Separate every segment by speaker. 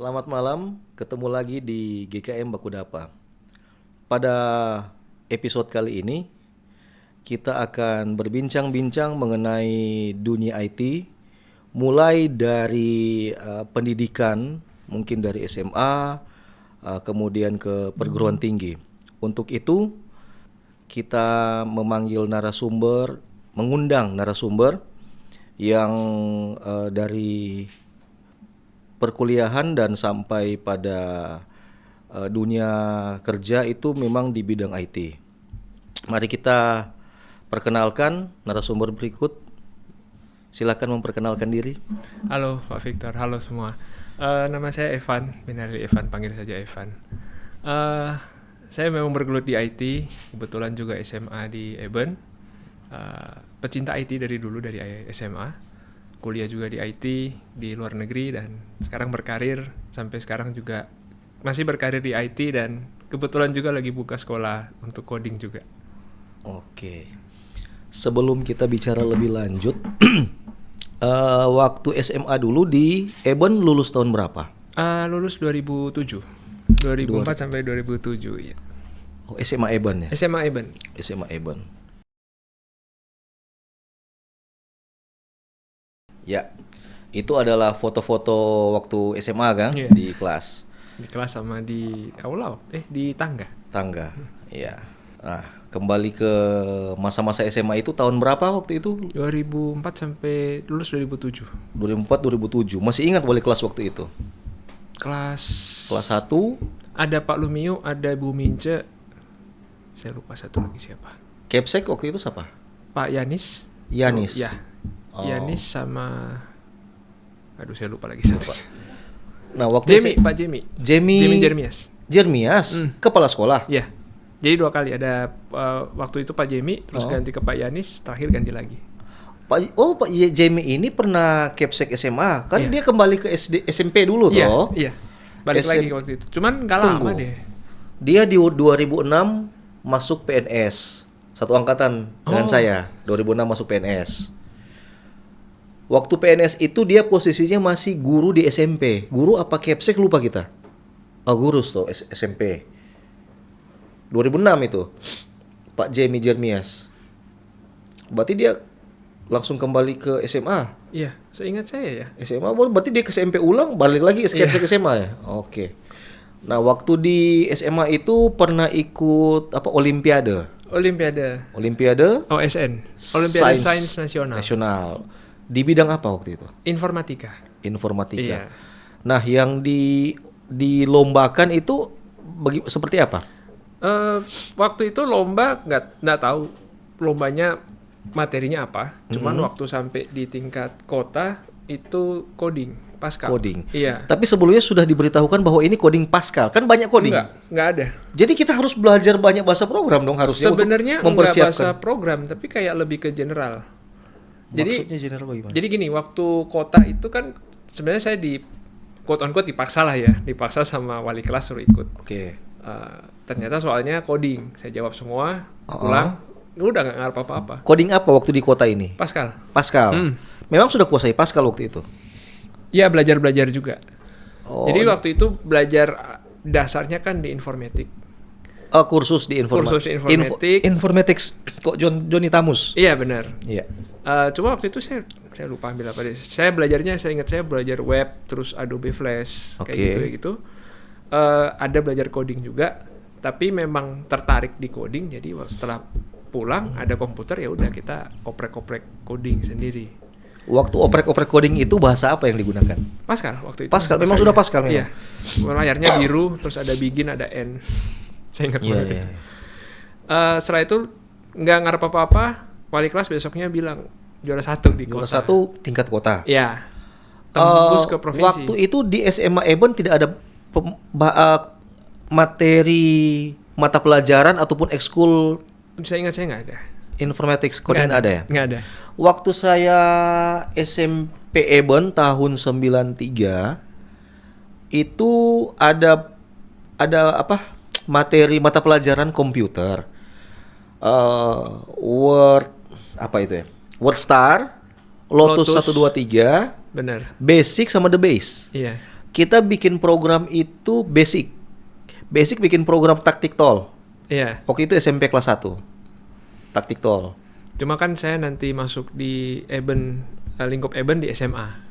Speaker 1: Selamat malam, ketemu lagi di GKM Bakudapa. Pada episode kali ini, kita akan berbincang-bincang mengenai dunia IT, mulai dari pendidikan, mungkin dari SMA, kemudian ke perguruan tinggi. Untuk itu, kita mengundang narasumber yang dari perkuliahan dan sampai pada dunia kerja itu memang di bidang IT. Mari kita perkenalkan narasumber berikut. Silakan memperkenalkan diri.
Speaker 2: Halo Pak Victor, halo semua. Nama saya Evan, Binali Evan, panggil saja Evan. Saya memang bergelut di IT, kebetulan juga SMA di Eben. Pecinta IT dari dulu, dari SMA. Kuliah juga di IT di luar negeri dan sekarang berkarir sampai sekarang juga masih berkarir di IT dan kebetulan juga lagi buka sekolah untuk coding juga.
Speaker 1: Oke. Sebelum kita bicara lebih lanjut, waktu SMA dulu di Eben lulus tahun berapa?
Speaker 2: Lulus 2007. 2004 sampai 2007 ya.
Speaker 1: Oh, SMA Eben ya?
Speaker 2: SMA Eben.
Speaker 1: SMA Eben. Ya, itu adalah foto-foto waktu SMA kan,
Speaker 2: Iya.
Speaker 1: di kelas.
Speaker 2: Di kelas sama di aula, di tangga.
Speaker 1: Tangga, ya. Nah, kembali ke masa-masa SMA itu tahun berapa waktu itu?
Speaker 2: 2004 sampai lulus 2007.
Speaker 1: 2004, 2007. Masih ingat wali kelas waktu itu?
Speaker 2: Kelas
Speaker 1: Kelas 1,
Speaker 2: ada Pak Lumiu, ada Bu Mince. Saya lupa satu lagi siapa.
Speaker 1: Kepsek waktu itu siapa?
Speaker 2: Pak Yanis.
Speaker 1: Yanis.
Speaker 2: Ya.
Speaker 1: Oh.
Speaker 2: Yanis sama saya lupa lagi satu.
Speaker 1: Nah, waktu
Speaker 2: Pak Jemi Jeremias.
Speaker 1: Jeremias, kepala sekolah.
Speaker 2: Ya. Jadi 2 kali ada waktu itu Pak Jemi, terus ganti ke Pak Yanis, terakhir ganti lagi.
Speaker 1: Pak Jemi ini pernah Kepsek SMA, kan
Speaker 2: Iya.
Speaker 1: dia kembali ke SMP dulu toh?
Speaker 2: Iya. Balik lagi ke waktu itu. Cuman nggak lama deh.
Speaker 1: Dia di 2006 masuk PNS, satu angkatan dengan saya. 2006 masuk PNS. Waktu PNS itu dia posisinya masih guru di SMP. Guru apa Kepsek lupa kita. Guru tuh SMP. 2006 itu. Pak Jemi Jeremias. Berarti dia langsung kembali ke SMA.
Speaker 2: Iya, seingat saya ya.
Speaker 1: SMA berarti dia ke SMP ulang, balik lagi ke SMA ya. Oke. Nah, waktu di SMA itu pernah ikut Olimpiade. Olimpiade
Speaker 2: OSN, Olimpiade Sains Nasional.
Speaker 1: Di bidang apa waktu itu?
Speaker 2: Informatika. Iya.
Speaker 1: Nah, yang dilombakan itu seperti apa?
Speaker 2: Waktu itu lomba nggak tahu lombanya materinya apa. Cuman waktu sampai di tingkat kota itu coding Pascal.
Speaker 1: Coding.
Speaker 2: Iya.
Speaker 1: Tapi sebelumnya sudah diberitahukan bahwa ini coding Pascal. Kan banyak coding.
Speaker 2: Nggak ada.
Speaker 1: Jadi kita harus belajar banyak bahasa program dong harusnya.
Speaker 2: Sebenarnya
Speaker 1: untuk
Speaker 2: nggak
Speaker 1: mempersiapkan.
Speaker 2: bahasa program, tapi kayak lebih ke general.
Speaker 1: Maksudnya general bagaimana?
Speaker 2: Jadi gini, waktu kota itu kan sebenarnya saya di quote on quote dipaksa lah ya, dipaksa sama wali kelas suruh ikut.
Speaker 1: Oke.
Speaker 2: Ternyata soalnya coding, saya jawab semua, pulang, udah nggak ngarep apa-apa.
Speaker 1: Coding apa waktu di kota ini?
Speaker 2: Pascal.
Speaker 1: Memang sudah kuasai Pascal waktu itu?
Speaker 2: Ya belajar juga.
Speaker 1: Oh.
Speaker 2: Jadi waktu itu belajar dasarnya kan di informatik.
Speaker 1: Kursus di
Speaker 2: Kursus informatik.
Speaker 1: Informatics kok Johnny Tamus.
Speaker 2: Iya benar.
Speaker 1: Iya.
Speaker 2: Cuma waktu itu saya lupa ambil apa deh. Saya ingat saya belajar web, terus Adobe Flash, kayak gitu. Ada belajar coding juga, tapi memang tertarik di coding. Jadi setelah pulang ada komputer, ya udah kita oprek-oprek coding sendiri.
Speaker 1: Waktu oprek-oprek coding itu bahasa apa yang digunakan?
Speaker 2: Pascal waktu itu.
Speaker 1: Pascal, memang sudah Pascal memang.
Speaker 2: Iya. Layarnya biru, terus ada begin, ada end. Saya ingat banget itu. Setelah itu nggak ngarep apa-apa, wali kelas besoknya bilang juara 1 di kota.
Speaker 1: Juara 1 tingkat kota.
Speaker 2: Iya. Tembus ke provinsi.
Speaker 1: Waktu itu di SMA Eben tidak ada materi mata pelajaran ataupun ekskul.
Speaker 2: Saya ingat saya nggak ada.
Speaker 1: Informatics coding ada ya?
Speaker 2: Nggak ada.
Speaker 1: Waktu saya SMP Eben tahun 93 itu ada materi mata pelajaran komputer. Word apa itu ya? WordStar, Lotus 123,
Speaker 2: Benar.
Speaker 1: Basic sama The Base.
Speaker 2: Iya.
Speaker 1: kita bikin program itu basic. Basic bikin program taktik tol.
Speaker 2: Iya.
Speaker 1: Waktu itu SMP kelas 1. Taktik tol.
Speaker 2: Cuma kan saya nanti masuk di Eben, lingkup Eben di SMA.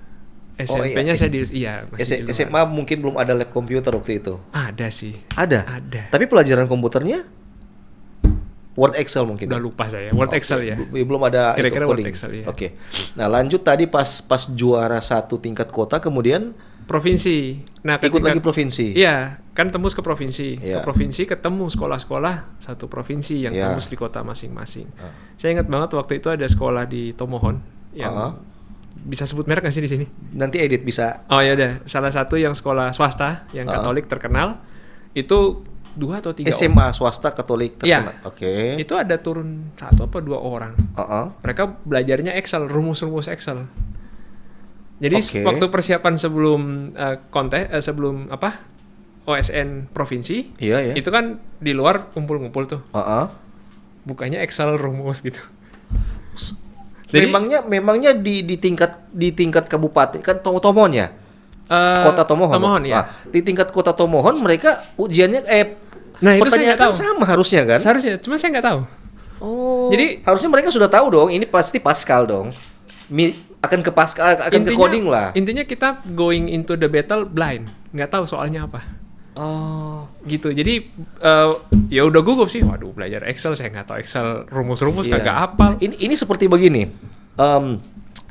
Speaker 2: SMP-nya saya masih di luar.
Speaker 1: SMA mungkin belum ada lab komputer waktu itu.
Speaker 2: Ada sih.
Speaker 1: Ada.
Speaker 2: Ada.
Speaker 1: Tapi pelajaran komputernya Word Excel mungkin.
Speaker 2: Udah lupa saya. Word Excel ya.
Speaker 1: Belum ada
Speaker 2: Kira-kira
Speaker 1: itu
Speaker 2: Word
Speaker 1: coding.
Speaker 2: Excel, ya.
Speaker 1: Oke. Nah, lanjut tadi pas juara 1 tingkat kota kemudian
Speaker 2: Provinsi. Nah,
Speaker 1: ikut lagi provinsi.
Speaker 2: Iya, kan tembus ke provinsi.
Speaker 1: Iya.
Speaker 2: Ke provinsi ketemu sekolah-sekolah satu provinsi yang
Speaker 1: Iya.
Speaker 2: tembus di kota masing-masing. Saya ingat banget waktu itu ada sekolah di Tomohon yang bisa sebut merek nggak sih di sini?
Speaker 1: Nanti edit bisa.
Speaker 2: Oh ya udah, salah satu yang sekolah swasta yang Katolik terkenal itu 2 atau 3
Speaker 1: SMA swasta Katolik
Speaker 2: Iya.
Speaker 1: terkenal. Oke.
Speaker 2: Itu ada turun 1 apa 2 orang. Mereka belajarnya Excel, rumus-rumus Excel. Jadi
Speaker 1: Oke.
Speaker 2: waktu persiapan sebelum sebelum OSN provinsi,
Speaker 1: Iya, ya.
Speaker 2: itu kan di luar kumpul-kumpul tuh. Bukanya Excel rumus gitu. Jadi,
Speaker 1: memangnya di tingkat kabupaten kan Tomohon ya? Kota Tomohon.
Speaker 2: Tomohon ya.
Speaker 1: Nah, di tingkat kota Tomohon mereka ujiannya
Speaker 2: Nah, itu saya
Speaker 1: pertanyaan
Speaker 2: nggak tahu.
Speaker 1: sama harusnya kan?
Speaker 2: Seharusnya, cuma saya nggak tahu.
Speaker 1: Oh.
Speaker 2: Jadi
Speaker 1: harusnya mereka sudah tahu dong, ini pasti Pascal dong. Akan ke Pascal, akan ke coding lah.
Speaker 2: Intinya kita going into the battle blind, nggak tahu soalnya apa.
Speaker 1: Oh.
Speaker 2: Gitu. Jadi ya udah gugup sih. Waduh, belajar Excel saya nggak tahu Excel rumus-rumus
Speaker 1: Iya.
Speaker 2: kagak hafal.
Speaker 1: Ini seperti begini.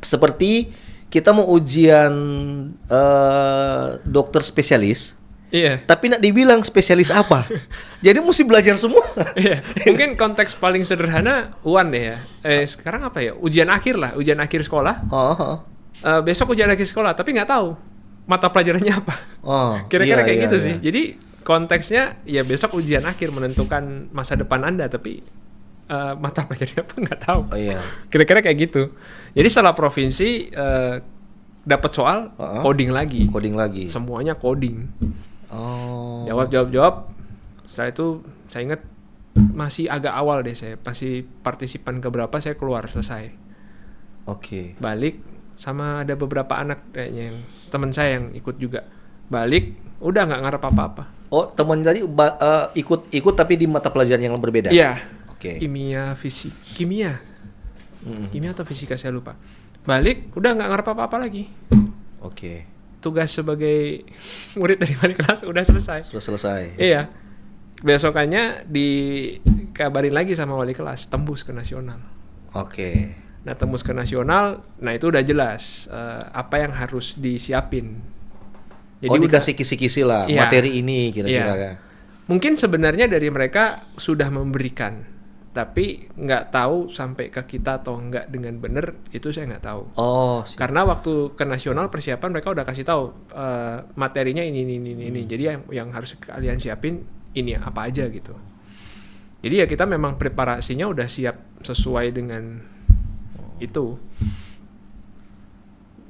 Speaker 1: Seperti kita mau ujian dokter spesialis,
Speaker 2: Iya.
Speaker 1: tapi nak dibilang spesialis apa. Jadi mesti belajar semua.
Speaker 2: Iya. Mungkin konteks paling sederhana UAN deh ya. Sekarang apa ya? Ujian akhir lah, ujian akhir sekolah. Besok ujian akhir sekolah, tapi nggak tahu mata pelajarannya apa. Kira-kira kayak gitu sih. Jadi konteksnya ya besok ujian akhir menentukan masa depan Anda, tapi mata pelajarannya apa nggak tahu. Kira-kira kayak gitu. Jadi setelah provinsi dapat soal coding lagi.
Speaker 1: Coding lagi.
Speaker 2: Semuanya coding.
Speaker 1: Oh.
Speaker 2: Jawab. Setelah itu saya ingat masih agak awal deh, saya masih partisipan keberapa saya keluar selesai.
Speaker 1: Oke.
Speaker 2: Balik sama ada beberapa anak kayaknya yang teman saya yang ikut juga. Balik udah nggak ngarep apa-apa.
Speaker 1: Oh, teman tadi ikut tapi di mata pelajaran yang berbeda.
Speaker 2: Iya.
Speaker 1: Oke.
Speaker 2: Kimia atau fisika saya lupa. Balik udah nggak ngarep apa-apa lagi.
Speaker 1: Oke.
Speaker 2: Tugas sebagai murid dari wali kelas udah selesai.
Speaker 1: Sudah selesai.
Speaker 2: Iya. Besokannya dikabarin lagi sama wali kelas, tembus ke nasional.
Speaker 1: Oke.
Speaker 2: Nah, tembus ke nasional, nah itu udah jelas apa yang harus disiapin. Jadi
Speaker 1: dikasih kisi-kisi lah,
Speaker 2: iya,
Speaker 1: materi ini kira-kira.
Speaker 2: Iya. Mungkin sebenarnya dari mereka sudah memberikan, tapi nggak tahu sampai ke kita atau nggak dengan benar, itu saya nggak tahu.
Speaker 1: Oh.
Speaker 2: Karena waktu ke nasional persiapan mereka udah kasih tahu materinya ini. Jadi yang harus kalian siapin ini apa aja gitu. Jadi ya kita memang preparasinya udah siap sesuai dengan itu.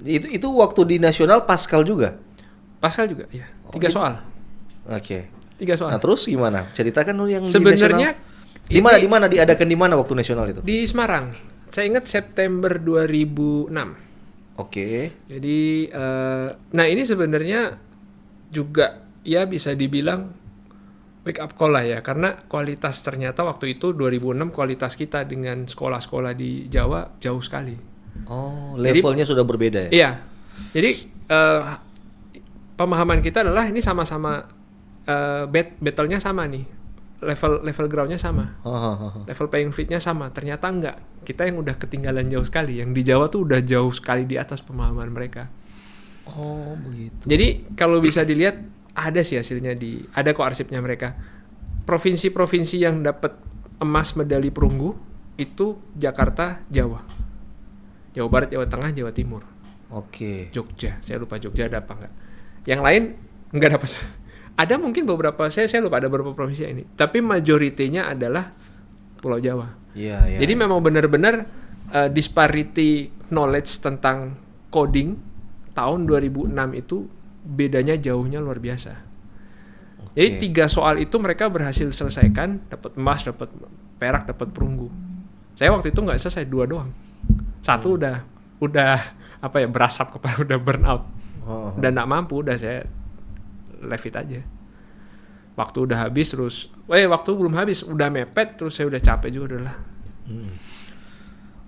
Speaker 1: Itu waktu di nasional Pascal juga.
Speaker 2: Pascal juga, ya. 3 soal.
Speaker 1: Oke.
Speaker 2: 3 soal.
Speaker 1: Nah, terus gimana? Ceritakan dulu yang
Speaker 2: sebenarnya
Speaker 1: di nasional. Di mana diadakan di mana waktu nasional itu?
Speaker 2: Di Semarang. Saya ingat September 2006.
Speaker 1: Oke.
Speaker 2: Jadi nah ini sebenarnya juga ya bisa dibilang wake up call lah ya, karena kualitas ternyata waktu itu 2006 kualitas kita dengan sekolah-sekolah di Jawa jauh sekali.
Speaker 1: Oh, levelnya sudah berbeda ya?
Speaker 2: Iya. Jadi pemahaman kita adalah ini sama-sama battle-nya sama nih. Level ground-nya sama. Level playing field-nya sama. Ternyata enggak. Kita yang udah ketinggalan jauh sekali. Yang di Jawa tuh udah jauh sekali di atas pemahaman mereka.
Speaker 1: Oh, begitu.
Speaker 2: Jadi kalau bisa dilihat ada sih hasilnya ada kok arsipnya mereka. Provinsi-provinsi yang dapat emas medali perunggu itu Jakarta, Jawa. Jawa Barat, Jawa Tengah, Jawa Timur.
Speaker 1: Oke.
Speaker 2: Jogja, saya lupa Jogja ada apa enggak. Yang lain enggak dapat. Ada mungkin beberapa, saya lupa ada beberapa provinsi ini. Tapi majoritinya adalah Pulau Jawa.
Speaker 1: Iya.
Speaker 2: Jadi memang benar-benar disparity knowledge tentang coding tahun 2006 itu bedanya jauhnya luar biasa. Jadi 3 soal itu mereka berhasil selesaikan, dapat emas, dapat perak, dapat perunggu. Saya waktu itu nggak selesai, 2 doang. 1 udah apa ya, berasap kepala, udah burn out. Dan nggak mampu, udah saya leave it aja. Waktu udah habis terus, waktu belum habis, udah mepet, terus saya udah capek juga udahlah.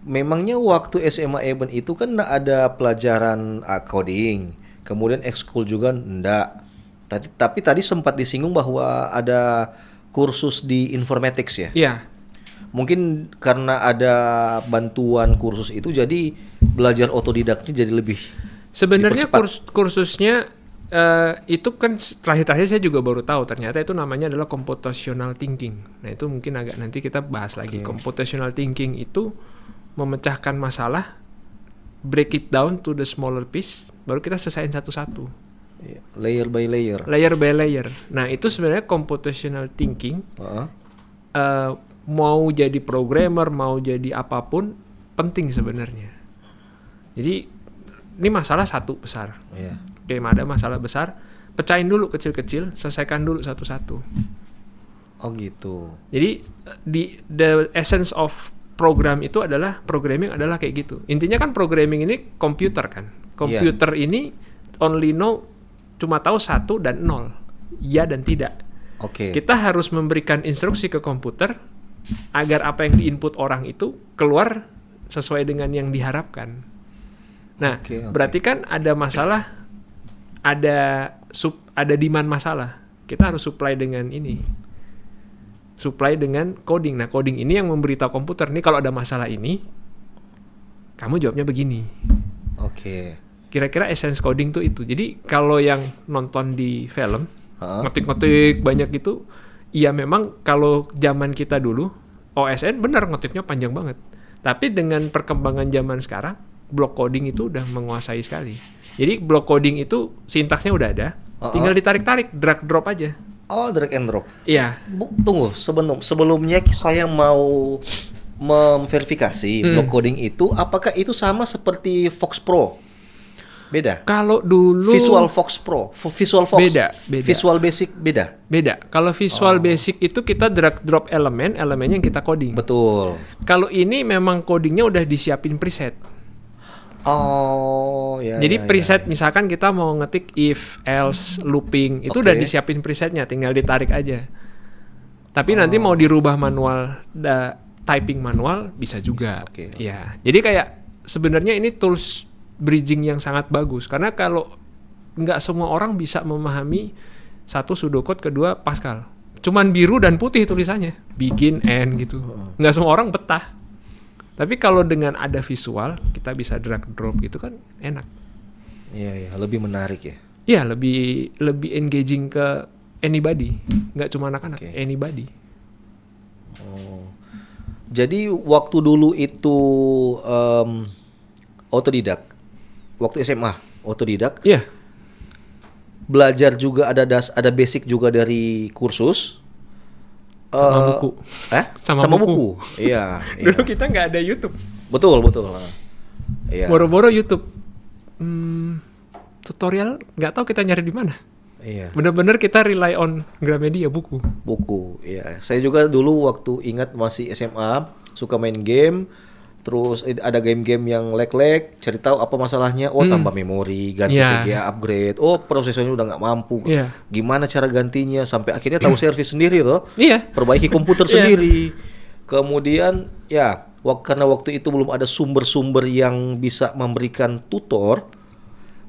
Speaker 1: Memangnya waktu SMA Eben itu kan ada pelajaran coding, kemudian ekskul juga enggak. Tapi tadi sempat disinggung bahwa ada kursus di informatics ya?
Speaker 2: Iya.
Speaker 1: Mungkin karena ada bantuan kursus itu jadi belajar otodidaknya jadi lebih
Speaker 2: Sebenarnya
Speaker 1: dipercepat.
Speaker 2: kursusnya itu kan terakhir-terakhir saya juga baru tahu ternyata itu namanya adalah computational thinking. Nah itu mungkin agak nanti kita bahas lagi. Computational thinking itu memecahkan masalah, break it down to the smaller piece, baru kita selesaiin satu-satu.
Speaker 1: Layer by layer.
Speaker 2: Layer by layer. Nah itu sebenarnya computational thinking. Mau jadi programmer, mau jadi apapun penting sebenarnya. Jadi ini masalah satu besar. Oke, ada masalah besar, pecahin dulu kecil-kecil, selesaikan dulu satu-satu.
Speaker 1: Oh gitu.
Speaker 2: Jadi the essence of program itu adalah programming adalah kayak gitu. Intinya kan programming ini komputer kan. Komputer ini only know cuma tahu 1 dan 0, ya dan tidak. Kita harus memberikan instruksi ke komputer agar apa yang diinput orang itu keluar sesuai dengan yang diharapkan. Nah, berarti kan ada masalah, ada demand masalah. Kita harus supply dengan ini. Supply dengan coding. Nah, coding ini yang memberitahu komputer, nih kalau ada masalah ini, kamu jawabnya begini. Kira-kira essence coding tuh itu. Jadi kalau yang nonton di film, ngetik-ngetik banyak gitu, iya memang kalau zaman kita dulu, OSN benar ngetiknya panjang banget. Tapi dengan perkembangan zaman sekarang, block coding itu udah menguasai sekali. Jadi block coding itu sintaksnya udah ada, tinggal ditarik-tarik, drag drop aja.
Speaker 1: Oh, drag and drop.
Speaker 2: Iya.
Speaker 1: Tunggu, sebelumnya saya mau memverifikasi block coding itu apakah itu sama seperti Fox Pro? Beda.
Speaker 2: Kalau dulu
Speaker 1: Visual Fox Pro, Visual Fox.
Speaker 2: Beda.
Speaker 1: Visual Basic beda.
Speaker 2: Kalau Visual Basic itu kita drag drop elemennya yang kita coding.
Speaker 1: Betul.
Speaker 2: Kalau ini memang codingnya udah disiapin preset. Jadi preset misalkan kita mau ngetik if, else, looping, itu udah disiapin presetnya, tinggal ditarik aja. Tapi nanti mau dirubah manual, typing manual bisa juga. Ya. Jadi kayak sebenarnya ini tools bridging yang sangat bagus karena kalau nggak semua orang bisa memahami satu pseudocode, kedua Pascal. Cuman biru dan putih tulisannya, begin, end gitu. Nggak semua orang betah. Tapi kalau dengan ada visual, kita bisa drag drop gitu kan enak.
Speaker 1: Iya, lebih menarik ya.
Speaker 2: Iya, lebih engaging ke anybody, nggak cuma anak-anak, anybody.
Speaker 1: Jadi waktu dulu itu otodidak. Waktu SMA otodidak.
Speaker 2: Iya.
Speaker 1: Belajar juga ada basic juga dari kursus.
Speaker 2: Sama buku.
Speaker 1: Sama buku. Iya.
Speaker 2: Dulu kita nggak ada YouTube.
Speaker 1: Betul. Iya.
Speaker 2: Boro-boro YouTube. Tutorial nggak tahu kita nyari di mana.
Speaker 1: Iya.
Speaker 2: Bener-bener kita rely on Gramedia, buku.
Speaker 1: Iya. Saya juga dulu waktu ingat masih SMA suka main game. Terus ada game-game yang lag, cari tahu apa masalahnya. Tambah memori, ganti VGA, upgrade. Prosesornya udah nggak mampu. Gimana cara gantinya? Sampai akhirnya tahu servis sendiri toh. Perbaiki komputer sendiri. Kemudian karena waktu itu belum ada sumber-sumber yang bisa memberikan tutor,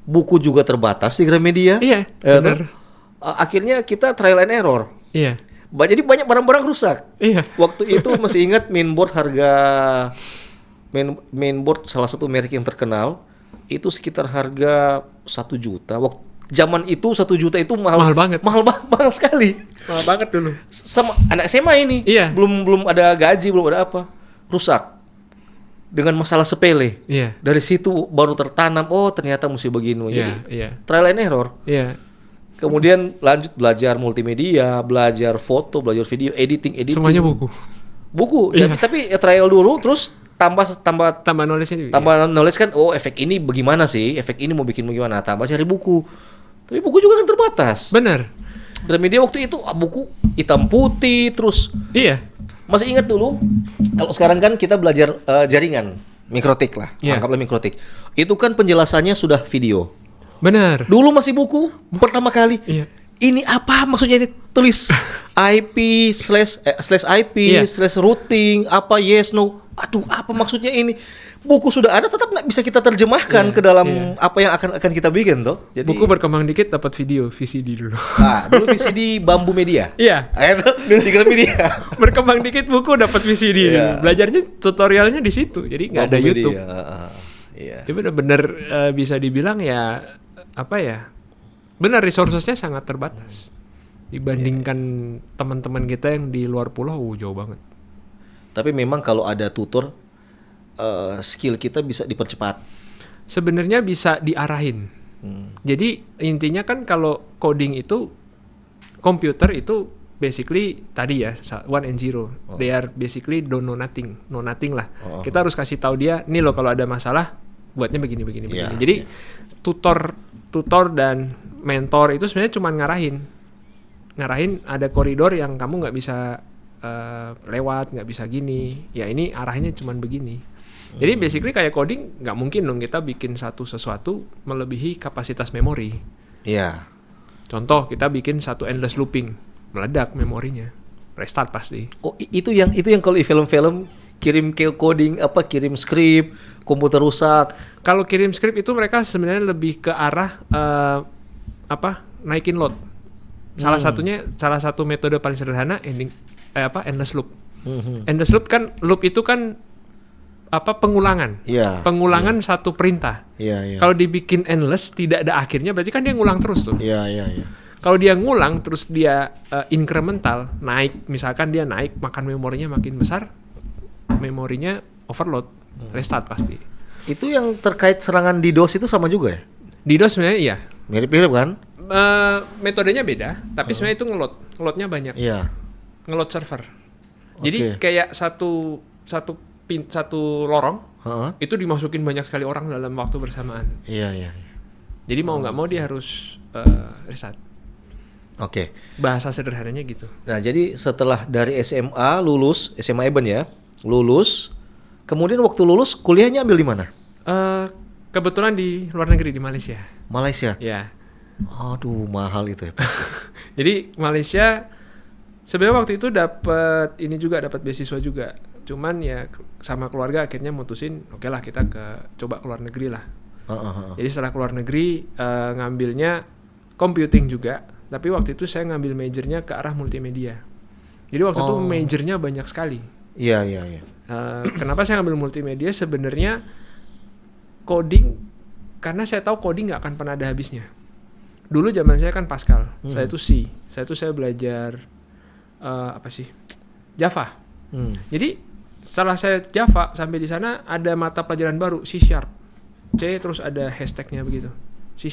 Speaker 1: buku juga terbatas di Gramedia.
Speaker 2: Iya, benar.
Speaker 1: Akhirnya kita trial and error.
Speaker 2: Iya.
Speaker 1: Jadi banyak barang-barang rusak.
Speaker 2: Iya.
Speaker 1: Waktu itu masih ingat mainboard salah satu merek yang terkenal itu sekitar harga 1 juta. Waktu zaman itu 1 juta itu mahal banget. Mahal sekali.
Speaker 2: Mahal banget dulu.
Speaker 1: Sama anak SMA ini.
Speaker 2: Iya.
Speaker 1: Belum ada gaji, belum ada apa. Rusak. Dengan masalah sepele.
Speaker 2: Iya.
Speaker 1: Dari situ baru tertanam, ternyata mesti begini. Jadi trial and error.
Speaker 2: Iya.
Speaker 1: Kemudian lanjut belajar multimedia, belajar foto, belajar video, editing.
Speaker 2: Semuanya buku.
Speaker 1: Iya. Tapi trial dulu terus tambah
Speaker 2: knowledge-nya juga.
Speaker 1: Tambah knowledge kan, efek ini bagaimana sih? Efek ini mau bikin bagaimana? Tambah cari buku. Tapi buku juga kan terbatas.
Speaker 2: Benar.
Speaker 1: Gramedia waktu itu buku hitam putih terus.
Speaker 2: Iya.
Speaker 1: Masih ingat dulu, kalau sekarang kan kita belajar jaringan, mikrotik lah.
Speaker 2: Iya.
Speaker 1: Anggaplah mikrotik. Itu kan penjelasannya sudah video.
Speaker 2: Benar.
Speaker 1: Dulu masih buku pertama kali.
Speaker 2: Iya.
Speaker 1: Ini apa maksudnya ini? Tulis IP slash IP
Speaker 2: Iya.
Speaker 1: slash routing apa yes no. Aduh, apa maksudnya ini? Buku sudah ada, tetap nggak bisa kita terjemahkan
Speaker 2: Iya,
Speaker 1: ke dalam
Speaker 2: iya.
Speaker 1: apa yang akan kita bikin toh. Jadi
Speaker 2: Buku berkembang dikit dapat video VCD dulu.
Speaker 1: dulu VCD Bambu Media.
Speaker 2: Iya.
Speaker 1: Itu di Gramedia.
Speaker 2: Berkembang dikit buku dapat VCD dulu.
Speaker 1: Iya.
Speaker 2: Belajarnya tutorialnya di situ. Jadi nggak ada
Speaker 1: Bambu
Speaker 2: YouTube.
Speaker 1: Media. Iya.
Speaker 2: Jadi benar-benar bisa dibilang ya apa ya? Benar resourcesnya sangat terbatas dibandingkan teman-teman kita yang di luar pulau jauh banget.
Speaker 1: Tapi memang kalau ada tutor skill kita bisa dipercepat.
Speaker 2: Sebenarnya bisa diarahin. Jadi intinya kan kalau coding itu komputer itu basically tadi ya 1 and 0. They are basically don't know nothing, know nothing lah. Kita harus kasih tahu dia, nih loh kalau ada masalah buatnya begini.
Speaker 1: Iya,
Speaker 2: Jadi tutor dan mentor itu sebenarnya cuma ngarahin ada koridor yang kamu nggak bisa lewat, nggak bisa gini. Ya ini arahnya cuma begini. Jadi basically kayak coding nggak mungkin dong kita bikin sesuatu melebihi kapasitas memori.
Speaker 1: Iya.
Speaker 2: Contoh kita bikin satu endless looping, meledak memorinya, restart pasti.
Speaker 1: Oh, itu yang kalau di film-film kirim ke coding kirim script, komputer rusak.
Speaker 2: Kalau kirim script itu mereka sebenarnya lebih ke arah naikin load. Salah satu metode paling sederhana endless loop. Endless loop itu kan pengulangan.
Speaker 1: Iya.
Speaker 2: Pengulangan satu perintah.
Speaker 1: Iya.
Speaker 2: Kalau dibikin endless tidak ada akhirnya berarti kan dia ngulang terus tuh.
Speaker 1: Iya.
Speaker 2: Kalau dia ngulang terus dia incremental naik, misalkan dia naik makan memorinya makin besar, memorinya overload, restart pasti.
Speaker 1: Itu yang terkait serangan DDoS itu sama juga ya?
Speaker 2: DDoS sebenarnya iya.
Speaker 1: Mirip-mirip kan?
Speaker 2: Metodenya beda, tapi sebenarnya itu ngeloadnya banyak.
Speaker 1: Iya.
Speaker 2: Ngeload server. Jadi kayak satu lorong itu dimasukin banyak sekali orang dalam waktu bersamaan.
Speaker 1: Iya.
Speaker 2: Jadi mau nggak mau dia harus restart.
Speaker 1: Oke.
Speaker 2: Bahasa sederhananya gitu.
Speaker 1: Nah, jadi setelah dari SMA lulus, SMA Eben ya, lulus, kemudian waktu lulus kuliahnya ambil di mana?
Speaker 2: Kebetulan di luar negeri di Malaysia.
Speaker 1: Malaysia.
Speaker 2: Ya.
Speaker 1: Aduh, mahal itu ya pasti.
Speaker 2: Jadi Malaysia sebenarnya waktu itu dapat beasiswa juga. Cuman ya sama keluarga akhirnya mutusin oke lah kita coba ke luar negeri lah. Jadi setelah ke luar negeri ngambilnya computing juga, tapi waktu itu saya ngambil majornya ke arah multimedia. Jadi waktu itu majornya banyak sekali.
Speaker 1: Iya.
Speaker 2: Kenapa saya ngambil multimedia? Sebenarnya coding, karena saya tahu coding nggak akan pernah ada habisnya. Dulu zaman saya kan Pascal, saya itu C. Saya belajar Java. Jadi setelah saya Java sampai di sana ada mata pelajaran baru C#, C terus ada hashtagnya begitu C#.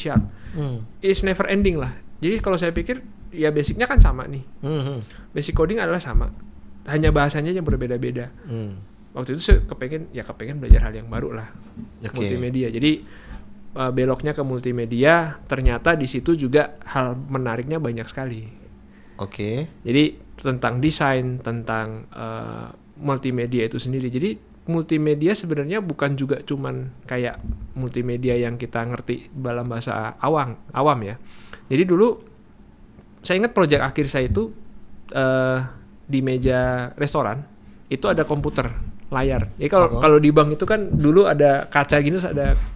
Speaker 2: It's never ending lah. Jadi kalau saya pikir ya basicnya kan sama nih. Basic coding adalah sama, hanya bahasanya yang berbeda-beda. Waktu itu saya kepengen belajar hal yang baru lah, multimedia. Jadi beloknya ke multimedia, ternyata di situ juga hal menariknya banyak sekali. Jadi tentang desain, tentang multimedia itu sendiri. Jadi multimedia sebenarnya bukan juga cuman kayak multimedia yang kita ngerti dalam bahasa awam ya. Jadi dulu saya ingat proyek akhir saya itu di meja restoran itu ada komputer layar. Jadi kalau di bank itu kan dulu ada kaca gini terus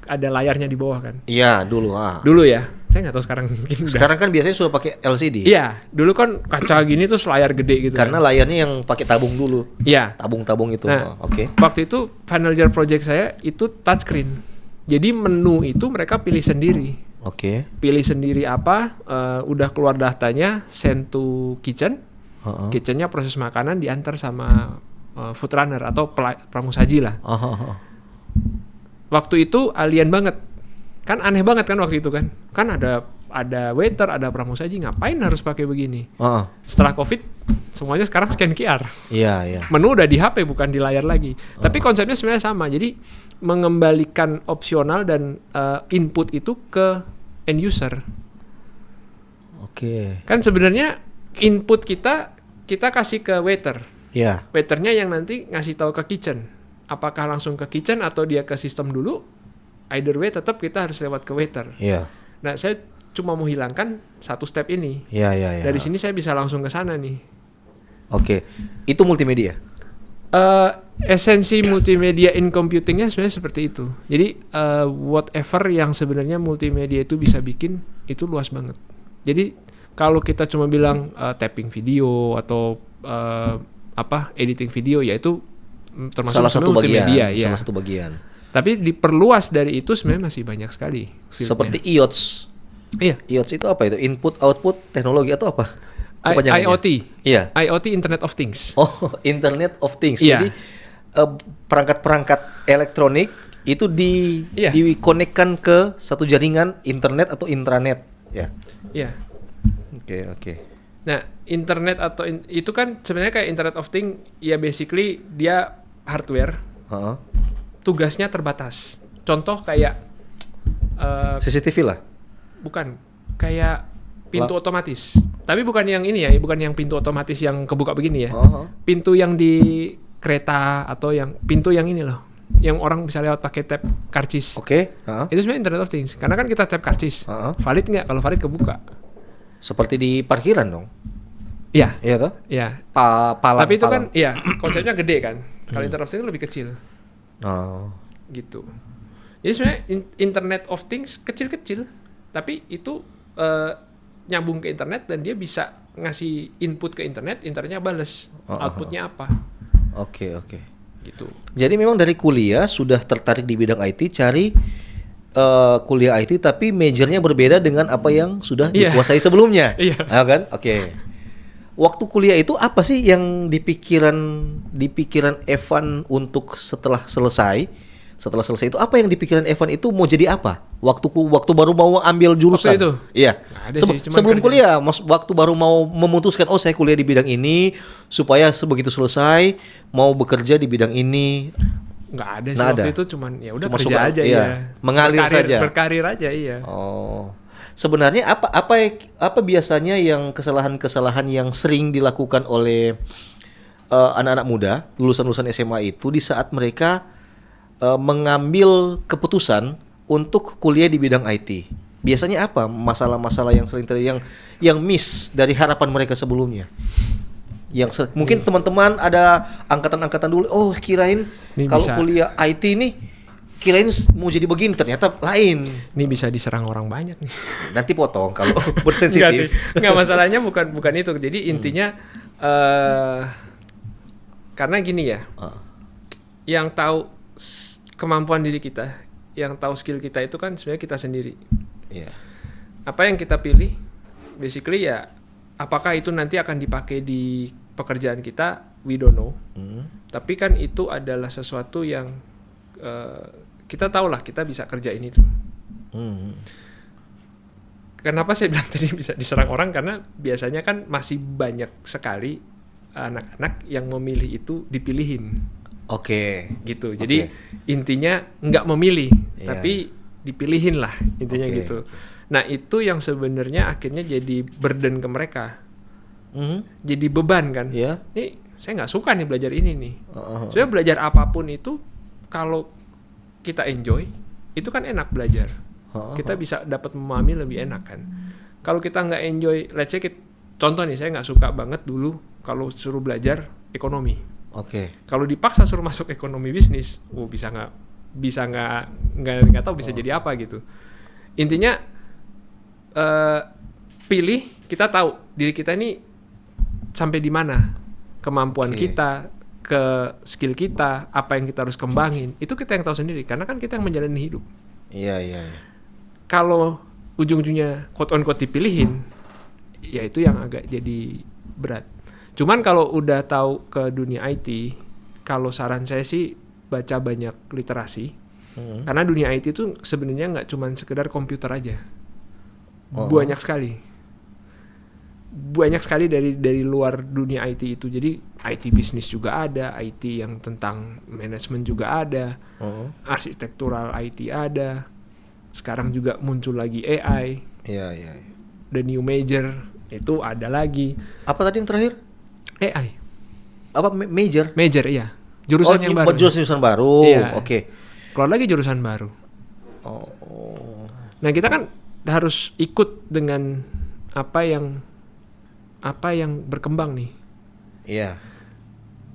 Speaker 2: ada layarnya di bawah kan.
Speaker 1: Iya, dulu.
Speaker 2: Dulu ya. Saya nggak tahu sekarang mungkin udah.
Speaker 1: Sekarang kan biasanya sudah pakai LCD.
Speaker 2: Iya, dulu kan kaca gini terus layar gede gitu.
Speaker 1: Karena layarnya yang pakai tabung dulu.
Speaker 2: Iya.
Speaker 1: Tabung-tabung itu.
Speaker 2: Nah, waktu itu final year project saya itu touchscreen. Jadi menu itu mereka pilih sendiri. Pilih sendiri apa, udah keluar datanya, send to kitchen. Kitchennya proses makanan diantar sama food runner atau pramusaji lah. Waktu itu alien banget. Kan aneh banget kan waktu itu kan. Kan ada waiter, ada pramusaji, ngapain harus pakai begini? Setelah Covid, semuanya sekarang scan QR.
Speaker 1: Iya.
Speaker 2: Menu udah di HP bukan di layar lagi. Tapi konsepnya sebenarnya sama. Jadi mengembalikan opsional dan input itu ke end user. Kan sebenarnya input kita kasih ke waiter.
Speaker 1: Iya.
Speaker 2: Waiternya yang nanti ngasih tahu ke kitchen. Apakah langsung ke kitchen atau dia ke sistem dulu? Either way tetap kita harus lewat ke waiter.
Speaker 1: Iya.
Speaker 2: Nah, saya cuma mau hilangkan satu step ini.
Speaker 1: Iya, iya, iya.
Speaker 2: Dari sini saya bisa langsung ke sana nih.
Speaker 1: Oke. Itu multimedia.
Speaker 2: Esensi multimedia in computingnya sebenarnya seperti itu. Jadi whatever yang sebenarnya multimedia itu bisa bikin itu luas banget. Jadi kalau kita cuma bilang tapping video atau editing video, ya itu termasuk
Speaker 1: Salah satu bagian.
Speaker 2: multimedia, ya.
Speaker 1: Salah satu bagian.
Speaker 2: Tapi diperluas dari itu sebenarnya masih banyak sekali fieldnya.
Speaker 1: Seperti IoT.
Speaker 2: Iya.
Speaker 1: IoT itu apa itu? Input output teknologi atau apa? Kepanjangannya?
Speaker 2: IoT.
Speaker 1: Iya.
Speaker 2: IoT Internet of Things.
Speaker 1: Oh, Internet of Things.
Speaker 2: Iya.
Speaker 1: Jadi perangkat-perangkat elektronik itu
Speaker 2: Iya.
Speaker 1: dikonekkan ke satu jaringan internet atau intranet, ya.
Speaker 2: Iya.
Speaker 1: Oke, oke.
Speaker 2: Nah, internet atau itu kan sebenarnya kayak Internet of Things, ya basically dia hardware.
Speaker 1: Heeh.
Speaker 2: Tugasnya terbatas. Contoh kayak
Speaker 1: CCTV lah.
Speaker 2: bukan kayak pintu otomatis. Tapi bukan yang ini ya, bukan yang pintu otomatis yang kebuka begini ya.
Speaker 1: Oh.
Speaker 2: Pintu yang di kereta atau yang pintu yang ini loh, yang orang bisa lewat pakai tap karcis.
Speaker 1: Oke. Heeh.
Speaker 2: Itu sebenarnya Internet of Things. Karena kan kita tap karcis.
Speaker 1: Heeh.
Speaker 2: Valid nggak? Kalau valid kebuka.
Speaker 1: Seperti di parkiran dong.
Speaker 2: Iya.
Speaker 1: Iya toh?
Speaker 2: Iya.
Speaker 1: Palang.
Speaker 2: Tapi itu kan, iya, konsepnya gede kan. Kalau Internet of Things lebih kecil.
Speaker 1: Oh.
Speaker 2: Gitu. Jadi sebenarnya Internet of Things kecil-kecil, tapi itu nyambung ke internet dan dia bisa ngasih input ke internet, internetnya bales outputnya apa.
Speaker 1: Oke, oke.
Speaker 2: Gitu.
Speaker 1: Jadi memang dari kuliah sudah tertarik di bidang IT, cari kuliah IT tapi majornya berbeda dengan apa yang sudah
Speaker 2: Iya.
Speaker 1: dikuasai sebelumnya.
Speaker 2: Iya.
Speaker 1: Kan? Oke. Waktu kuliah itu apa sih yang di pikiran Evan untuk setelah selesai? Setelah selesai itu apa yang di pikiran Evan itu mau jadi apa? Waktu baru mau ambil jurusan.
Speaker 2: Waktu itu?
Speaker 1: Iya.
Speaker 2: Nggak ada sih, cuman
Speaker 1: Sebelum
Speaker 2: kerja.
Speaker 1: kuliah, waktu baru mau memutuskan saya kuliah di bidang ini supaya begitu selesai mau bekerja di bidang ini.
Speaker 2: Nggak ada sih
Speaker 1: Nggak
Speaker 2: waktu
Speaker 1: ada.
Speaker 2: itu, cuman ya udah
Speaker 1: Cuma
Speaker 2: kerja
Speaker 1: suka,
Speaker 2: aja
Speaker 1: iya.
Speaker 2: ya.
Speaker 1: Mengalir saja.
Speaker 2: Berkarir aja, iya.
Speaker 1: Oh. Sebenarnya apa biasanya yang kesalahan-kesalahan yang sering dilakukan oleh anak-anak muda lulusan-lulusan SMA itu di saat mereka mengambil keputusan untuk kuliah di bidang IT? Biasanya apa masalah-masalah yang sering yang miss dari harapan mereka sebelumnya? Mungkin teman-teman ada angkatan-angkatan dulu, kirain
Speaker 2: Ini
Speaker 1: kalau
Speaker 2: bisa.
Speaker 1: kuliah IT nih kirain mau jadi begini, ternyata lain.
Speaker 2: Ini bisa diserang orang banyak nih.
Speaker 1: Nanti potong kalau
Speaker 2: Enggak sih.
Speaker 1: bersensitif.
Speaker 2: Enggak, masalahnya bukan itu. Jadi intinya karena gini ya. Yang tahu kemampuan diri kita, yang tahu skill kita itu kan sebenarnya kita sendiri.
Speaker 1: Iya.
Speaker 2: Apa yang kita pilih basically ya, apakah itu nanti akan dipakai di pekerjaan kita, we don't know. Tapi kan itu adalah sesuatu yang kita tahu lah kita bisa kerjain itu. Kenapa saya bilang tadi bisa diserang orang? Karena biasanya kan masih banyak sekali anak-anak yang memilih itu dipilihin.
Speaker 1: Oke.
Speaker 2: Gitu. Jadi intinya nggak memilih, tapi dipilihin lah intinya gitu. Nah itu yang sebenarnya akhirnya jadi burden ke mereka. Jadi beban kan.
Speaker 1: Iya.
Speaker 2: Nih saya nggak suka nih belajar ini nih. Sebenarnya belajar apapun itu kalau kita enjoy, itu kan enak belajar. Kita bisa dapat memahami lebih enak kan. Kalau kita nggak enjoy, let's say contoh nih, saya nggak suka banget dulu kalau suruh belajar ekonomi.
Speaker 1: Oke.
Speaker 2: Kalau dipaksa suruh masuk ekonomi bisnis, bisa nggak tahu bisa jadi apa gitu. Intinya pilih, kita tahu diri kita ini sampai di mana kemampuan kita, ke skill kita, apa yang kita harus kembangin, itu kita yang tahu sendiri karena kan kita yang menjalani hidup.
Speaker 1: Iya.
Speaker 2: Kalau ujung-ujungnya quote on quote dipilihin, ya itu yang agak jadi berat. Cuman kalau udah tahu ke dunia IT, kalau saran saya sih baca banyak literasi. Karena dunia IT itu sebenarnya nggak cuma sekedar komputer aja. Banyak sekali. Banyak sekali dari luar dunia IT itu. Jadi IT bisnis juga ada, IT yang tentang manajemen juga ada, arsitektural IT ada. Sekarang juga muncul lagi AI.
Speaker 1: Iya.
Speaker 2: The new major itu ada lagi.
Speaker 1: Apa tadi yang terakhir?
Speaker 2: AI.
Speaker 1: Apa major?
Speaker 2: Major iya. Jurusan yang baru.
Speaker 1: Jurusan baru.
Speaker 2: Iya.
Speaker 1: Oke.
Speaker 2: Keluar lagi jurusan baru. Nah kita kan harus ikut dengan apa yang berkembang nih.
Speaker 1: Iya.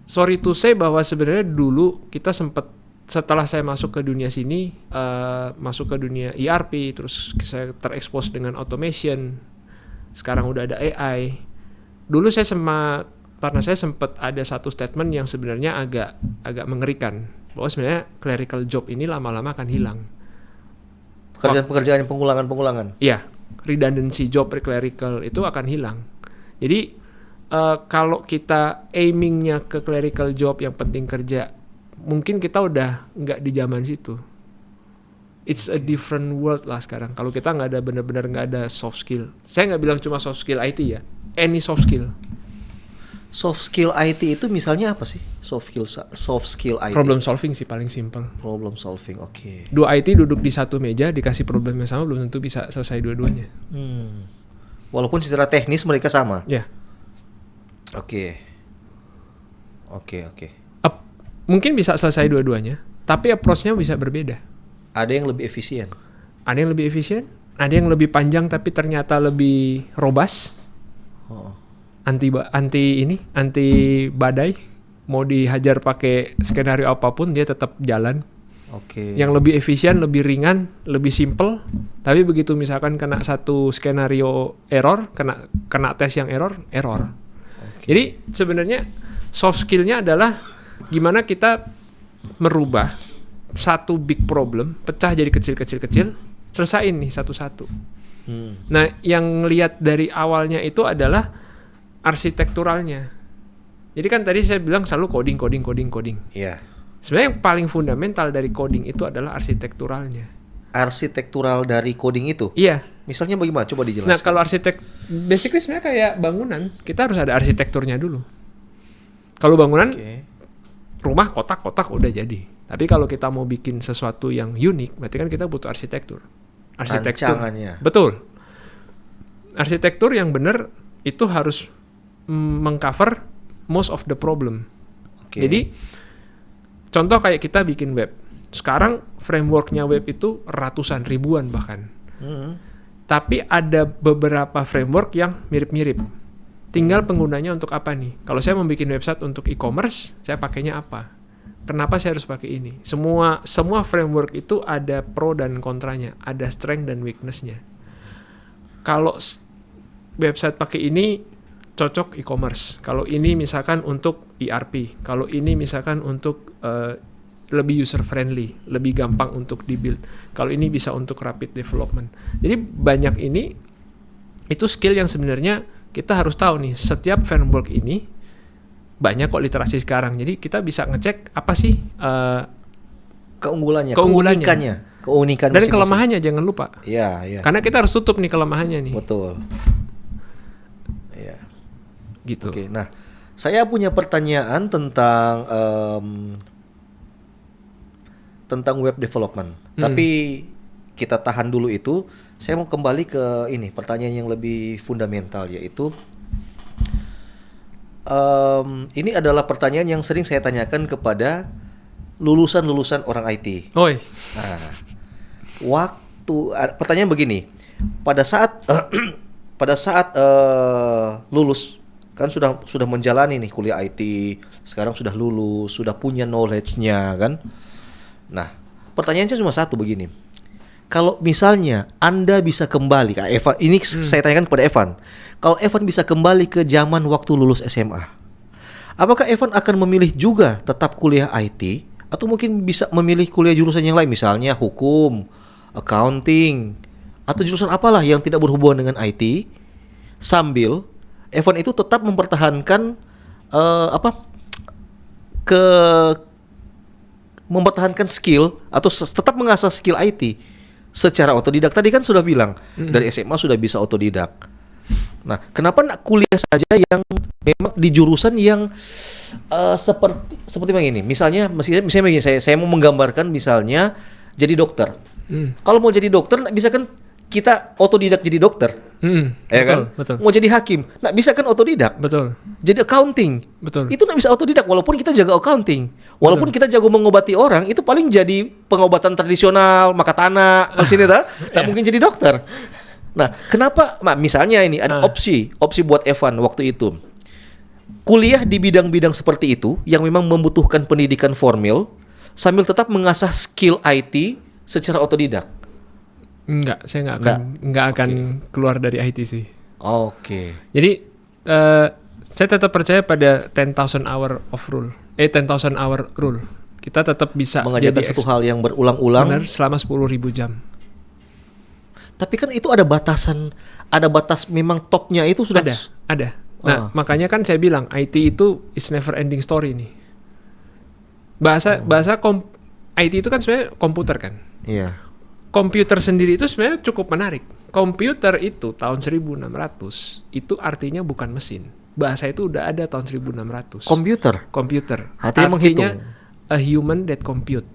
Speaker 2: Sorry to say bahwa sebenarnya dulu kita setelah saya masuk ke dunia sini, masuk ke dunia ERP, terus saya terekspos dengan automation, sekarang udah ada AI. Dulu karena saya sempat ada satu statement yang sebenarnya agak mengerikan, bahwa sebenarnya clerical job ini lama-lama akan hilang.
Speaker 1: Pekerjaan-pekerjaan pengulangan.
Speaker 2: Iya, redundancy job clerical itu akan hilang. Jadi kalau kita aimingnya ke clerical job yang penting kerja, mungkin kita udah nggak di zaman situ. It's a different world lah sekarang. Kalau kita benar-benar nggak ada soft skill. Saya nggak bilang cuma soft skill IT ya, any soft skill.
Speaker 1: Soft skill IT itu misalnya apa sih? Soft skill IT.
Speaker 2: Problem solving sih paling simple.
Speaker 1: Problem solving, oke.
Speaker 2: Dua IT duduk di satu meja, dikasih problem yang sama, belum tentu bisa selesai dua-duanya.
Speaker 1: Walaupun secara teknis mereka sama.
Speaker 2: Ya.
Speaker 1: Oke.
Speaker 2: Mungkin bisa selesai dua-duanya, tapi approach-nya bisa berbeda.
Speaker 1: Ada yang lebih efisien.
Speaker 2: Ada yang lebih efisien, ada yang lebih panjang tapi ternyata lebih robust. Anti badai. Mau dihajar pakai skenario apapun dia tetap jalan.
Speaker 1: Oke.
Speaker 2: Yang lebih efisien, lebih ringan, lebih simple. Tapi begitu misalkan kena satu skenario error, kena tes yang error. Jadi sebenarnya soft skill-nya adalah gimana kita merubah satu big problem, pecah jadi kecil-kecil, selesain nih satu-satu. Nah, yang lihat dari awalnya itu adalah arsitekturalnya. Jadi kan tadi saya bilang selalu coding.
Speaker 1: Iya.
Speaker 2: Sebenarnya yang paling fundamental dari coding itu adalah arsitekturalnya.
Speaker 1: Arsitektural dari coding itu?
Speaker 2: Iya.
Speaker 1: Misalnya bagaimana? Coba dijelaskan.
Speaker 2: Nah, kalau basically sebenarnya kayak bangunan, kita harus ada arsitekturnya dulu. Kalau bangunan, rumah kotak-kotak udah jadi. Tapi kalau kita mau bikin sesuatu yang unik, berarti kan kita butuh arsitektur.
Speaker 1: Rancangannya.
Speaker 2: Betul. Arsitektur yang benar itu harus mengcover most of the problem. Jadi, contoh kayak kita bikin web. Sekarang frameworknya web itu ratusan, ribuan bahkan. Tapi ada beberapa framework yang mirip-mirip. Tinggal penggunanya untuk apa nih? Kalau saya mau bikin website untuk e-commerce, saya pakainya apa? Kenapa saya harus pakai ini? Semua framework itu ada pro dan kontranya, ada strength dan weakness-nya. Kalau website pakai ini cocok e-commerce. Kalau ini misalkan untuk ERP, kalau ini misalkan untuk lebih user friendly, lebih gampang untuk di-build. Kalau ini bisa untuk rapid development. Jadi banyak ini itu skill yang sebenarnya kita harus tahu nih, setiap framework ini banyak kok literasi sekarang. Jadi kita bisa ngecek apa sih keunikannya dan kelemahannya, jangan lupa.
Speaker 1: Iya.
Speaker 2: Karena kita harus tutup nih kelemahannya nih.
Speaker 1: Betul. Iya.
Speaker 2: Gitu.
Speaker 1: Oke. Nah, saya punya pertanyaan tentang web development. Tapi kita tahan dulu itu. Saya mau kembali ke pertanyaan yang lebih fundamental, yaitu ini adalah pertanyaan yang sering saya tanyakan kepada lulusan orang IT.
Speaker 2: Oi.
Speaker 1: Nah, pertanyaan begini, pada saat lulus kan sudah menjalani nih kuliah IT, sekarang sudah lulus, sudah punya knowledge-nya kan. Nah, pertanyaannya cuma satu begini. Kalau misalnya Anda bisa kembali, Kak Evan, ini saya tanyakan kepada Evan. Kalau Evan bisa kembali ke zaman waktu lulus SMA, apakah Evan akan memilih juga tetap kuliah IT, atau mungkin bisa memilih kuliah jurusan yang lain, misalnya hukum, accounting, atau jurusan apalah yang tidak berhubungan dengan IT, sambil Evan itu tetap mempertahankan mempertahankan skill atau tetap mengasah skill IT secara otodidak. Tadi kan sudah bilang dari SMA sudah bisa otodidak. Nah, kenapa nak kuliah saja yang memang di jurusan yang seperti begini? Misalnya begini, saya mau menggambarkan misalnya jadi dokter. Kalau mau jadi dokter, bisa kan kita otodidak jadi dokter, ya kan?
Speaker 2: Betul.
Speaker 1: Mau jadi hakim, nak bisa kan otodidak.
Speaker 2: Betul.
Speaker 1: Jadi accounting,
Speaker 2: betul.
Speaker 1: Itu nak bisa otodidak. Walaupun kita jago accounting, walaupun kita jago mengobati orang, itu paling jadi pengobatan tradisional, makatana, sini dah. Tak mungkin jadi dokter. Nah, kenapa? Misalnya ini ada opsi buat Evan waktu itu. Kuliah di bidang-bidang seperti itu yang memang membutuhkan pendidikan formal sambil tetap mengasah skill IT secara otodidak.
Speaker 2: Enggak, saya nggak akan keluar dari IT sih.
Speaker 1: Oke.
Speaker 2: Jadi saya tetap percaya pada 10,000 hour of rule. 10,000 hour rule. Kita tetap bisa
Speaker 1: Mengajarkan
Speaker 2: jadi
Speaker 1: satu hal yang berulang-ulang.
Speaker 2: benar selama 10.000 jam.
Speaker 1: Tapi kan itu ada batasan, ada batas memang topnya itu sudah
Speaker 2: Ada. Nah, makanya kan saya bilang IT itu is never ending story nih. IT itu kan sebenarnya komputer kan.
Speaker 1: Iya.
Speaker 2: Komputer sendiri itu sebenarnya cukup menarik. Komputer itu tahun 1600 itu artinya bukan mesin. Bahasa itu udah ada tahun 1600. Komputer.
Speaker 1: Artinya menghitung.
Speaker 2: A human that compute.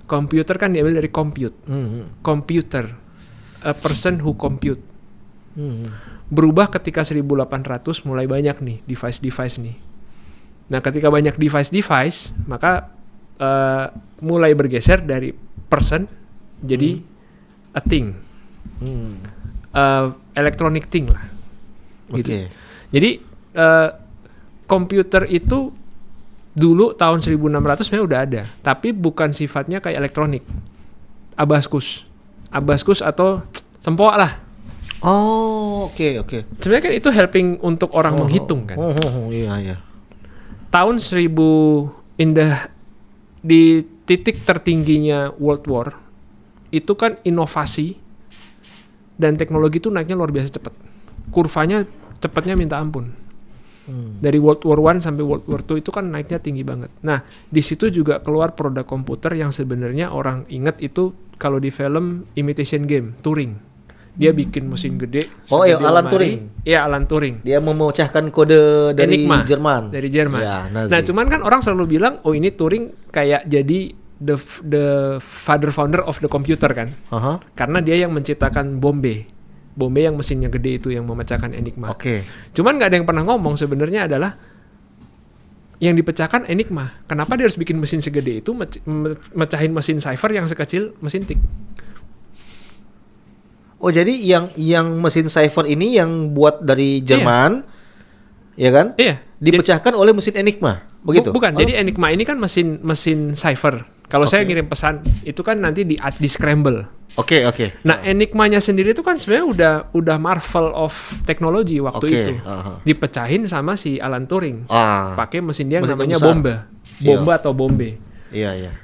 Speaker 2: Komputer kan diambil dari compute. Computer. A person who compute. Berubah ketika 1800 mulai banyak nih device-device nih. Nah, ketika banyak device, maka mulai bergeser dari person jadi a thing. Electronic thing lah. Gitu. Jadi komputer itu dulu tahun 1600 sebenarnya udah ada, tapi bukan sifatnya kayak elektronik. Abaskus atau sempoa lah.
Speaker 1: Oh, oke.
Speaker 2: Sebenarnya kan itu helping untuk orang menghitung kan.
Speaker 1: Iya.
Speaker 2: Tahun 1000 di titik tertingginya World War itu kan inovasi dan teknologi itu naiknya luar biasa cepat. Kurvanya cepatnya minta ampun. Dari World War I sampai World War II itu kan naiknya tinggi banget. Nah, di situ juga keluar produk komputer yang sebenarnya orang ingat itu kalau di film Imitation Game, Turing. Dia bikin mesin gede.
Speaker 1: Alan Turing.
Speaker 2: Iya, Alan Turing.
Speaker 1: Dia memecahkan kode dari
Speaker 2: Enigma,
Speaker 1: Jerman.
Speaker 2: Dari Jerman.
Speaker 1: Ya,
Speaker 2: nah, cuman kan orang selalu bilang, ini Turing kayak jadi the founder of the computer kan. Karena dia yang menciptakan Bombe yang mesinnya gede itu yang memecahkan Enigma. Cuman nggak ada yang pernah ngomong sebenarnya adalah yang dipecahkan Enigma. Kenapa dia harus bikin mesin segede itu mecahin mesin cipher yang sekecil mesin tik?
Speaker 1: Oh, jadi yang mesin cipher ini yang buat dari Jerman, ya kan?
Speaker 2: Iya.
Speaker 1: Dipecahkan oleh mesin Enigma, begitu?
Speaker 2: Bukan. Jadi Enigma ini kan mesin cipher. Kalau saya ngirim pesan itu kan nanti di scramble.
Speaker 1: Oke.
Speaker 2: Nah, Enigmanya sendiri itu kan sebenarnya udah marvel of teknologi waktu itu. Dipecahin sama si Alan Turing. Pakai mesin dia yang namanya Bomba atau Bombe.
Speaker 1: Iya.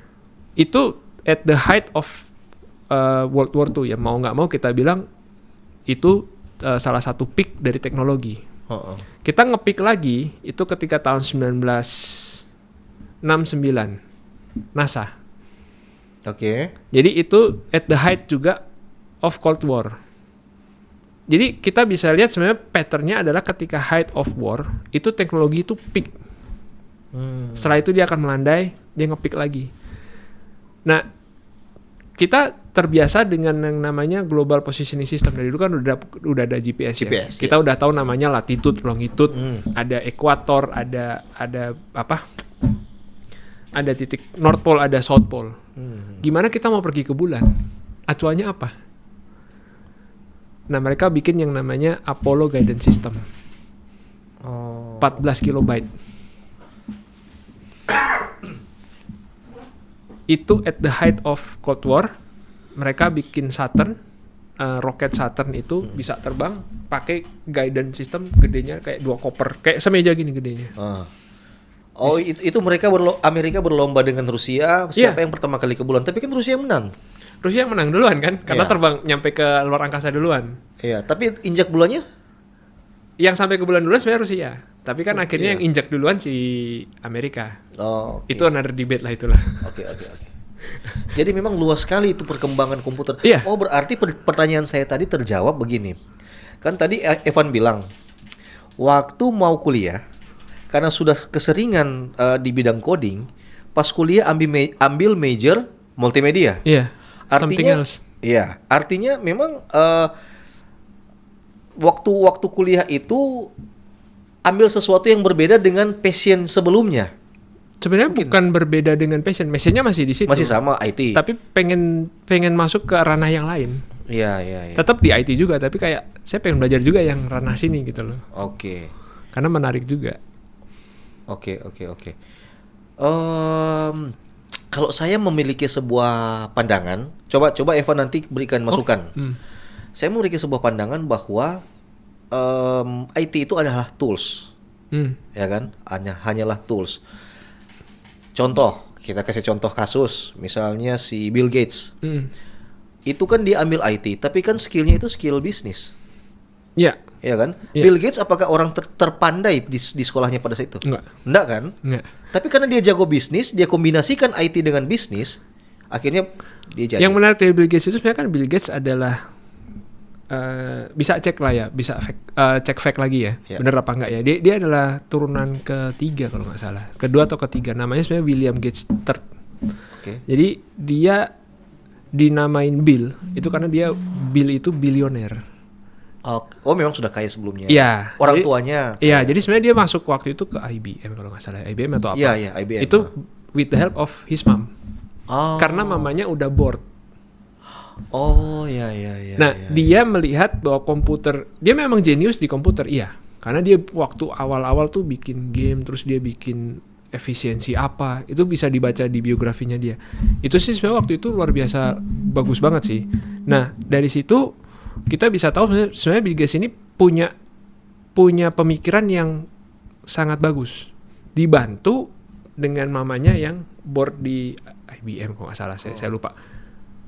Speaker 2: Itu at the height of World War II ya, mau nggak mau kita bilang itu salah satu peak dari teknologi. Kita nge-peak lagi itu ketika tahun 1969 NASA. Jadi itu at the height juga of Cold War. Jadi kita bisa lihat sebenarnya patternnya adalah ketika height of war itu teknologi itu peak. Setelah itu dia akan melandai, dia nge-peak lagi. Nah, kita terbiasa dengan yang namanya global positioning system. Dari dulu kan udah ada GPS ya. Kita udah tahu namanya latitude, longitude, ada ekuator, ada apa? Ada titik North Pole, ada South Pole. Gimana kita mau pergi ke bulan? Acuannya apa? Nah, mereka bikin yang namanya Apollo Guidance System. 14 kilobyte. Itu at the height of Cold War. Mereka bikin Saturn, roket Saturn itu bisa terbang pakai guidance system gedenya kayak 2 koper, kayak semeja gini gedenya.
Speaker 1: Itu Amerika berlomba dengan Rusia siapa yang pertama kali ke bulan, tapi kan Rusia yang menang.
Speaker 2: Rusia yang menang duluan kan, karena terbang nyampe ke luar angkasa duluan.
Speaker 1: Iya, tapi injak bulannya?
Speaker 2: Yang sampai ke bulan duluan sebenarnya Rusia, tapi kan akhirnya yang injak duluan si Amerika. Itu another debate lah itulah.
Speaker 1: Oke. Jadi memang luas sekali itu perkembangan komputer. Berarti pertanyaan saya tadi terjawab begini. Kan tadi Evan bilang waktu mau kuliah karena sudah keseringan di bidang coding, pas kuliah ambil major multimedia.
Speaker 2: Iya.
Speaker 1: Artinya memang waktu kuliah itu ambil sesuatu yang berbeda dengan passion sebelumnya.
Speaker 2: Sebenarnya bukan berbeda dengan passion. Passionnya masih di situ.
Speaker 1: Masih sama IT.
Speaker 2: Tapi pengen masuk ke ranah yang lain.
Speaker 1: Iya, iya, iya.
Speaker 2: Tetap di IT juga, tapi kayak saya pengen belajar juga yang ranah sini gitu loh.
Speaker 1: Oke.
Speaker 2: Karena menarik juga.
Speaker 1: Oke. Kalau saya memiliki sebuah pandangan, coba Evan nanti berikan masukan. Saya memiliki sebuah pandangan bahwa IT itu adalah tools, ya kan? Hanyalah tools. Contoh, kita kasih contoh kasus, misalnya si Bill Gates. Itu kan dia ambil IT, tapi kan skillnya itu skill bisnis.
Speaker 2: Iya.
Speaker 1: Ya kan?
Speaker 2: Iya.
Speaker 1: Bill Gates apakah orang terpandai di sekolahnya pada saat itu? Enggak kan?
Speaker 2: Enggak.
Speaker 1: Tapi karena dia jago bisnis, dia kombinasikan IT dengan bisnis, akhirnya dia jadi.
Speaker 2: Yang menarik dari Bill Gates itu sebenarnya kan Bill Gates adalah bisa cek lah ya, bisa cek fact lagi ya, bener apa enggak ya. Dia adalah turunan ketiga kalau nggak salah, kedua atau ketiga. Namanya sebenarnya William Gates III. Jadi dia dinamain Bill itu karena Bill itu bilioner.
Speaker 1: Oh, memang sudah kaya sebelumnya.
Speaker 2: Iya.
Speaker 1: Orang tuanya.
Speaker 2: Iya, jadi sebenarnya dia masuk waktu itu ke IBM kalau nggak salah, IBM atau apa.
Speaker 1: Iya, IBM.
Speaker 2: Itu with the help of his mom. Karena mamanya udah bored.
Speaker 1: Oh, iya.
Speaker 2: Nah, dia melihat bahwa komputer, dia memang jenius di komputer, iya. Karena dia waktu awal-awal tuh bikin game, terus dia bikin efisiensi apa, itu bisa dibaca di biografinya dia. Itu sih sebenarnya waktu itu luar biasa bagus banget sih. Nah, dari situ kita bisa tahu sebenarnya Bill Gates ini punya pemikiran yang sangat bagus. Dibantu dengan mamanya yang board di IBM kalau nggak salah, saya lupa.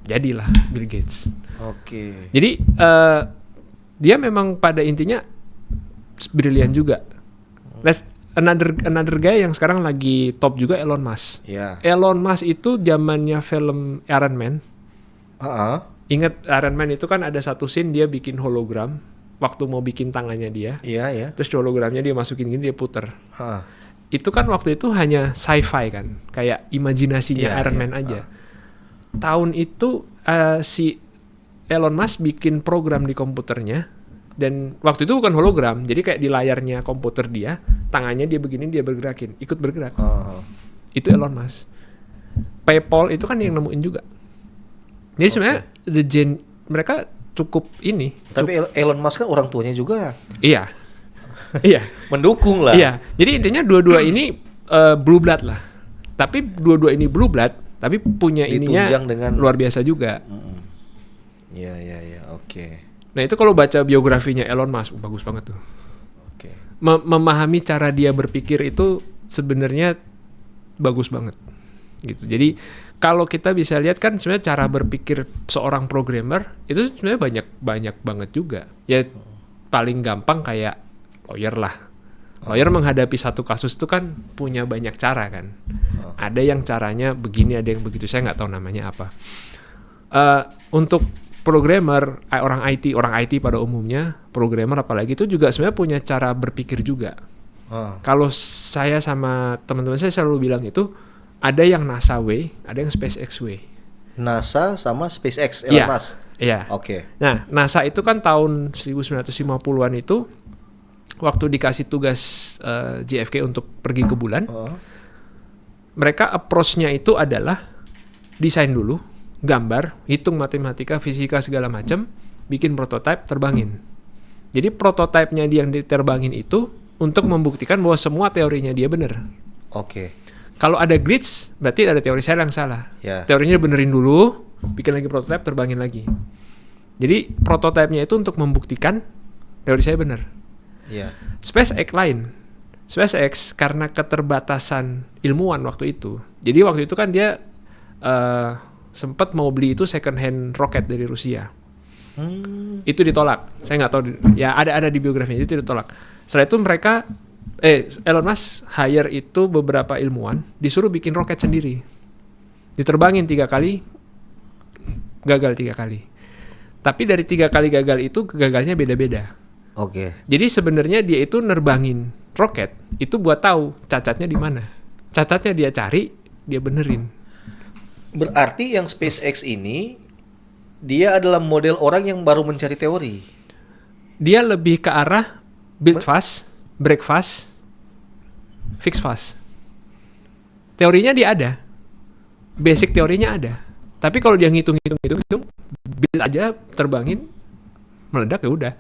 Speaker 2: Jadilah Bill Gates.
Speaker 1: Oke.
Speaker 2: Jadi dia memang pada intinya brilian juga. Another guy yang sekarang lagi top juga, Elon Musk.
Speaker 1: Yeah.
Speaker 2: Elon Musk itu zamannya film Iron Man. Ingat Iron Man itu kan ada satu scene dia bikin hologram waktu mau bikin tangannya dia.
Speaker 1: Iya.
Speaker 2: Terus hologramnya dia masukin gini, dia puter. Itu kan waktu itu hanya sci-fi kan, kayak imajinasinya Iron Man aja. Tahun itu si Elon Musk bikin program di komputernya, dan waktu itu bukan hologram, jadi kayak di layarnya komputer dia, tangannya dia begini, dia bergerakin, ikut bergerak. Itu Elon Musk. PayPal itu kan yang nemuin juga. Jadi sebenarnya mereka cukup ini.
Speaker 1: Tapi Elon Musk kan orang tuanya juga.
Speaker 2: Iya.
Speaker 1: Mendukung lah.
Speaker 2: Iya. Jadi intinya dua-dua ini blue blood lah. Tapi dua-dua ini blue blood, tapi punya ininya dengan luar biasa juga.
Speaker 1: Iya, oke.
Speaker 2: Nah itu kalau baca biografinya Elon Musk, bagus banget tuh.
Speaker 1: Oke.
Speaker 2: Memahami cara dia berpikir itu sebenarnya bagus banget. Gitu. Jadi kalau kita bisa lihat kan sebenarnya cara berpikir seorang programmer itu sebenarnya banyak banget juga. Ya paling gampang kayak lawyer lah. Lawyer menghadapi satu kasus itu kan punya banyak cara kan. Ada yang caranya begini, ada yang begitu. Saya nggak tahu namanya apa. Untuk programmer, orang IT pada umumnya, programmer apalagi itu juga sebenarnya punya cara berpikir juga. Kalau saya sama teman-teman saya selalu bilang itu ada yang NASA way, ada yang SpaceX way.
Speaker 1: NASA sama SpaceX, Elon Musk.
Speaker 2: Iya.
Speaker 1: Oke.
Speaker 2: Nah, NASA itu kan tahun 1950-an itu waktu dikasih tugas JFK untuk pergi ke bulan. Mereka approach-nya itu adalah desain dulu, gambar, hitung matematika, fisika segala macam, bikin prototipe, terbangin. Jadi prototipe-nya dia yang diterbangin itu untuk membuktikan bahwa semua teorinya dia benar.
Speaker 1: Oke.
Speaker 2: Kalau ada glitch, berarti ada teori saya yang salah. Teorinya benerin dulu, bikin lagi prototipe, terbangin lagi. Jadi prototipenya itu untuk membuktikan teori saya benar. SpaceX lain. SpaceX karena keterbatasan ilmuwan waktu itu. Jadi waktu itu kan dia sempat mau beli itu second hand roket dari Rusia. Itu ditolak. Saya nggak tahu. Ya ada di biografinya itu ditolak. Setelah itu mereka Elon Musk hire itu beberapa ilmuwan, disuruh bikin roket sendiri. Diterbangin 3 kali, gagal 3 kali. Tapi dari 3 kali gagal itu, gagalnya beda-beda.
Speaker 1: Oke.
Speaker 2: Jadi sebenarnya dia itu nerbangin roket, itu buat tahu cacatnya di mana. Cacatnya dia cari, dia benerin.
Speaker 1: Berarti yang SpaceX ini, dia adalah model orang yang baru mencari teori.
Speaker 2: Dia lebih ke arah build fast, break fast, fix fast. Teorinya dia ada. Basic teorinya ada. Tapi kalau dia ngitung build aja, terbangin, meledak ya udah.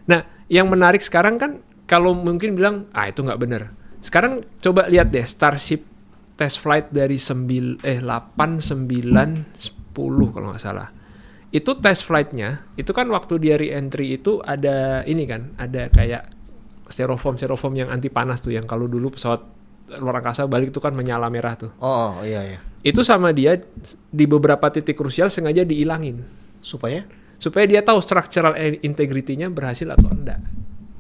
Speaker 2: Nah, yang menarik sekarang kan kalau mungkin bilang itu nggak bener. Sekarang coba lihat deh Starship test flight dari 8, 9, 10 kalau nggak salah. Itu test flight-nya, itu kan waktu dia re-entry itu ada ini kan, ada kayak styrofoam yang anti panas tuh, yang kalau dulu pesawat luar angkasa balik tuh kan menyala merah tuh.
Speaker 1: Oh, iya.
Speaker 2: Itu sama dia di beberapa titik krusial sengaja dihilangin.
Speaker 1: Supaya
Speaker 2: Supaya dia tahu structural integrity-nya berhasil atau enggak.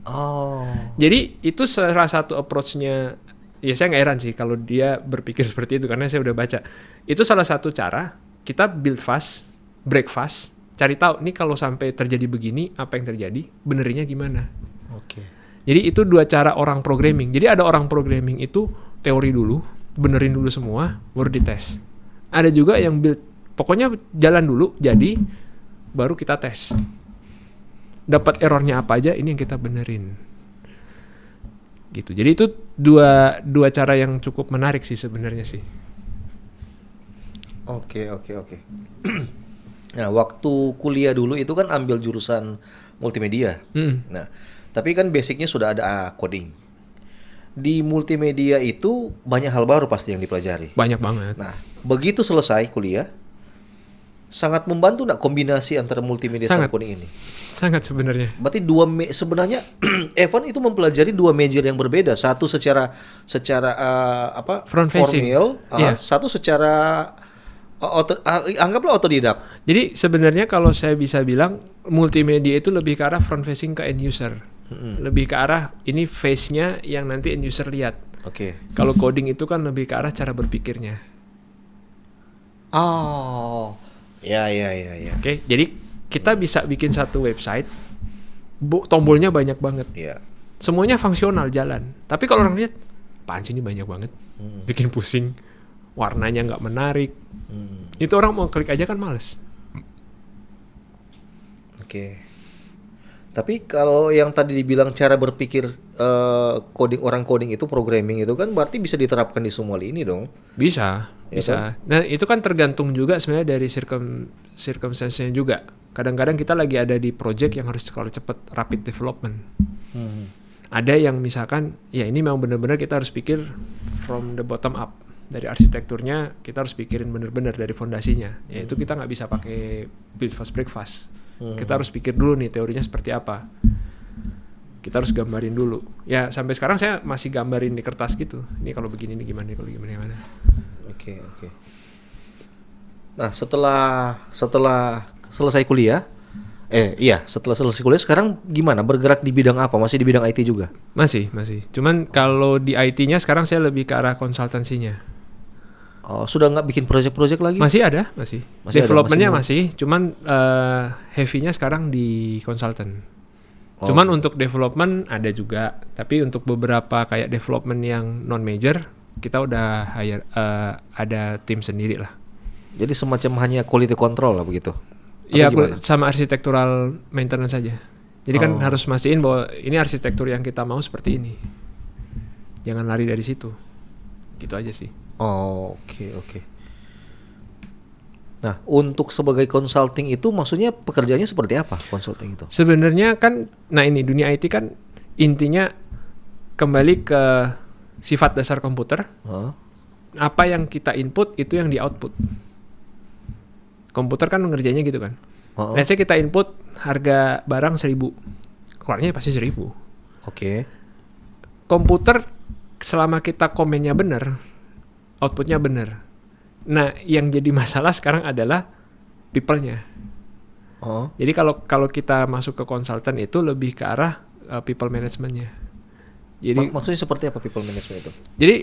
Speaker 1: Oh.
Speaker 2: Jadi itu salah satu approach-nya, ya saya nggak heran sih kalau dia berpikir seperti itu, karena saya udah baca. Itu salah satu cara kita build fast, break fast, cari tahu nih kalau sampai terjadi begini, apa yang terjadi, benerinnya gimana.
Speaker 1: Oke.
Speaker 2: Jadi itu dua cara orang programming. Jadi ada orang programming itu teori dulu, benerin dulu semua, baru dites. Ada juga yang build, pokoknya jalan dulu, jadi baru kita tes. Dapat errornya apa aja, ini yang kita benerin. Gitu. Jadi itu dua cara yang cukup menarik sih sebenarnya sih.
Speaker 1: Oke. Nah, waktu kuliah dulu itu kan ambil jurusan multimedia. Nah, tapi kan basicnya sudah ada coding. Di multimedia itu banyak hal baru pasti yang dipelajari.
Speaker 2: Banyak banget.
Speaker 1: Nah, begitu selesai kuliah, sangat membantu nggak kombinasi antara multimedia sama coding ini?
Speaker 2: Sangat sebenarnya.
Speaker 1: Berarti sebenarnya Evan itu mempelajari dua major yang berbeda. Satu secara
Speaker 2: front facing.
Speaker 1: Formal, satu secara anggaplah otodidak.
Speaker 2: Jadi sebenarnya kalau saya bisa bilang multimedia itu lebih ke arah front facing ke end user. Lebih ke arah ini face-nya yang nanti end user lihat.
Speaker 1: Oke.
Speaker 2: Kalau coding itu kan lebih ke arah cara berpikirnya.
Speaker 1: Oh. Ya.
Speaker 2: Oke, jadi kita bisa bikin satu website, tombolnya banyak banget.
Speaker 1: Iya.
Speaker 2: Semuanya fungsional jalan. Tapi kalau orang lihat, apaan sih ini banyak banget, bikin pusing, warnanya nggak menarik. Itu orang mau klik aja kan males.
Speaker 1: Oke. Tapi kalau yang tadi dibilang cara berpikir orang coding itu programming itu kan berarti bisa diterapkan di semua lini dong.
Speaker 2: Bisa.
Speaker 1: Kan?
Speaker 2: Nah itu kan tergantung juga sebenarnya dari circumstance-nya juga. Kadang-kadang kita lagi ada di project yang harus kalau cepat rapid development. Ada yang misalkan ya ini memang benar-benar kita harus pikir from the bottom up, dari arsitekturnya kita harus pikirin benar-benar dari fondasinya. Ya itu kita nggak bisa pakai build fast break fast. Kita harus pikir dulu nih teorinya seperti apa. Kita harus gambarin dulu. Ya sampai sekarang saya masih gambarin di kertas gitu. Ini kalau begini ini gimana, kalau gimana.
Speaker 1: Oke. Nah setelah selesai kuliah, setelah selesai kuliah sekarang gimana? Bergerak di bidang apa? Masih di bidang IT juga?
Speaker 2: Masih. Cuman kalau di IT-nya sekarang saya lebih ke arah konsultansinya.
Speaker 1: Oh, sudah nggak bikin project-project lagi?
Speaker 2: Masih ada. Development-nya masih. Cuman heavy-nya sekarang di konsultan. Cuman untuk development ada juga. Tapi untuk beberapa kayak development yang non-major, kita udah hire, ada tim sendiri lah.
Speaker 1: Jadi semacam hanya quality control lah begitu?
Speaker 2: Iya, sama arsitektural maintenance saja. Jadi kan harus mastiin bahwa ini arsitektur yang kita mau seperti ini. Jangan lari dari situ. Gitu aja sih.
Speaker 1: Oke. Nah, untuk sebagai consulting itu maksudnya pekerjaannya seperti apa consulting itu?
Speaker 2: Sebenarnya kan, ini dunia IT kan intinya kembali ke sifat dasar komputer. Apa yang kita input itu yang di output. Komputer kan ngerjainnya gitu kan. Let's say kita input harga barang 1.000, keluarnya pasti 1.000.
Speaker 1: Oke.
Speaker 2: Komputer selama kita komennya benar, outputnya benar. Nah, yang jadi masalah sekarang adalah people-nya. Jadi kalau kita masuk ke konsultan itu lebih ke arah people management-nya. Jadi
Speaker 1: maksudnya seperti apa people management itu?
Speaker 2: Jadi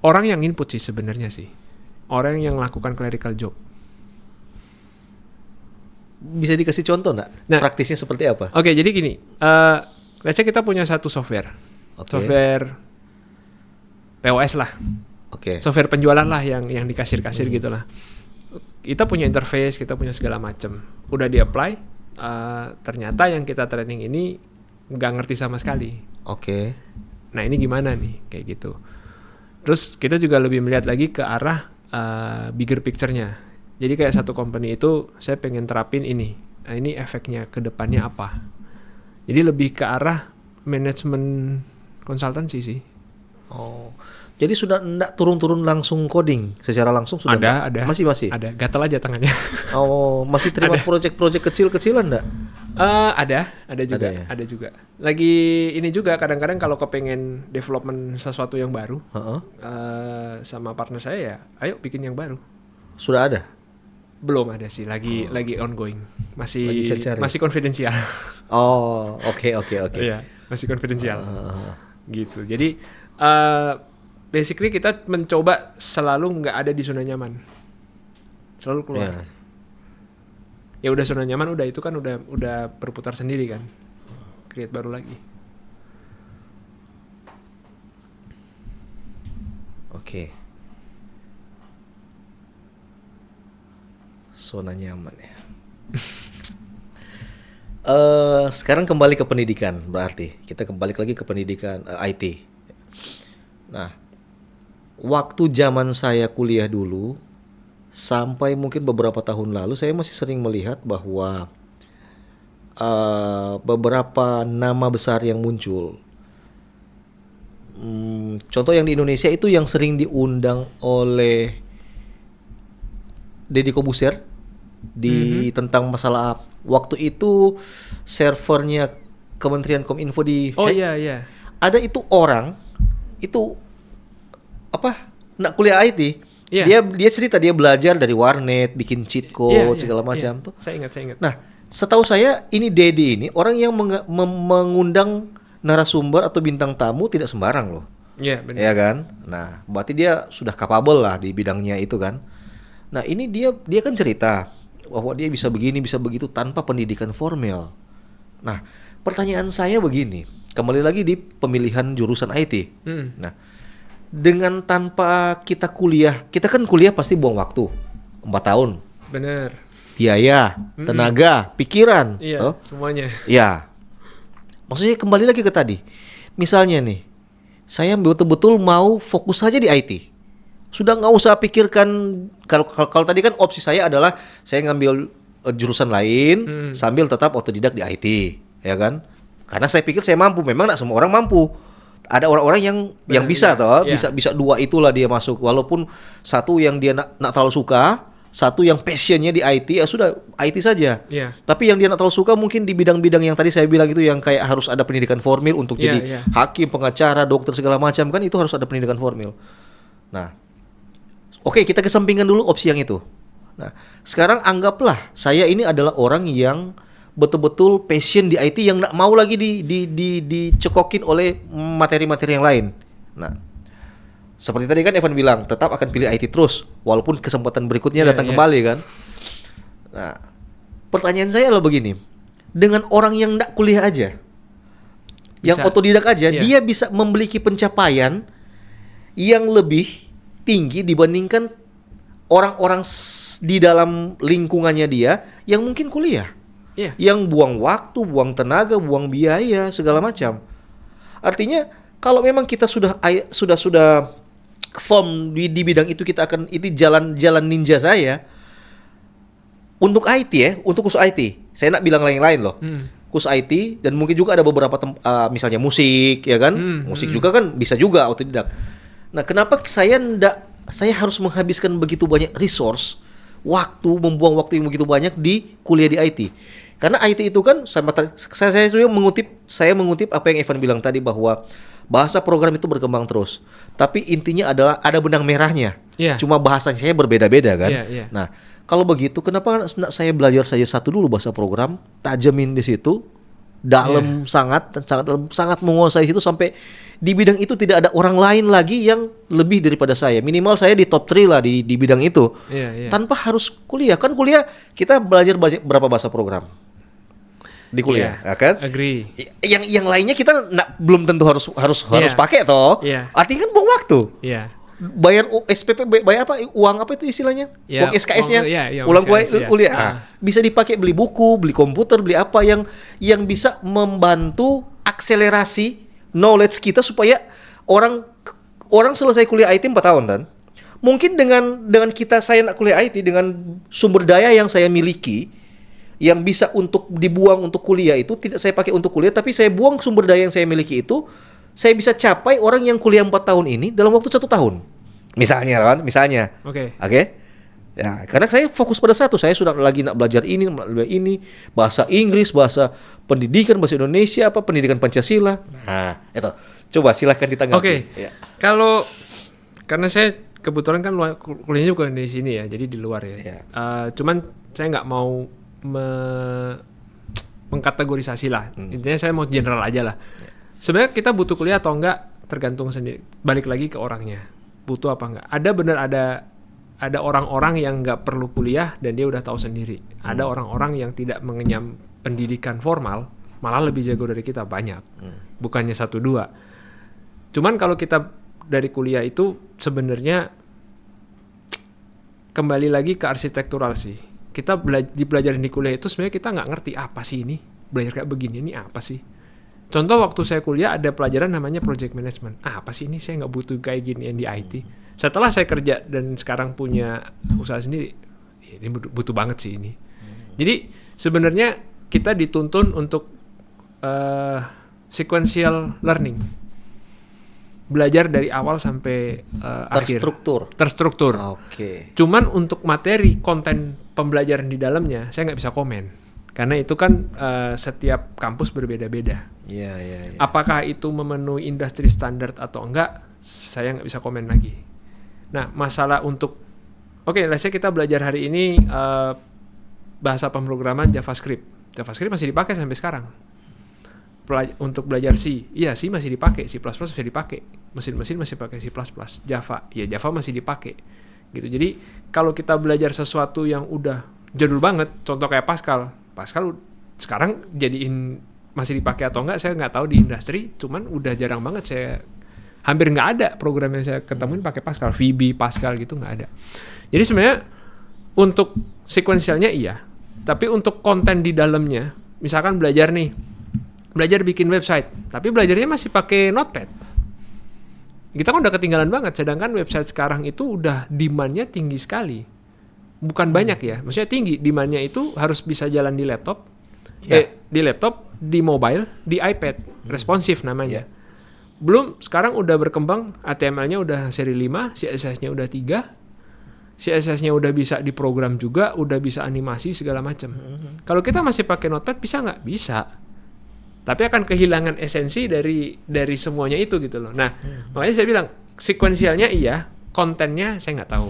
Speaker 2: orang yang input sih sebenarnya sih. Orang yang melakukan clerical job.
Speaker 1: Bisa dikasih contoh nggak?
Speaker 2: Nah,
Speaker 1: praktisnya seperti apa?
Speaker 2: Oke, jadi gini. Let's say kita punya satu software. Software POS lah. Software penjualan lah yang di kasir-kasir gitu lah. Kita punya interface, kita punya segala macam. Udah di-apply, ternyata yang kita training ini nggak ngerti sama sekali. Nah ini gimana nih? Kayak gitu. Terus kita juga lebih melihat lagi ke arah bigger picture-nya. Jadi kayak satu company itu saya pengen terapin ini. Nah, ini efeknya ke depannya apa? Jadi lebih ke arah manajemen konsultansi sih.
Speaker 1: Oh. Jadi sudah enggak turun-turun langsung coding secara langsung sudah enggak?
Speaker 2: Ada.
Speaker 1: Masih.
Speaker 2: Ada, gatal aja tangannya.
Speaker 1: Oh, masih terima project-project kecil-kecilan enggak?
Speaker 2: Ada juga,
Speaker 1: Ada ya?
Speaker 2: ada juga. Lagi ini juga kadang-kadang kalau kepengen development sesuatu yang baru,
Speaker 1: Heeh.
Speaker 2: sama partner saya ya, ayo bikin yang baru.
Speaker 1: Sudah ada.
Speaker 2: Belum ada sih, lagi ongoing,
Speaker 1: Lagi
Speaker 2: masih
Speaker 1: cari-cari.
Speaker 2: masih konfidensial.
Speaker 1: Oh, oke.
Speaker 2: Iya, masih konfidensial.
Speaker 1: Ah.
Speaker 2: Gitu. Jadi basically kita mencoba selalu nggak ada di zona nyaman, selalu keluar.
Speaker 1: Ya.
Speaker 2: Ya udah zona nyaman, udah itu kan udah berputar sendiri kan, create baru lagi.
Speaker 1: Oke. Zona nyaman ya. Sekarang kembali ke pendidikan, berarti kita kembali lagi ke pendidikan IT. Nah, waktu zaman saya kuliah dulu sampai mungkin beberapa tahun lalu, saya masih sering melihat bahwa beberapa nama besar yang muncul. Contoh yang di Indonesia itu yang sering diundang oleh Deddy Kobuser di tentang masalah waktu itu servernya Kementerian Kominfo di
Speaker 2: Oh
Speaker 1: hack.
Speaker 2: iya.
Speaker 1: Ada itu orang itu nak kuliah IT.
Speaker 2: Iya.
Speaker 1: Dia cerita dia belajar dari warnet, bikin cheat code segala macam tuh.
Speaker 2: Saya ingat.
Speaker 1: Nah, setahu saya ini Dedi ini orang yang mengundang narasumber atau bintang tamu tidak sembarang loh.
Speaker 2: Iya, benar.
Speaker 1: Ya kan? Nah, berarti dia sudah capable lah di bidangnya itu kan. Nah, ini dia kan cerita bahwa dia bisa begini, bisa begitu tanpa pendidikan formal. Nah, pertanyaan saya begini, kembali lagi di pemilihan jurusan IT. Nah, dengan tanpa kita kuliah, kita kan kuliah pasti buang waktu 4 tahun.
Speaker 2: Benar.
Speaker 1: Biaya, tenaga, pikiran,
Speaker 2: Iya,
Speaker 1: toh?
Speaker 2: semuanya.
Speaker 1: Ya. Maksudnya kembali lagi ke tadi. Misalnya nih, saya betul-betul mau fokus saja di IT. Sudah nggak usah pikirkan kalau tadi kan opsi saya adalah saya ngambil jurusan lain sambil tetap otodidak di IT, ya kan? Karena saya pikir saya mampu. Memang nggak semua orang mampu. Ada orang-orang yang bisa toh, bisa dua itulah dia masuk. Walaupun satu yang dia nak terlalu suka, satu yang passionnya di IT, ya sudah IT saja.
Speaker 2: Iya.
Speaker 1: Tapi yang dia nak terlalu suka mungkin di bidang-bidang yang tadi saya bilang itu yang kayak harus ada pendidikan formal untuk jadi hakim, pengacara, dokter segala macam kan itu harus ada pendidikan formal. Nah, oke, kita kesampingkan dulu opsi yang itu. Nah, sekarang anggaplah saya ini adalah orang yang betul-betul passion di IT yang nggak mau lagi dicekokin oleh materi-materi yang lain. Nah, seperti tadi kan Evan bilang, tetap akan pilih IT terus, walaupun kesempatan berikutnya datang kembali kan. Nah, pertanyaan saya adalah begini, dengan orang yang nggak kuliah aja, yang otodidak aja, dia bisa memiliki pencapaian yang lebih tinggi dibandingkan orang-orang di dalam lingkungannya dia yang mungkin kuliah. Yang buang waktu, buang tenaga, buang biaya segala macam. Artinya kalau memang kita sudah firm di bidang itu, kita akan itu jalan ninja saya untuk IT ya, untuk khusus IT. Saya nak bilang lain-lain loh. Khusus IT dan mungkin juga ada beberapa misalnya musik ya kan. Musik juga kan bisa juga otodidak. Nah, kenapa saya harus menghabiskan begitu banyak resource, membuang waktu yang begitu banyak di kuliah di IT? Karena IT itu kan saya juga mengutip apa yang Evan bilang tadi bahwa bahasa program itu berkembang terus. Tapi intinya adalah ada benang merahnya. Cuma bahasanya saya berbeda-beda kan. Nah, kalau begitu kenapa saya belajar saja satu dulu bahasa program, tajamin di situ, dalam sangat menguasai itu sampai di bidang itu tidak ada orang lain lagi yang lebih daripada saya. Minimal saya di top 3 lah di bidang itu. Tanpa harus kuliah. Kan kuliah kita belajar berapa bahasa program di kuliah, ya kan?
Speaker 2: Agree.
Speaker 1: Yang lainnya kita belum tentu harus pakai toh. Artinya kan buang waktu. Bayar SPP, bayar apa? Uang apa itu istilahnya? Uang SKS-nya. Uang kuliah. Bisa dipakai beli buku, beli komputer, beli apa yang bisa membantu akselerasi knowledge kita supaya orang selesai kuliah IT 4 tahun kan. mungkin dengan saya nak kuliah IT dengan sumber daya yang saya miliki yang bisa untuk dibuang untuk kuliah itu tidak saya pakai untuk kuliah, tapi saya buang sumber daya yang saya miliki itu, saya bisa capai orang yang kuliah 4 tahun ini dalam waktu 1 tahun. Misalnya.
Speaker 2: Oke.
Speaker 1: Ya, karena saya fokus pada satu, saya sudah lagi nak belajar ini, bahasa Inggris, bahasa pendidikan, bahasa Indonesia, pendidikan Pancasila. Nah, itu. Coba silahkan ditanggapi.
Speaker 2: Oke.
Speaker 1: Ya.
Speaker 2: Kalau karena saya kebetulan kan kuliahnya bukan di sini ya, jadi di luar ya.
Speaker 1: Ya.
Speaker 2: Cuman saya nggak mau mengkategorisasi lah. Intinya saya mau general aja lah. Sebenarnya kita butuh kuliah atau enggak tergantung sendiri. Balik lagi ke orangnya. Butuh apa enggak? Ada orang-orang yang nggak perlu kuliah dan dia udah tahu sendiri. Ada orang-orang yang tidak mengenyam pendidikan formal, malah lebih jago dari kita banyak. Bukannya 1-2. Cuman kalau kita dari kuliah itu sebenarnya kembali lagi ke arsitektural sih. Kita dipelajarin di kuliah itu sebenarnya kita nggak ngerti apa sih ini. Belajar kayak begini ini apa sih? Contoh waktu saya kuliah ada pelajaran namanya project management. Apa sih ini? Saya nggak butuh kayak gini di IT. Setelah saya kerja dan sekarang punya usaha sendiri, ini butuh banget sih ini. Jadi sebenarnya kita dituntun untuk sequential learning. Belajar dari awal sampai akhir. Terstruktur.
Speaker 1: Oke.
Speaker 2: Cuman untuk materi, konten pembelajaran di dalamnya, saya nggak bisa komen. Karena itu kan setiap kampus berbeda-beda.
Speaker 1: Iya.
Speaker 2: Apakah itu memenuhi industri standar atau enggak, saya nggak bisa komen lagi. Nah, masalah untuk, let's say kita belajar hari ini bahasa pemrograman JavaScript. JavaScript masih dipakai sampai sekarang. Untuk belajar C, iya C masih dipakai, C++ masih dipakai, mesin-mesin masih pakai C++, Java masih dipakai, gitu. Jadi kalau kita belajar sesuatu yang udah jadul banget, contoh kayak Pascal sekarang jadiin masih dipakai atau enggak, saya nggak tahu di industri, cuman udah jarang banget hampir nggak ada program yang saya ketemuin pakai Pascal, VB, Pascal gitu nggak ada. Jadi sebenarnya untuk sequentialnya iya, tapi untuk konten di dalamnya, misalkan belajar bikin website, tapi belajarnya masih pakai Notepad. Kita kan udah ketinggalan banget, sedangkan website sekarang itu udah demand-nya tinggi sekali. Bukan banyak ya, maksudnya tinggi. Demand-nya itu harus bisa jalan di laptop, di mobile, di iPad, responsif namanya. Belum, sekarang udah berkembang, HTML-nya udah seri 5, CSS-nya udah 3, CSS-nya udah bisa diprogram juga, udah bisa animasi segala macam. Kalau kita masih pakai Notepad, bisa nggak? Bisa. Tapi akan kehilangan esensi dari semuanya itu gitu loh. Nah, makanya saya bilang sequentialnya iya, kontennya saya nggak tahu.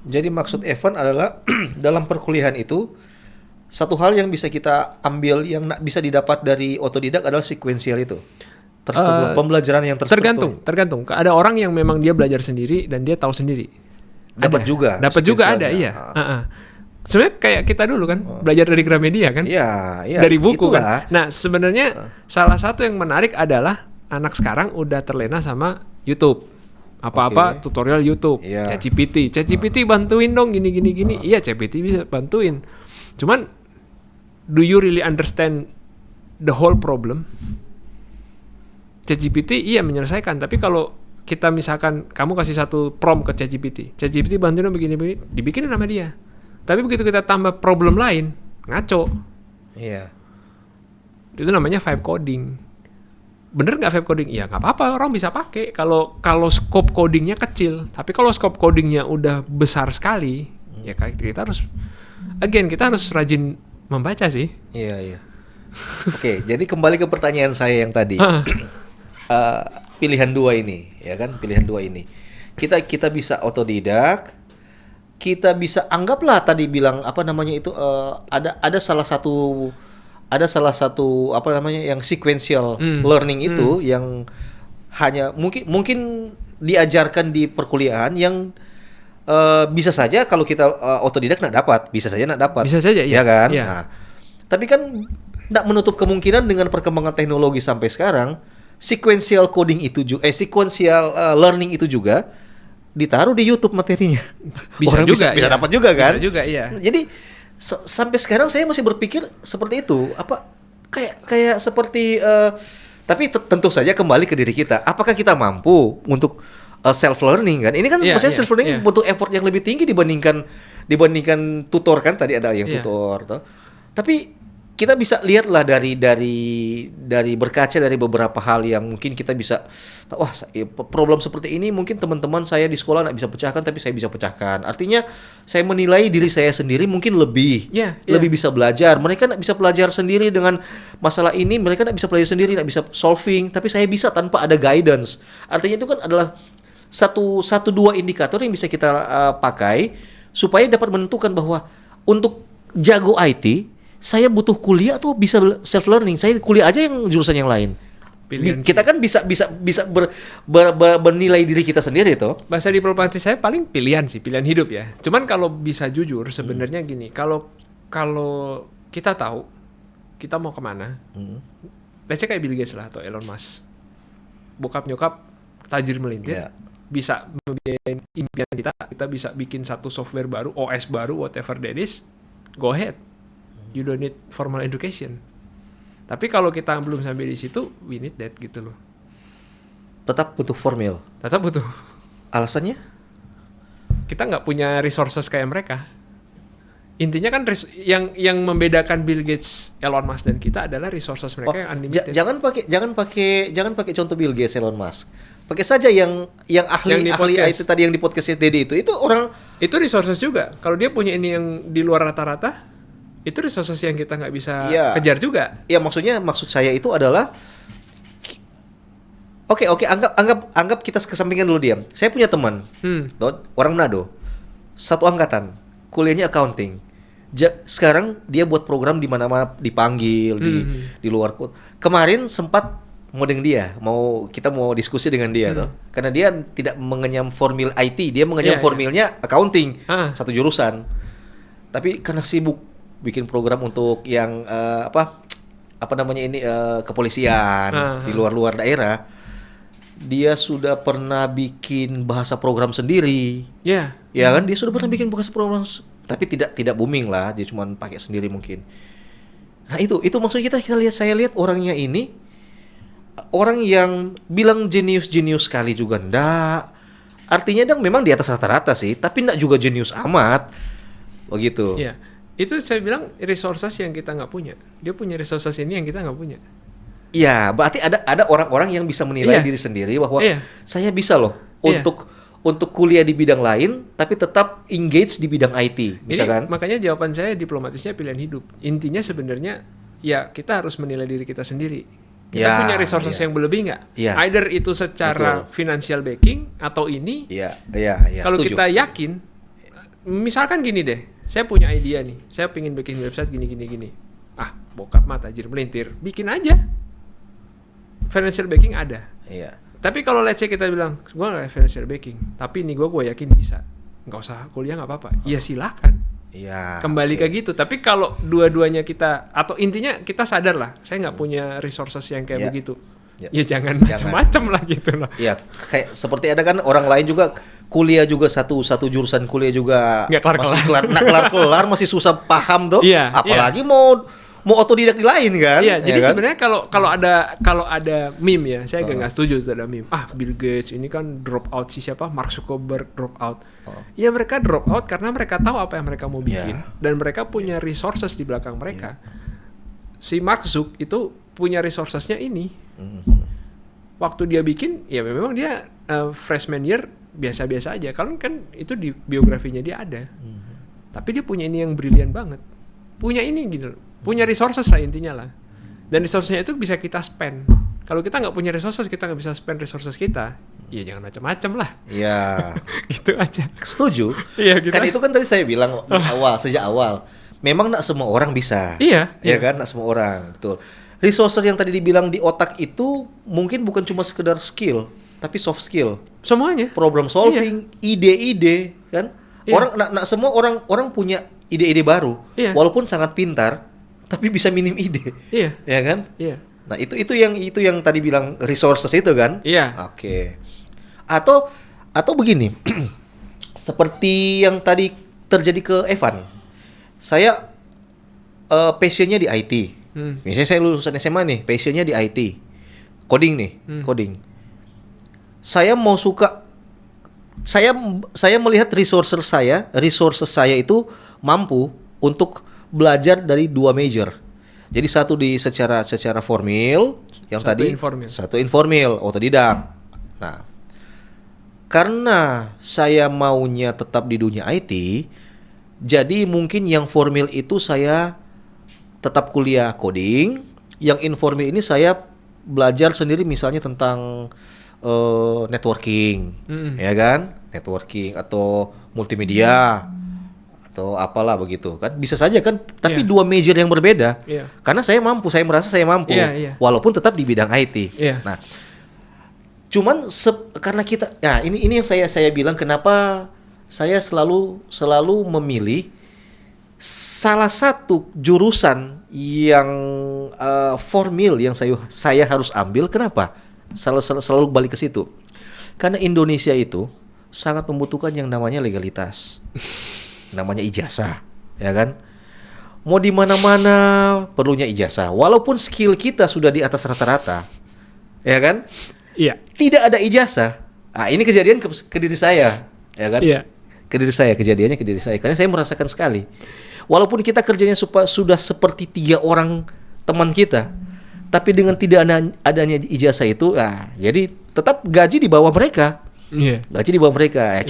Speaker 1: Jadi maksud Evan adalah dalam perkuliahan itu satu hal yang bisa kita ambil yang bisa didapat dari otodidak adalah sequential itu. Pembelajaran yang terstruktur.
Speaker 2: Tergantung. Ada orang yang memang dia belajar sendiri dan dia tahu sendiri.
Speaker 1: Dapat juga ada,
Speaker 2: iya. Sebenarnya kayak kita dulu kan, belajar dari Gramedia kan?
Speaker 1: Iya.
Speaker 2: Dari buku
Speaker 1: itulah.
Speaker 2: kan. Nah, sebenarnya salah satu yang menarik adalah anak sekarang udah terlena sama YouTube. Apa-apa tutorial YouTube, ChatGPT bantuin dong gini. Iya, ChatGPT bisa bantuin. Cuman do you really understand the whole problem? ChatGPT iya menyelesaikan, tapi kalau kita misalkan kamu kasih satu prompt ke ChatGPT bantuin dong begini, dibikinin sama dia. Tapi begitu kita tambah problem lain, ngaco.
Speaker 1: Iya.
Speaker 2: Itu namanya vibe coding. Bener nggak vibe coding? Ya nggak apa-apa, orang bisa pakai. Kalau scope codingnya kecil, tapi kalau scope codingnya udah besar sekali, ya kita harus rajin membaca sih.
Speaker 1: Iya. Oke, jadi kembali ke pertanyaan saya yang tadi. Pilihan dua ini. Kita bisa otodidak. Kita bisa anggaplah tadi bilang ada salah satu yang sequential learning itu yang hanya mungkin diajarkan di perkuliahan yang bisa saja kalau kita otodidak bisa saja dapat.
Speaker 2: Bisa saja, iya.
Speaker 1: Ya kan?
Speaker 2: Iya.
Speaker 1: Nah, tapi kan tidak menutup kemungkinan dengan perkembangan teknologi sampai sekarang sequential learning itu juga ditaruh di YouTube materinya.
Speaker 2: Bisa
Speaker 1: dapat juga kan?
Speaker 2: Bisa juga, iya.
Speaker 1: Jadi sampai sekarang saya masih berpikir seperti itu. Kayak seperti tapi tentu saja kembali ke diri kita. Apakah kita mampu untuk self learning kan. Ini kan
Speaker 2: Iya,
Speaker 1: maksudnya
Speaker 2: iya,
Speaker 1: self learning
Speaker 2: iya.
Speaker 1: butuh effort yang lebih tinggi dibandingkan tutor kan, tadi ada yang
Speaker 2: Iya.
Speaker 1: tutor toh. Tapi kita bisa lihatlah dari berkaca dari beberapa hal yang mungkin kita bisa wah, problem seperti ini mungkin teman-teman saya di sekolah nggak bisa pecahkan tapi saya bisa pecahkan. Artinya saya menilai diri saya sendiri mungkin lebih
Speaker 2: Iya,
Speaker 1: lebih
Speaker 2: iya.
Speaker 1: bisa belajar. Mereka nggak bisa belajar sendiri dengan masalah ini, mereka nggak bisa belajar sendiri, nggak bisa solving, tapi saya bisa tanpa ada guidance. Artinya itu kan adalah satu dua indikator yang bisa kita pakai supaya dapat menentukan bahwa untuk jago IT saya butuh kuliah atau bisa self learning. Saya kuliah aja yang jurusan yang lain.
Speaker 2: Pilihan
Speaker 1: Kita kan bisa bernilai diri kita sendiri toh.
Speaker 2: Bahasa diplomasi saya paling pilihan sih, pilihan hidup ya. Cuman kalau bisa jujur sebenarnya gini, kalau kita tahu kita mau kemana, let's say kayak Bill Gates lah atau Elon Musk, bokap nyokap tajir melintir,
Speaker 1: Iya.
Speaker 2: bisa membiayain impian kita bisa bikin satu software baru, OS baru, whatever that is, go ahead. You don't need formal education. Tapi kalau kita belum sampai di situ, we need that gitu loh.
Speaker 1: Tetap butuh formil.
Speaker 2: Tetap butuh.
Speaker 1: Alasannya?
Speaker 2: Kita nggak punya resources kayak mereka. Intinya kan yang membedakan Bill Gates, Elon Musk dan kita adalah resources mereka yang unlimited.
Speaker 1: Jangan pakai contoh Bill Gates, Elon Musk. Pakai saja yang ahli
Speaker 2: podcast.
Speaker 1: itu tadi yang di podcastnya Dedi itu orang
Speaker 2: Itu resources juga. Kalau dia punya ini yang di luar rata-rata, itu resources yang kita nggak bisa
Speaker 1: Iya.
Speaker 2: kejar juga.
Speaker 1: ya maksud saya itu adalah Oke, anggap kita kesampingkan dulu diam. Saya punya teman, orang Manado, satu angkatan, kuliahnya accounting. Sekarang dia buat program di mana-mana dipanggil di luar kota. Kemarin sempat modeng dia, kita mau diskusi dengan dia toh. Karena dia tidak mengenyam formil IT, dia mengenyam
Speaker 2: Iya,
Speaker 1: formilnya accounting,
Speaker 2: Ah.
Speaker 1: satu jurusan. Tapi karena sibuk bikin program untuk yang apa namanya ini kepolisian di luar daerah, dia sudah pernah bikin bahasa program sendiri.
Speaker 2: Ya.
Speaker 1: Ya kan, dia sudah pernah bikin bahasa program, tapi tidak booming lah, dia cuma pakai sendiri mungkin. Nah itu maksudnya saya lihat orangnya ini orang yang bilang jenius sekali juga ndak. Artinya dong memang di atas rata-rata sih, tapi ndak juga jenius amat. Begitu.
Speaker 2: Iya. Itu saya bilang resources yang kita nggak punya. Dia punya resources ini yang kita nggak punya.
Speaker 1: Iya, berarti ada orang-orang yang bisa menilai diri sendiri bahwa saya bisa loh untuk kuliah di bidang lain tapi tetap engage di bidang IT, bisa
Speaker 2: Ini
Speaker 1: kan?
Speaker 2: makanya jawaban saya diplomatisnya pilihan hidup. Intinya sebenarnya ya kita harus menilai diri kita sendiri. Kita punya resources yang berlebih nggak?
Speaker 1: Ya.
Speaker 2: Either itu secara financial backing atau ini.
Speaker 1: Iya.
Speaker 2: Kalau kita yakin, misalkan gini deh, saya punya idea nih, saya pengen bikin website gini. Ah, bokap mah tajir melintir, bikin aja. Financial backing ada.
Speaker 1: Iya.
Speaker 2: Tapi kalau let's say kita bilang, gue nggak financial backing, tapi ini gue yakin bisa, nggak usah kuliah nggak apa-apa. Iya silakan.
Speaker 1: Iya.
Speaker 2: Kembali ke gitu. Tapi kalau dua-duanya kita, atau intinya kita sadar lah, saya nggak punya resources yang kayak begitu. Ya jangan macam-macam lah gitu lah.
Speaker 1: Iya, kayak seperti ada kan orang lain juga kuliah juga satu jurusan kuliah juga
Speaker 2: Nggak
Speaker 1: kelar-kelar masih susah paham tuh.
Speaker 2: Iya,
Speaker 1: apalagi mau otodidak di lain kan.
Speaker 2: Iya, jadi
Speaker 1: kan?
Speaker 2: sebenarnya kalau ada meme ya, saya nggak setuju ada meme. Ah, Bill Gates ini kan drop out siapa? Mark Zuckerberg drop out. Ya mereka drop out karena mereka tahu apa yang mereka mau bikin dan mereka punya resources di belakang mereka. Si Mark Zuck itu punya resourcesnya ini. Waktu dia bikin, ya memang dia freshman year biasa-biasa aja. Kalau kan itu di biografinya dia ada. Tapi dia punya ini yang brilian banget. Punya ini gitu. Punya resources lah intinya lah. Dan resourcesnya itu bisa kita spend. Kalau kita nggak punya resources, kita nggak bisa spend resources kita. Ya jangan macam-macam lah.
Speaker 1: Iya.
Speaker 2: Gitu aja.
Speaker 1: Setuju.
Speaker 2: Iya gitu.
Speaker 1: Kan itu kan tadi saya bilang sejak awal. Memang nggak semua orang bisa.
Speaker 2: Iya.
Speaker 1: Ya kan, nggak semua orang. Betul. Resources yang tadi dibilang di otak itu mungkin bukan cuma sekedar skill, tapi soft skill.
Speaker 2: Semuanya.
Speaker 1: Problem solving, ide-ide, kan?
Speaker 2: Iya.
Speaker 1: Nak semua orang punya ide-ide baru, walaupun sangat pintar, tapi bisa minim ide.
Speaker 2: Iya.
Speaker 1: Ya kan?
Speaker 2: Iya.
Speaker 1: Nah, itu yang tadi bilang resources itu kan?
Speaker 2: Iya.
Speaker 1: Oke. Atau begini. Seperti yang tadi terjadi ke Evan. Saya passionnya di IT. Misalnya saya lulusan SMA nih, passionnya di IT. Coding nih, coding. Saya mau suka saya melihat resources saya itu mampu untuk belajar dari 2 major. Jadi satu secara formil, yang
Speaker 2: Satu
Speaker 1: tadi
Speaker 2: informal.
Speaker 1: satu informal, otodidak. Nah, karena saya maunya tetap di dunia IT, jadi mungkin yang formal itu saya tetap kuliah coding, yang informal ini saya belajar sendiri misalnya tentang networking, ya kan? Networking atau multimedia atau apalah begitu kan, bisa saja kan, tapi
Speaker 2: Iya.
Speaker 1: 2 major yang berbeda.
Speaker 2: Iya.
Speaker 1: Karena saya merasa saya mampu,
Speaker 2: Iya.
Speaker 1: walaupun tetap di bidang IT.
Speaker 2: Iya.
Speaker 1: Nah, cuman karena kita, ya ini yang saya bilang kenapa saya selalu memilih salah satu jurusan yang formal yang saya harus ambil. Kenapa? Selalu balik ke situ. Karena Indonesia itu sangat membutuhkan yang namanya legalitas. Namanya ijazah, ya kan? Mau di mana-mana perlunya ijazah. Walaupun skill kita sudah di atas rata-rata, ya kan?
Speaker 2: Iya.
Speaker 1: Tidak ada ijazah. Ah, ini kejadian ke diri saya, ya kan?
Speaker 2: Iya.
Speaker 1: Kejadiannya ke diri saya. Karena saya merasakan sekali. Walaupun kita kerjanya sudah seperti 3 orang teman kita, tapi dengan tidak adanya ijazah itu, jadi tetap gaji di bawah mereka.
Speaker 2: Iya.
Speaker 1: Gaji di bawah mereka.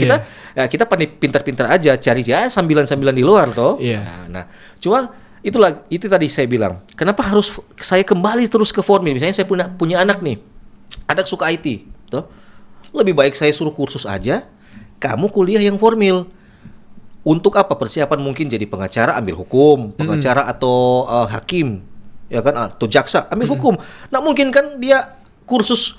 Speaker 1: Kita pandai pintar-pintar aja cari sambilan-sambilan di luar toh.
Speaker 2: Iya.
Speaker 1: Nah, cuma itu tadi saya bilang, kenapa harus saya kembali terus ke formal? Misalnya saya punya anak nih. Anak suka IT, toh. Lebih baik saya suruh kursus aja, kamu kuliah yang formal. Untuk apa? Persiapan mungkin jadi pengacara, ambil hukum, pengacara atau hakim, ya kan, atau jaksa, ambil hukum. Nah, mungkin kan dia kursus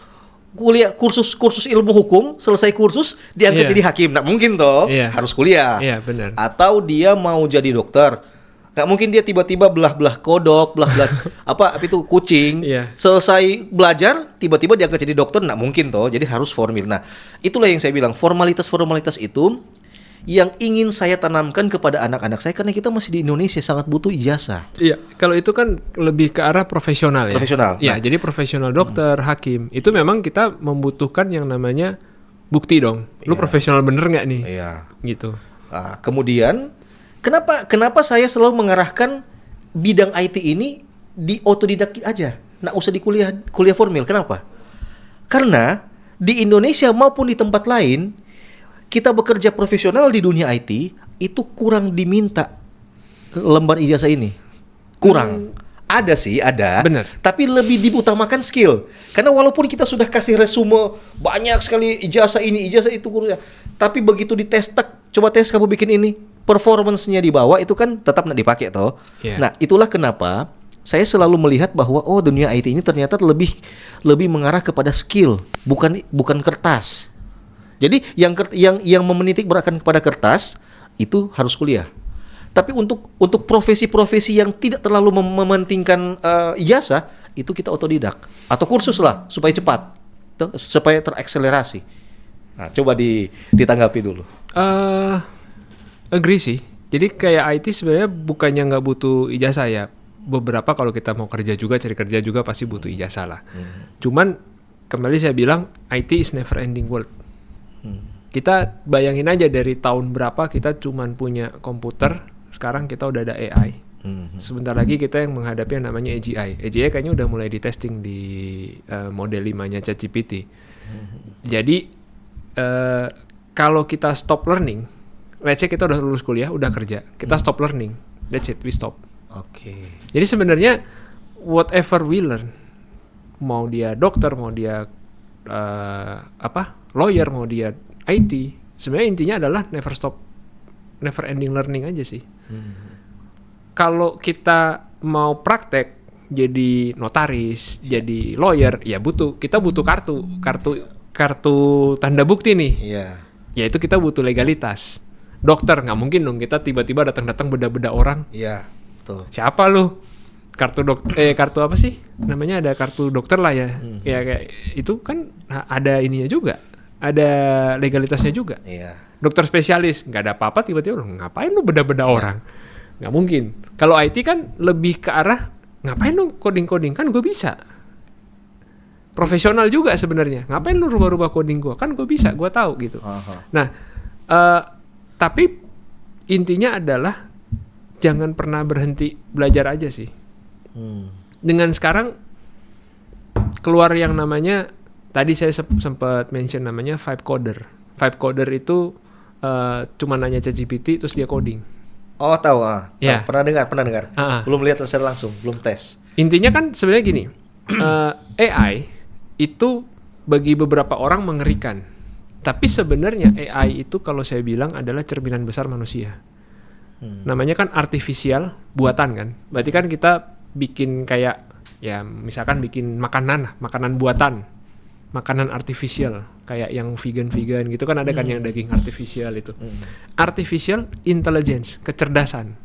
Speaker 1: ilmu hukum, selesai kursus diangkat
Speaker 2: Iya.
Speaker 1: jadi hakim. Nah, mungkin toh,
Speaker 2: Iya.
Speaker 1: harus kuliah.
Speaker 2: Iya, benar.
Speaker 1: Atau dia mau jadi dokter. Nggak mungkin dia tiba-tiba belah-belah kodok, belah-belah apa itu kucing.
Speaker 2: Iya.
Speaker 1: Selesai belajar, tiba-tiba diangkat jadi dokter. Nggak mungkin toh, jadi harus formal. Nah, itulah yang saya bilang, formalitas-formalitas itu yang ingin saya tanamkan kepada anak-anak saya, karena kita masih di Indonesia sangat butuh ijazah.
Speaker 2: Iya, kalau itu kan lebih ke arah profesional ya.
Speaker 1: Profesional.
Speaker 2: Iya,
Speaker 1: Nah.
Speaker 2: jadi profesional dokter, hakim. Itu memang kita membutuhkan yang namanya bukti dong. Lu
Speaker 1: Iya.
Speaker 2: profesional bener nggak nih?
Speaker 1: Iya.
Speaker 2: Gitu.
Speaker 1: Nah, kemudian kenapa saya selalu mengarahkan bidang IT ini di otodidak aja, nggak usah di kuliah formal. Kenapa? Karena di Indonesia maupun di tempat lain, kita bekerja profesional di dunia IT itu kurang diminta lembar ijazah ini. Kurang. Ada sih, ada.
Speaker 2: Bener.
Speaker 1: Tapi lebih diutamakan skill. Karena walaupun kita sudah kasih resume banyak sekali ijazah ini, ijazah itu, tapi begitu dites, coba tes kamu bikin ini, performance-nya di bawah itu kan tetap nggak dipakai toh.
Speaker 2: Iya.
Speaker 1: Nah, itulah kenapa saya selalu melihat bahwa dunia IT ini ternyata lebih mengarah kepada skill, bukan kertas. Jadi yang menitik beratkan kepada kertas itu harus kuliah. Tapi untuk profesi-profesi yang tidak terlalu mementingkan ijazah, itu kita otodidak atau kursus lah supaya cepat, supaya terakselerasi. Nah, coba ditanggapi dulu.
Speaker 2: Agree sih. Jadi kayak IT sebenarnya bukannya nggak butuh ijazah ya. Beberapa kalau kita mau kerja juga, cari kerja juga pasti butuh ijazah lah. Cuman kembali saya bilang IT is never ending world. Kita bayangin aja dari tahun berapa kita cuman punya komputer, sekarang kita udah ada AI. Sebentar lagi kita yang menghadapi yang namanya AGI. AGI kayaknya udah mulai di testing di model 5-nya ChatGPT. Jadi kalau kita stop learning, let's say kita udah lulus kuliah, udah kerja, kita stop learning, that's it, we stop.
Speaker 1: Oke.
Speaker 2: Jadi sebenarnya whatever we learn, mau dia dokter, mau dia lawyer, mau dia IT, sebenarnya intinya adalah never ending learning aja sih. Kalau kita mau praktek jadi notaris, jadi lawyer, ya kita butuh kartu tanda bukti nih.
Speaker 1: Iya.
Speaker 2: Ya itu kita butuh legalitas. Dokter nggak mungkin dong kita tiba-tiba datang beda-beda orang.
Speaker 1: Iya, betul.
Speaker 2: Siapa lu? Kartu apa sih? Namanya ada kartu dokter lah ya. Ya kayak itu kan ada ininya juga. Ada legalitasnya juga.
Speaker 1: Iya.
Speaker 2: Dokter spesialis nggak ada apa-apa tiba-tiba ngapain lu beda-beda orang? Nggak mungkin. Kalau IT kan lebih ke arah ngapain lu coding kan gue bisa. profesional juga sebenarnya. Ngapain lu rubah-rubah coding gue? Kan gue bisa, gue tahu gitu.
Speaker 1: Aha.
Speaker 2: Nah, tapi intinya adalah jangan pernah berhenti belajar aja sih. Dengan sekarang keluar yang namanya, tadi saya sempat mention namanya Vibe Coder. Vibe Coder itu cuma nanya ChatGPT terus dia coding.
Speaker 1: Oh tahu
Speaker 2: Ya.
Speaker 1: pernah dengar.
Speaker 2: Ah.
Speaker 1: Belum lihat secara langsung, belum tes.
Speaker 2: Intinya kan sebenarnya gini, AI itu bagi beberapa orang mengerikan. Tapi sebenarnya AI itu kalau saya bilang adalah cerminan besar manusia. Namanya kan artifisial, buatan kan. Berarti kan kita bikin kayak, ya misalkan bikin makanan buatan. Makanan artifisial, kayak yang vegan gitu kan ada kan yang daging artifisial itu. Artificial intelligence, kecerdasan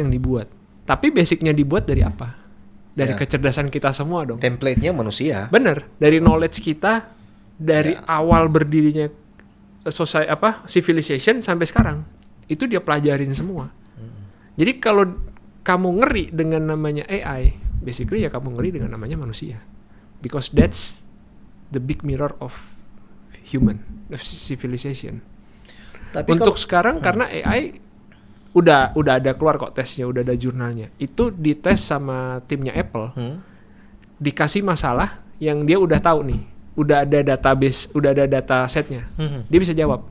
Speaker 2: yang dibuat. Tapi basicnya dibuat dari apa? Dari
Speaker 1: Ya.
Speaker 2: kecerdasan kita semua dong.
Speaker 1: Template-nya manusia.
Speaker 2: Bener, dari knowledge kita dari awal berdirinya civilization sampai sekarang itu dia pelajarin semua. Jadi kalau kamu ngeri dengan namanya AI, basically ya kamu ngeri dengan namanya manusia. Because that's the big mirror of human, of civilization.
Speaker 1: Tapi
Speaker 2: Untuk
Speaker 1: kalau-
Speaker 2: sekarang karena AI udah ada keluar kok tesnya, udah ada jurnalnya. Itu dites sama timnya Apple, dikasih masalah yang dia udah tahu nih, udah ada database, udah ada data setnya, dia bisa jawab.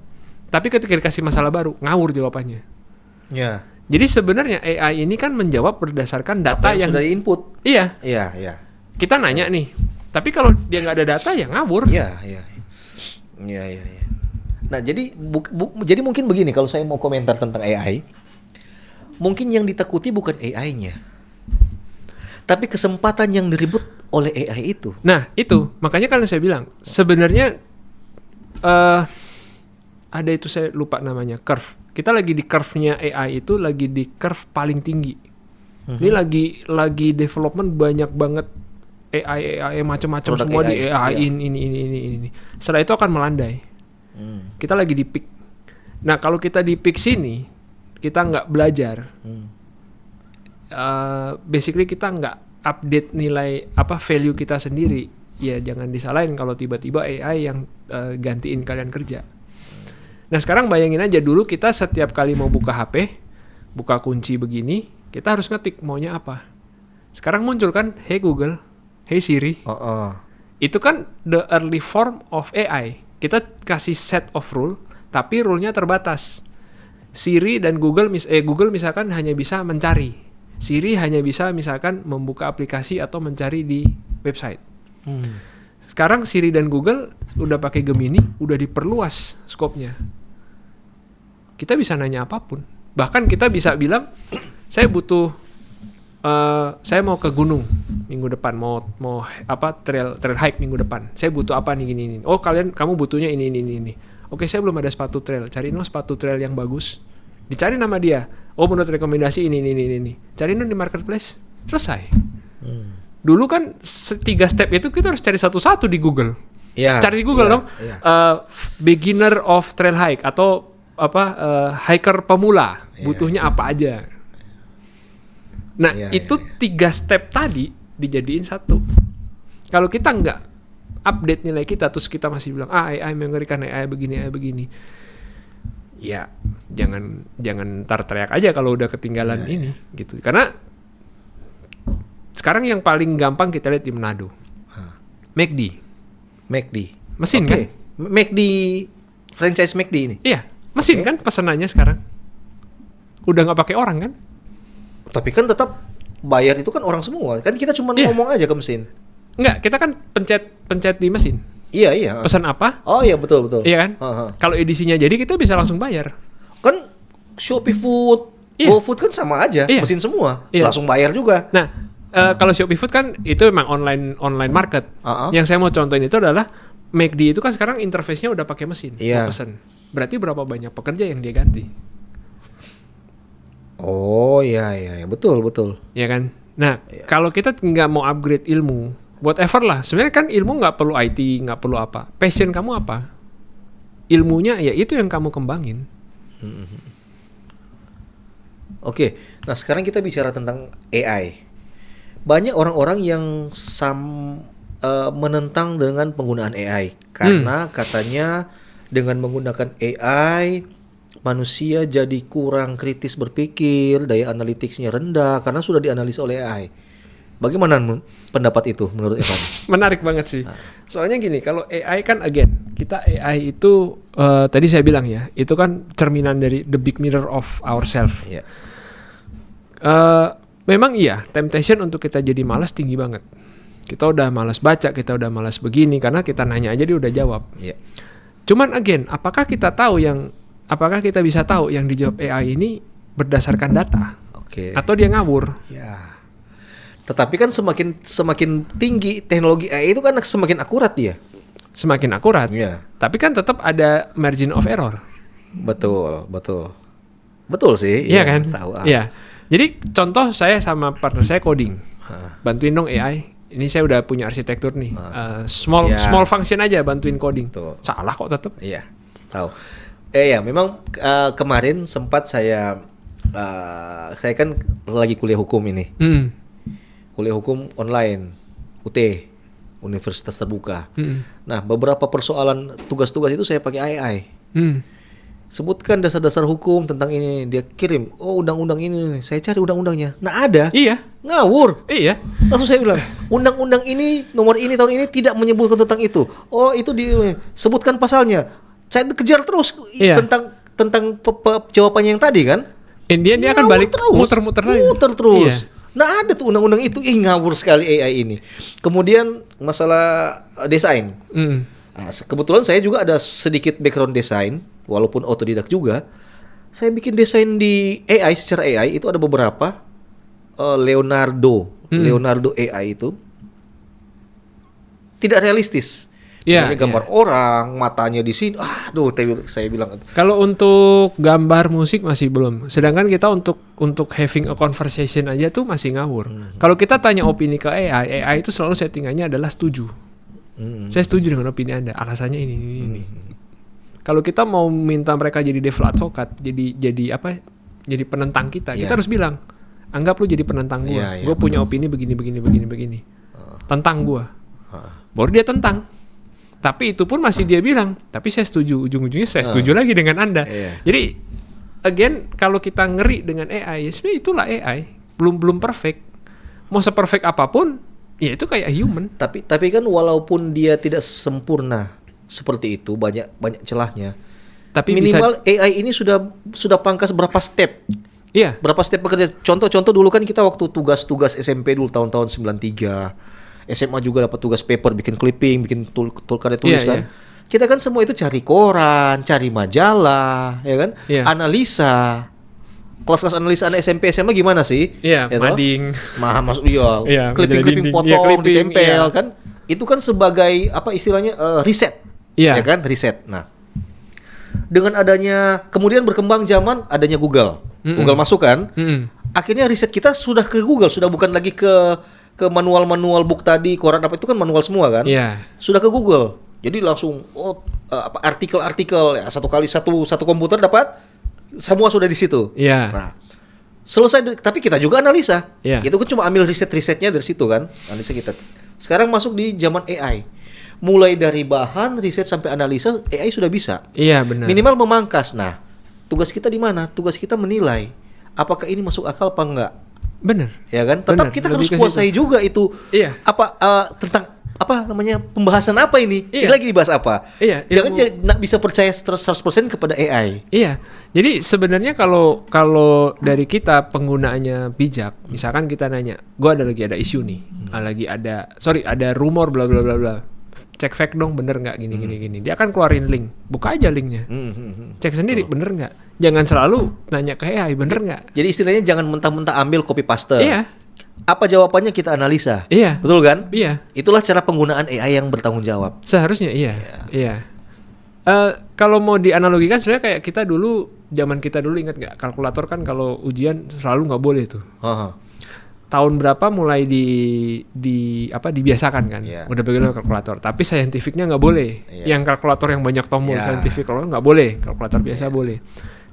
Speaker 2: Tapi ketika dikasih masalah baru, ngawur jawabannya.
Speaker 1: Ya.
Speaker 2: Jadi sebenarnya AI ini kan menjawab berdasarkan data
Speaker 1: Apa yang sudah diinput.
Speaker 2: iya,
Speaker 1: Iya.
Speaker 2: kita nanya nih. Tapi kalau dia nggak ada data ya ngawur.
Speaker 1: Iya. Nah, jadi jadi mungkin begini kalau saya mau komentar tentang AI. Mungkin yang ditakuti bukan AI-nya. Tapi kesempatan yang direbut oleh AI itu.
Speaker 2: Nah, itu makanya kan saya bilang sebenarnya ada itu saya lupa namanya curve. Kita lagi di curve-nya AI itu lagi di curve paling tinggi. Ini lagi development banyak banget AI macam-macam
Speaker 1: Produk
Speaker 2: semua
Speaker 1: AI,
Speaker 2: di AI
Speaker 1: iya.
Speaker 2: ini. Setelah itu akan melandai. Kita lagi di peak. Nah, kalau kita di peak sini, kita nggak belajar. Basically kita nggak update nilai value kita sendiri. Ya jangan disalahin kalau tiba-tiba AI yang gantiin kalian kerja. Nah sekarang bayangin aja dulu kita setiap kali mau buka HP, buka kunci begini, kita harus ngetik maunya apa. Sekarang muncul kan, hey Google, hey Siri. Itu kan the early form of AI. Kita kasih set of rule, tapi rule-nya terbatas. Siri dan Google misalkan hanya bisa mencari. Siri hanya bisa misalkan membuka aplikasi atau mencari di website. Sekarang Siri dan Google udah pakai Gemini, udah diperluas skopnya. Kita bisa nanya apapun. Bahkan kita bisa bilang, saya mau ke gunung minggu depan, mau trail hike minggu depan. Saya butuh apa nih gini. Oh kamu butuhnya ini. Oke, saya belum ada sepatu trail. Cariin sepatu trail yang bagus. Dicari nama dia. Oh menurut rekomendasi ini. Cariin di marketplace. Selesai. Dulu kan 3 step itu kita harus cari satu-satu di Google.
Speaker 1: Ya,
Speaker 2: Cari di Google dong. Beginner of trail hike atau hiker pemula. Butuhnya apa aja. Nah itu 3 step tadi dijadiin satu. Kalau kita nggak update nilai kita terus kita masih bilang AI mengerikan, AI begini. Ya jangan ntar teriak aja kalau udah ketinggalan ini gitu. Karena sekarang yang paling gampang kita lihat di Manado. McD.
Speaker 1: Oke.
Speaker 2: Mesin kan?
Speaker 1: McD, franchise McD ini.
Speaker 2: Iya, mesin kan pesanannya sekarang. Udah nggak pakai orang kan?
Speaker 1: Tapi kan tetap bayar itu kan orang semua. Kan kita cuma ngomong aja ke mesin.
Speaker 2: Enggak, kita kan pencet di mesin.
Speaker 1: Iya.
Speaker 2: Pesan apa?
Speaker 1: Oh iya betul.
Speaker 2: Iya kan? Kalau edisinya jadi kita bisa langsung bayar.
Speaker 1: Kan Shopee Food, GoFood kan sama aja, mesin semua. Langsung bayar juga.
Speaker 2: Nah, kalau Shopee Food kan itu memang online market. Yang saya mau contohin itu adalah McD itu kan sekarang interface-nya udah pakai mesin. Mau pesen. Berarti berapa banyak pekerja yang dia ganti?
Speaker 1: Oh iya, betul.
Speaker 2: Ya kan? Nah, kalau kita nggak mau upgrade ilmu, whatever lah. Sebenarnya kan ilmu nggak perlu IT, nggak perlu apa. Passion kamu apa? Ilmunya ya itu yang kamu kembangin.
Speaker 1: Oke, nah sekarang kita bicara tentang AI. Banyak orang-orang yang menentang dengan penggunaan AI karena katanya dengan menggunakan AI manusia jadi kurang kritis berpikir, daya analitiknya rendah karena sudah dianalisa oleh AI. Bagaimana pendapat itu menurut Evan?
Speaker 2: Menarik banget sih. Soalnya gini, kalau AI kan again, kita AI itu tadi saya bilang ya, itu kan cerminan dari the big mirror of ourselves.
Speaker 1: Iya.
Speaker 2: Memang iya, temptation untuk kita jadi malas tinggi banget. Kita udah malas baca, kita udah malas begini karena kita nanya aja dia udah jawab.
Speaker 1: Iya.
Speaker 2: Cuman again, apakah kita bisa tahu yang dijawab AI ini berdasarkan data
Speaker 1: Oke.
Speaker 2: atau dia ngawur?
Speaker 1: Ya. Tetapi kan semakin tinggi teknologi AI itu kan semakin akurat dia.
Speaker 2: Semakin akurat.
Speaker 1: Iya.
Speaker 2: Tapi kan tetap ada margin of error.
Speaker 1: Betul. Betul sih.
Speaker 2: Iya kan?
Speaker 1: Tahu.
Speaker 2: Iya. Jadi contoh saya sama partner saya coding. Bantuin dong AI. Ini saya udah punya arsitektur nih. Small function aja bantuin coding.
Speaker 1: Betul.
Speaker 2: Salah kok tetap.
Speaker 1: Iya. Tahu. Ya, memang kemarin sempat saya kan lagi kuliah hukum ini. Kuliah hukum online, UT, Universitas Terbuka. Nah, beberapa persoalan tugas-tugas itu saya pakai AI. Sebutkan dasar-dasar hukum tentang ini, dia kirim, oh undang-undang ini, saya cari undang-undangnya. Nah ada,
Speaker 2: Iya.
Speaker 1: ngawur.
Speaker 2: Iya.
Speaker 1: Langsung saya bilang, undang-undang ini, nomor ini, tahun ini tidak menyebutkan tentang itu. Oh itu disebutkan pasalnya. Saya kejar terus
Speaker 2: Iya.
Speaker 1: tentang jawabannya yang tadi kan.
Speaker 2: Dia akan balik muter-muter lagi.
Speaker 1: Muter terus.
Speaker 2: Iya.
Speaker 1: Nah ada tuh undang-undang itu, ngawur sekali AI ini. Kemudian masalah desain. Nah, kebetulan saya juga ada sedikit background desain, walaupun otodidak juga. Saya bikin desain di AI, secara AI itu ada beberapa. Leonardo AI itu tidak realistis.
Speaker 2: Iya,
Speaker 1: Misalnya gambar orang, matanya di sini. Saya bilang.
Speaker 2: Kalau untuk gambar musik masih belum. Sedangkan kita untuk having a conversation aja tuh masih ngawur. Kalau kita tanya opini ke AI itu selalu settingannya adalah setuju. Saya setuju dengan opini Anda. Alasannya ini. Kalau kita mau minta mereka jadi devil advocate, jadi apa? Jadi penentang kita, kita harus bilang, anggap lu jadi penentang gue. Gue punya opini begini. Tentang gue. Baru dia tentang. Tapi itu pun masih dia bilang, tapi saya setuju. Ujung-ujungnya saya setuju lagi dengan Anda. Jadi again, kalau kita ngeri dengan AI, ya sebenarnya itulah AI. Belum perfect. Mau seperfect apapun, ya itu kayak human.
Speaker 1: Tapi kan walaupun dia tidak sempurna seperti itu, banyak celahnya.
Speaker 2: Tapi
Speaker 1: minimal AI ini sudah pangkas berapa step.
Speaker 2: Iya.
Speaker 1: Berapa step bekerja. Contoh dulu kan kita waktu tugas SMP dulu tahun-tahun 93. SMA juga dapat tugas paper, bikin clipping, bikin karya tulis kan. Kita kan semua itu cari koran, cari majalah, ya kan? Analisa. Kelas-kelas analisa anak SMP SMA gimana sih?
Speaker 2: Iya, mading.
Speaker 1: Masuk clipping potong, ditempel kan. Itu kan sebagai apa istilahnya riset. Ya kan? Riset. Nah, dengan adanya kemudian berkembang zaman adanya Google. Google masuk kan? Akhirnya riset kita sudah ke Google, sudah bukan lagi ke manual book tadi, koran apa itu kan manual semua kan? Sudah ke Google. Jadi langsung artikel-artikel ya, satu komputer dapat semua sudah di situ. Nah, selesai tapi kita juga analisa. Itu kan cuma ambil risetnya dari situ kan, analisa kita. Sekarang masuk di zaman AI. Mulai dari bahan riset sampai analisa AI sudah bisa.
Speaker 2: Iya, benar.
Speaker 1: Minimal memangkas. Nah, tugas kita di mana? Tugas kita menilai apakah ini masuk akal apa enggak.
Speaker 2: Benar.
Speaker 1: Ya kan? Tetap kita harus kuasai juga itu. Tentang apa namanya pembahasan apa ini? Ini lagi dibahas apa? Jangan nggak bisa percaya 100% kepada AI.
Speaker 2: Iya. Jadi sebenarnya kalau dari kita penggunaannya bijak, misalkan kita nanya, gue ada isu nih, ada rumor bla bla bla bla. Cek fact dong, bener nggak gini. Dia akan keluarin link, buka aja linknya, cek sendiri bener nggak. Jangan selalu nanya ke AI bener nggak.
Speaker 1: Jadi istilahnya jangan mentah-mentah ambil copy paste.
Speaker 2: Iya.
Speaker 1: Apa jawabannya kita analisa.
Speaker 2: Iya.
Speaker 1: Betul kan?
Speaker 2: Iya.
Speaker 1: Itulah cara penggunaan AI yang bertanggung jawab.
Speaker 2: Seharusnya iya. Kalau mau dianalogikan sebenarnya kayak kita dulu, zaman kita dulu ingat nggak, kalkulator kan kalau ujian selalu nggak boleh tuh. Tahun berapa mulai dibiasakan kan, udah begitu kalkulator. Tapi scientificnya nggak boleh. Yang kalkulator yang banyak tombol scientific kalau nggak boleh. Kalkulator biasa boleh.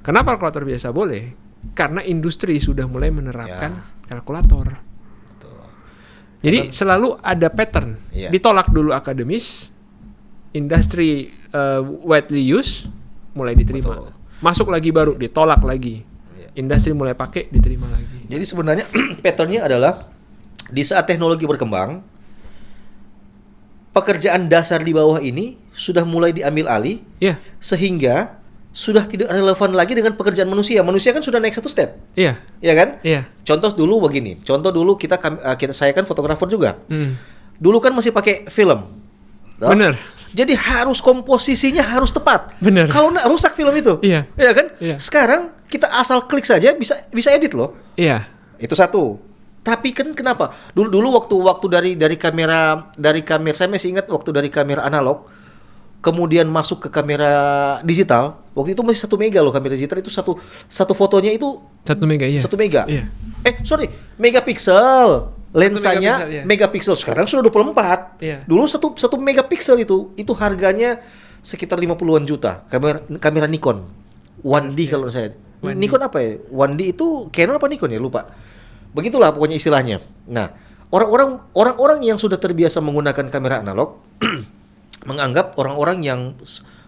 Speaker 2: Kenapa kalkulator biasa boleh? Karena industri sudah mulai menerapkan kalkulator. Jadi selalu ada pattern.
Speaker 1: Iya.
Speaker 2: Ditolak dulu akademis, industri widely use, mulai diterima.
Speaker 1: Betul.
Speaker 2: Masuk lagi baru, ditolak lagi.
Speaker 1: Iya.
Speaker 2: Industri mulai pakai, diterima lagi.
Speaker 1: Jadi sebenarnya patternnya adalah di saat teknologi berkembang, pekerjaan dasar di bawah ini sudah mulai diambil alih,
Speaker 2: Iya,
Speaker 1: sehingga sudah tidak relevan lagi dengan pekerjaan manusia. Manusia kan sudah naik satu step,
Speaker 2: iya,
Speaker 1: ya kan?
Speaker 2: iya.
Speaker 1: Contoh dulu begini. Contoh dulu saya kan fotografer juga.
Speaker 2: Hmm.
Speaker 1: Dulu kan masih pakai film. Toh?
Speaker 2: Bener.
Speaker 1: Jadi harus komposisinya harus tepat.
Speaker 2: Bener.
Speaker 1: Kalau nggak rusak film itu.
Speaker 2: Iya.
Speaker 1: Iya kan?
Speaker 2: Iya.
Speaker 1: Sekarang kita asal klik saja bisa edit loh.
Speaker 2: Iya,
Speaker 1: Itu satu. Tapi kan kenapa? Dulu waktu dari kamera saya masih ingat waktu dari kamera analog kemudian masuk ke kamera digital. Waktu itu masih 1 mega loh kamera digital itu satu fotonya itu
Speaker 2: 1 mega, iya.
Speaker 1: 1 mega.
Speaker 2: Iya.
Speaker 1: Sorry, megapiksel. Lensanya
Speaker 2: megapiksel, iya.
Speaker 1: megapiksel. Sekarang sudah 24.
Speaker 2: Iya.
Speaker 1: Dulu 1 megapiksel itu harganya sekitar 50-an juta. Kamera Nikon 1D kalau saya.
Speaker 2: 1D.
Speaker 1: Nikon apa ya? 1D itu Canon apa Nikon ya? Lupa. Begitulah pokoknya istilahnya. Nah, orang-orang yang sudah terbiasa menggunakan kamera analog menganggap orang-orang yang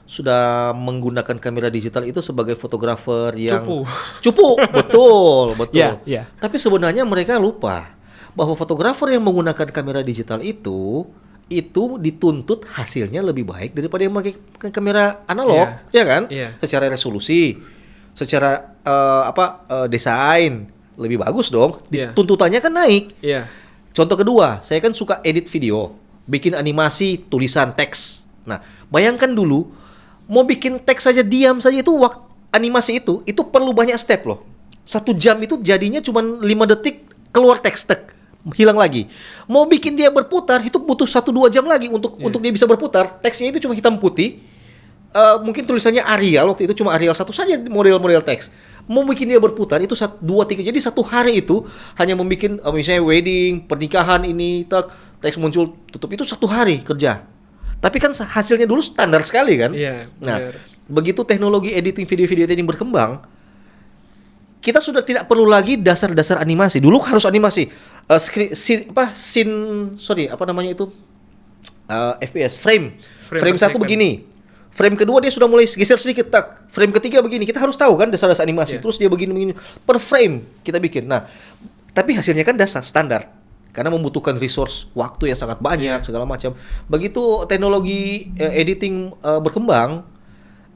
Speaker 1: sudah menggunakan kamera digital itu sebagai fotografer yang cupu. Betul.
Speaker 2: Iya, iya.
Speaker 1: Tapi sebenarnya mereka lupa bahwa fotografer yang menggunakan kamera digital itu dituntut hasilnya lebih baik daripada yang pakai kamera analog, ya kan?
Speaker 2: Iya.
Speaker 1: Secara resolusi, secara desain lebih bagus dong.
Speaker 2: Iya.
Speaker 1: Tuntutannya kan naik.
Speaker 2: Iya.
Speaker 1: Contoh kedua, saya kan suka edit video, bikin animasi, tulisan, teks. Nah, bayangkan dulu, mau bikin teks saja, diam saja itu animasi itu perlu banyak step loh. 1 jam itu jadinya cuma 5 detik keluar teks, hilang lagi. Mau bikin dia berputar itu butuh 1-2 jam lagi untuk dia bisa berputar. Teksnya itu cuma hitam putih. Mungkin tulisannya Arial, waktu itu cuma Arial 1 saja model-model teks. Mau bikin dia berputar itu 1, 2, 3. Jadi 1 hari itu hanya membuat misalnya wedding, pernikahan ini, teks muncul, tutup itu 1 hari kerja. Tapi kan hasilnya dulu standar sekali kan?
Speaker 2: Iya,
Speaker 1: Nah, begitu teknologi editing video-video ini berkembang, kita sudah tidak perlu lagi dasar-dasar animasi. Dulu harus animasi. FPS, frame 1 begini. Frame kedua dia sudah mulai geser sedikit, frame ketiga begini. Kita harus tahu kan dasar-dasar animasi. Terus dia begini per frame kita bikin. Nah, tapi hasilnya kan dasar standar. Karena membutuhkan resource waktu yang sangat banyak segala macam. Begitu teknologi editing berkembang,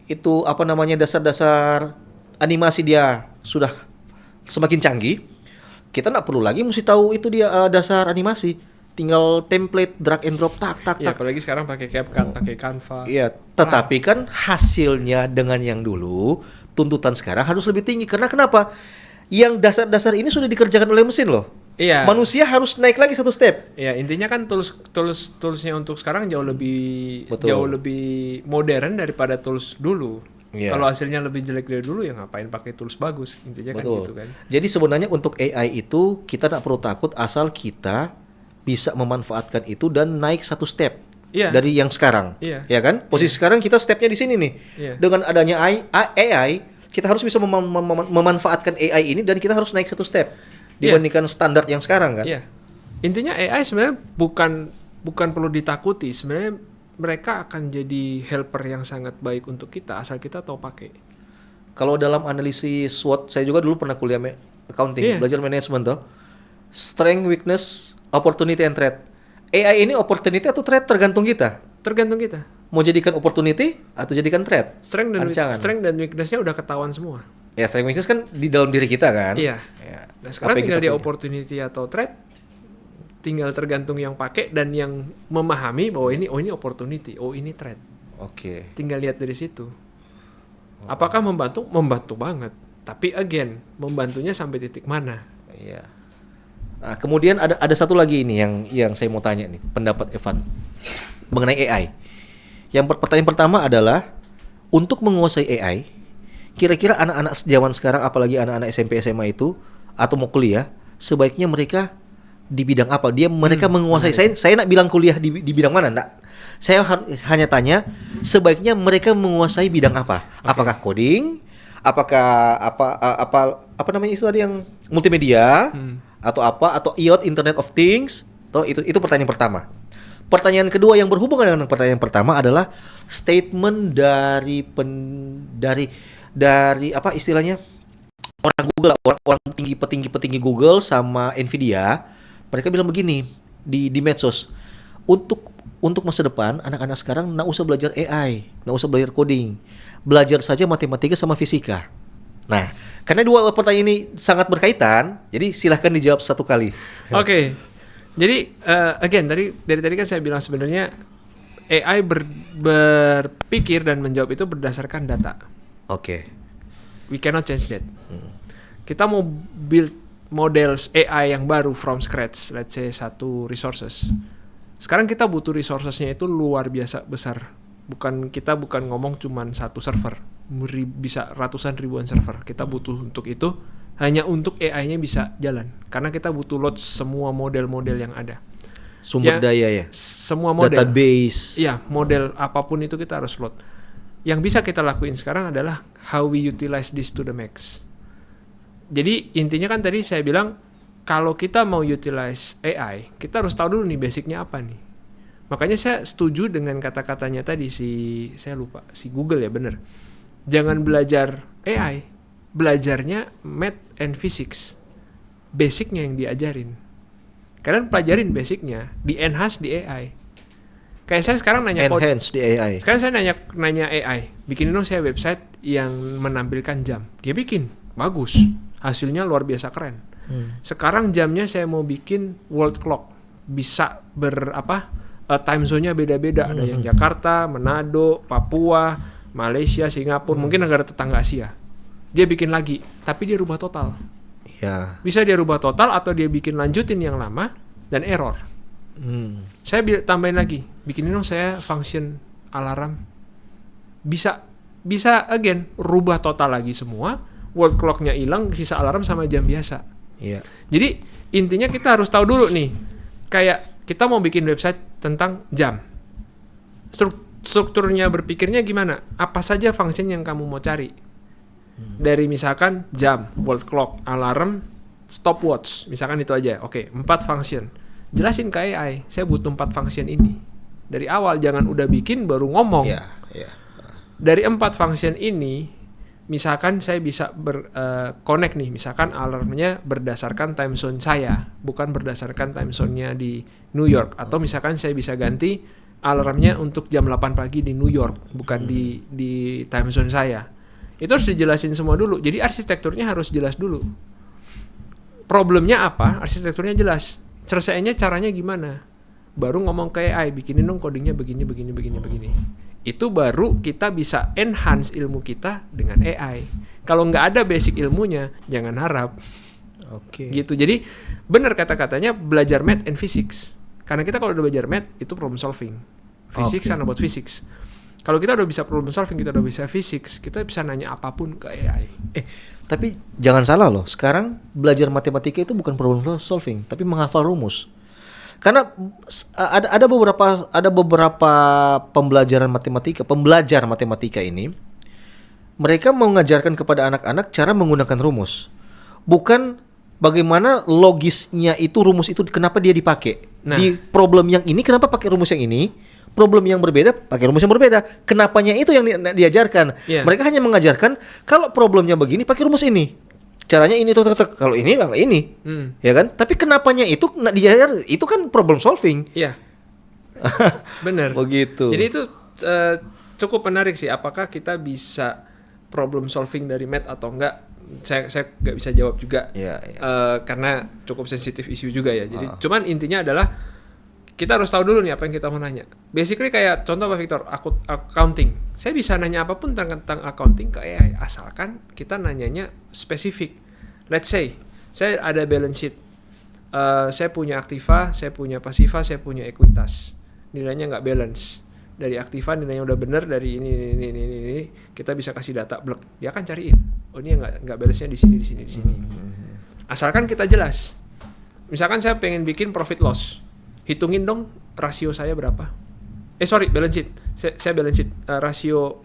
Speaker 1: itu dasar-dasar animasi dia sudah semakin canggih. Kita nggak perlu lagi mesti tahu itu dia dasar animasi. Tinggal template drag and drop tak.
Speaker 2: Iya, apalagi sekarang pakai CapCut, pakai Canva.
Speaker 1: Iya, tetapi kan hasilnya dengan yang dulu, tuntutan sekarang harus lebih tinggi. Karena kenapa? Yang dasar-dasar ini sudah dikerjakan oleh mesin loh.
Speaker 2: Iya.
Speaker 1: Manusia harus naik lagi 1 step.
Speaker 2: Iya, intinya kan toolsnya untuk sekarang jauh lebih modern daripada tools dulu.
Speaker 1: Iya.
Speaker 2: Kalau hasilnya lebih jelek dari dulu ya ngapain pakai tools bagus, intinya kan gitu kan.
Speaker 1: Jadi sebenarnya untuk AI itu kita tidak perlu takut asal kita bisa memanfaatkan itu dan naik 1 step dari yang sekarang.
Speaker 2: Iya.
Speaker 1: Ya kan? Posisi sekarang kita stepnya di sini nih.
Speaker 2: Iya.
Speaker 1: Dengan adanya AI, kita harus bisa memanfaatkan AI ini dan kita harus naik 1 step dibandingkan standar yang sekarang kan.
Speaker 2: Iya. Intinya AI sebenarnya bukan perlu ditakuti. Sebenarnya mereka akan jadi helper yang sangat baik untuk kita asal kita tahu pakai.
Speaker 1: Kalau dalam analisis SWOT, saya juga dulu pernah kuliah accounting, belajar manajemen tuh. Strength, weakness, opportunity and threat. AI ini opportunity atau threat tergantung kita.
Speaker 2: Tergantung kita.
Speaker 1: Mau jadikan opportunity atau jadikan threat?
Speaker 2: Strength dan weakness-nya udah ketahuan semua.
Speaker 1: Ya, strength weakness kan di dalam diri kita kan.
Speaker 2: Iya.
Speaker 1: Ya.
Speaker 2: Nah, sekarang tinggal dia opportunity atau threat. Tinggal tergantung yang pakai dan yang memahami bahwa ini opportunity, ini threat.
Speaker 1: Oke.
Speaker 2: Tinggal lihat dari situ. Apakah membantu? Membantu banget. Tapi again, membantunya sampai titik mana?
Speaker 1: Iya. Nah, kemudian ada satu lagi ini yang saya mau tanya nih, pendapat Evan mengenai AI. Yang pertanyaan pertama adalah untuk menguasai AI, kira-kira anak-anak zaman sekarang apalagi anak-anak SMP SMA itu atau mau kuliah, sebaiknya mereka di bidang apa? Mereka menguasai. Saya nak bilang kuliah di bidang mana, enggak. Saya hanya tanya sebaiknya mereka menguasai bidang apa? Okay. Apakah coding? Apakah apa namanya istilah yang multimedia? Atau IoT, Internet of Things, Toh itu pertanyaan pertama. Pertanyaan kedua yang berhubungan dengan pertanyaan pertama adalah statement dari apa istilahnya, orang Google, orang petinggi Google sama Nvidia. Mereka bilang begini di medsos, untuk masa depan anak-anak sekarang nggak usah belajar AI, nggak usah belajar coding, belajar saja matematika sama fisika. Nah, karena dua pertanyaan ini sangat berkaitan, jadi silahkan dijawab satu kali.
Speaker 2: Oke. Jadi again dari tadi kan saya bilang sebenarnya AI berpikir dan menjawab itu berdasarkan data.
Speaker 1: Oke.
Speaker 2: We cannot change that. Kita mau build models AI yang baru from scratch, let's say satu resources. Sekarang kita butuh resourcesnya itu luar biasa besar. Kita bukan ngomong cuman satu server, bisa ratusan ribuan server. Kita butuh untuk itu. Hanya untuk AI-nya bisa jalan. Karena kita butuh load semua model-model yang ada.
Speaker 1: Sumber daya ya?
Speaker 2: Semua model.
Speaker 1: Database.
Speaker 2: Iya, model apapun itu kita harus load. Yang bisa kita lakuin sekarang adalah how we utilize this to the max. Jadi intinya kan tadi saya bilang, kalau kita mau utilize AI, kita harus tahu dulu nih basicnya apa nih. Makanya saya setuju dengan kata-katanya tadi saya lupa, si Google ya bener. Jangan belajar AI. Belajarnya math and physics, basicnya yang diajarin. Kalian pelajarin basicnya, di enhance di AI. Kayak saya sekarang nanya
Speaker 1: enhance di AI.
Speaker 2: Sekarang saya nanya AI, bikinin dong saya website yang menampilkan jam. Dia bikin, bagus, hasilnya luar biasa keren. Sekarang jamnya saya mau bikin world clock, bisa time zone-nya beda-beda. Ada yang Jakarta, Manado, Papua, Malaysia, Singapura, mungkin negara tetangga Asia. Dia bikin lagi, tapi dia rubah total.
Speaker 1: Ya.
Speaker 2: Bisa dia rubah total atau dia bikin lanjutin yang lama dan error. Saya tambahin lagi, bikinin dong saya function alarm. Bisa again rubah total lagi semua, world clock-nya hilang, sisa alarm sama jam biasa.
Speaker 1: Iya.
Speaker 2: Jadi intinya kita harus tahu dulu nih, kayak kita mau bikin website tentang jam. Strukturnya berpikirnya gimana? Apa saja function yang kamu mau cari? Dari misalkan jam, world clock, alarm, stopwatch, misalkan itu aja. Oke, 4 function. Jelasin ke AI, saya butuh 4 function ini. Dari awal, jangan udah bikin baru ngomong. Dari 4 function ini, misalkan saya bisa connect nih, misalkan alarmnya berdasarkan time zone saya, bukan berdasarkan time zone-nya di New York. Atau misalkan saya bisa ganti alarmnya untuk jam 8 pagi di New York, bukan di time zone saya. Itu harus dijelasin semua dulu. Jadi arsitekturnya harus jelas dulu. Problemnya apa? Arsitekturnya jelas. Selesainya caranya gimana? Baru ngomong ke AI, bikinin dong codingnya begini. Itu baru kita bisa enhance ilmu kita dengan AI. Kalau nggak ada basic ilmunya, jangan harap.
Speaker 1: Oke.
Speaker 2: Gitu. Jadi benar kata-katanya belajar math and physics. Karena kita kalau udah belajar math itu problem solving. Physics and about physics. Kalau kita udah bisa problem solving, kita udah bisa physics, kita bisa nanya apapun ke AI.
Speaker 1: Tapi jangan salah loh, sekarang belajar matematika itu bukan problem solving, tapi menghafal rumus. Karena ada beberapa pembelajar matematika ini, mereka mengajarkan kepada anak-anak cara menggunakan rumus, bukan bagaimana logisnya itu rumus itu kenapa dia dipakai. Di problem yang ini kenapa pakai rumus yang ini? Problem yang berbeda pakai rumus yang berbeda. Kenapanya itu yang diajarkan. Mereka hanya mengajarkan kalau problemnya begini pakai rumus ini. Caranya ini tuh. Kalau ini enggak ini. Ya kan? Tapi kenapanya itu diajar itu kan problem solving. Iya.
Speaker 2: Benar.
Speaker 1: Begitu.
Speaker 2: Jadi itu cukup menarik sih, apakah kita bisa problem solving dari math atau enggak? Saya nggak bisa jawab juga. Karena cukup sensitif isu juga ya. Jadi cuman intinya adalah kita harus tahu dulu nih apa yang kita mau nanya. Basically kayak contoh Pak Victor, accounting. Saya bisa nanya apapun tentang accounting ke AI, asalkan kita nanyanya spesifik. Let's say, saya ada balance sheet. Saya punya aktiva, saya punya pasiva, saya punya ekuitas. Nilainya nggak balance. Dari aktiva nilainya udah bener, dari ini, kita bisa kasih data blek. Dia akan cariin. Oh ini nggak balance-nya di sini. Asalkan kita jelas. Misalkan saya pengen bikin profit loss. Hitungin dong rasio saya berapa. Balance sheet. Saya balance sheet. Rasio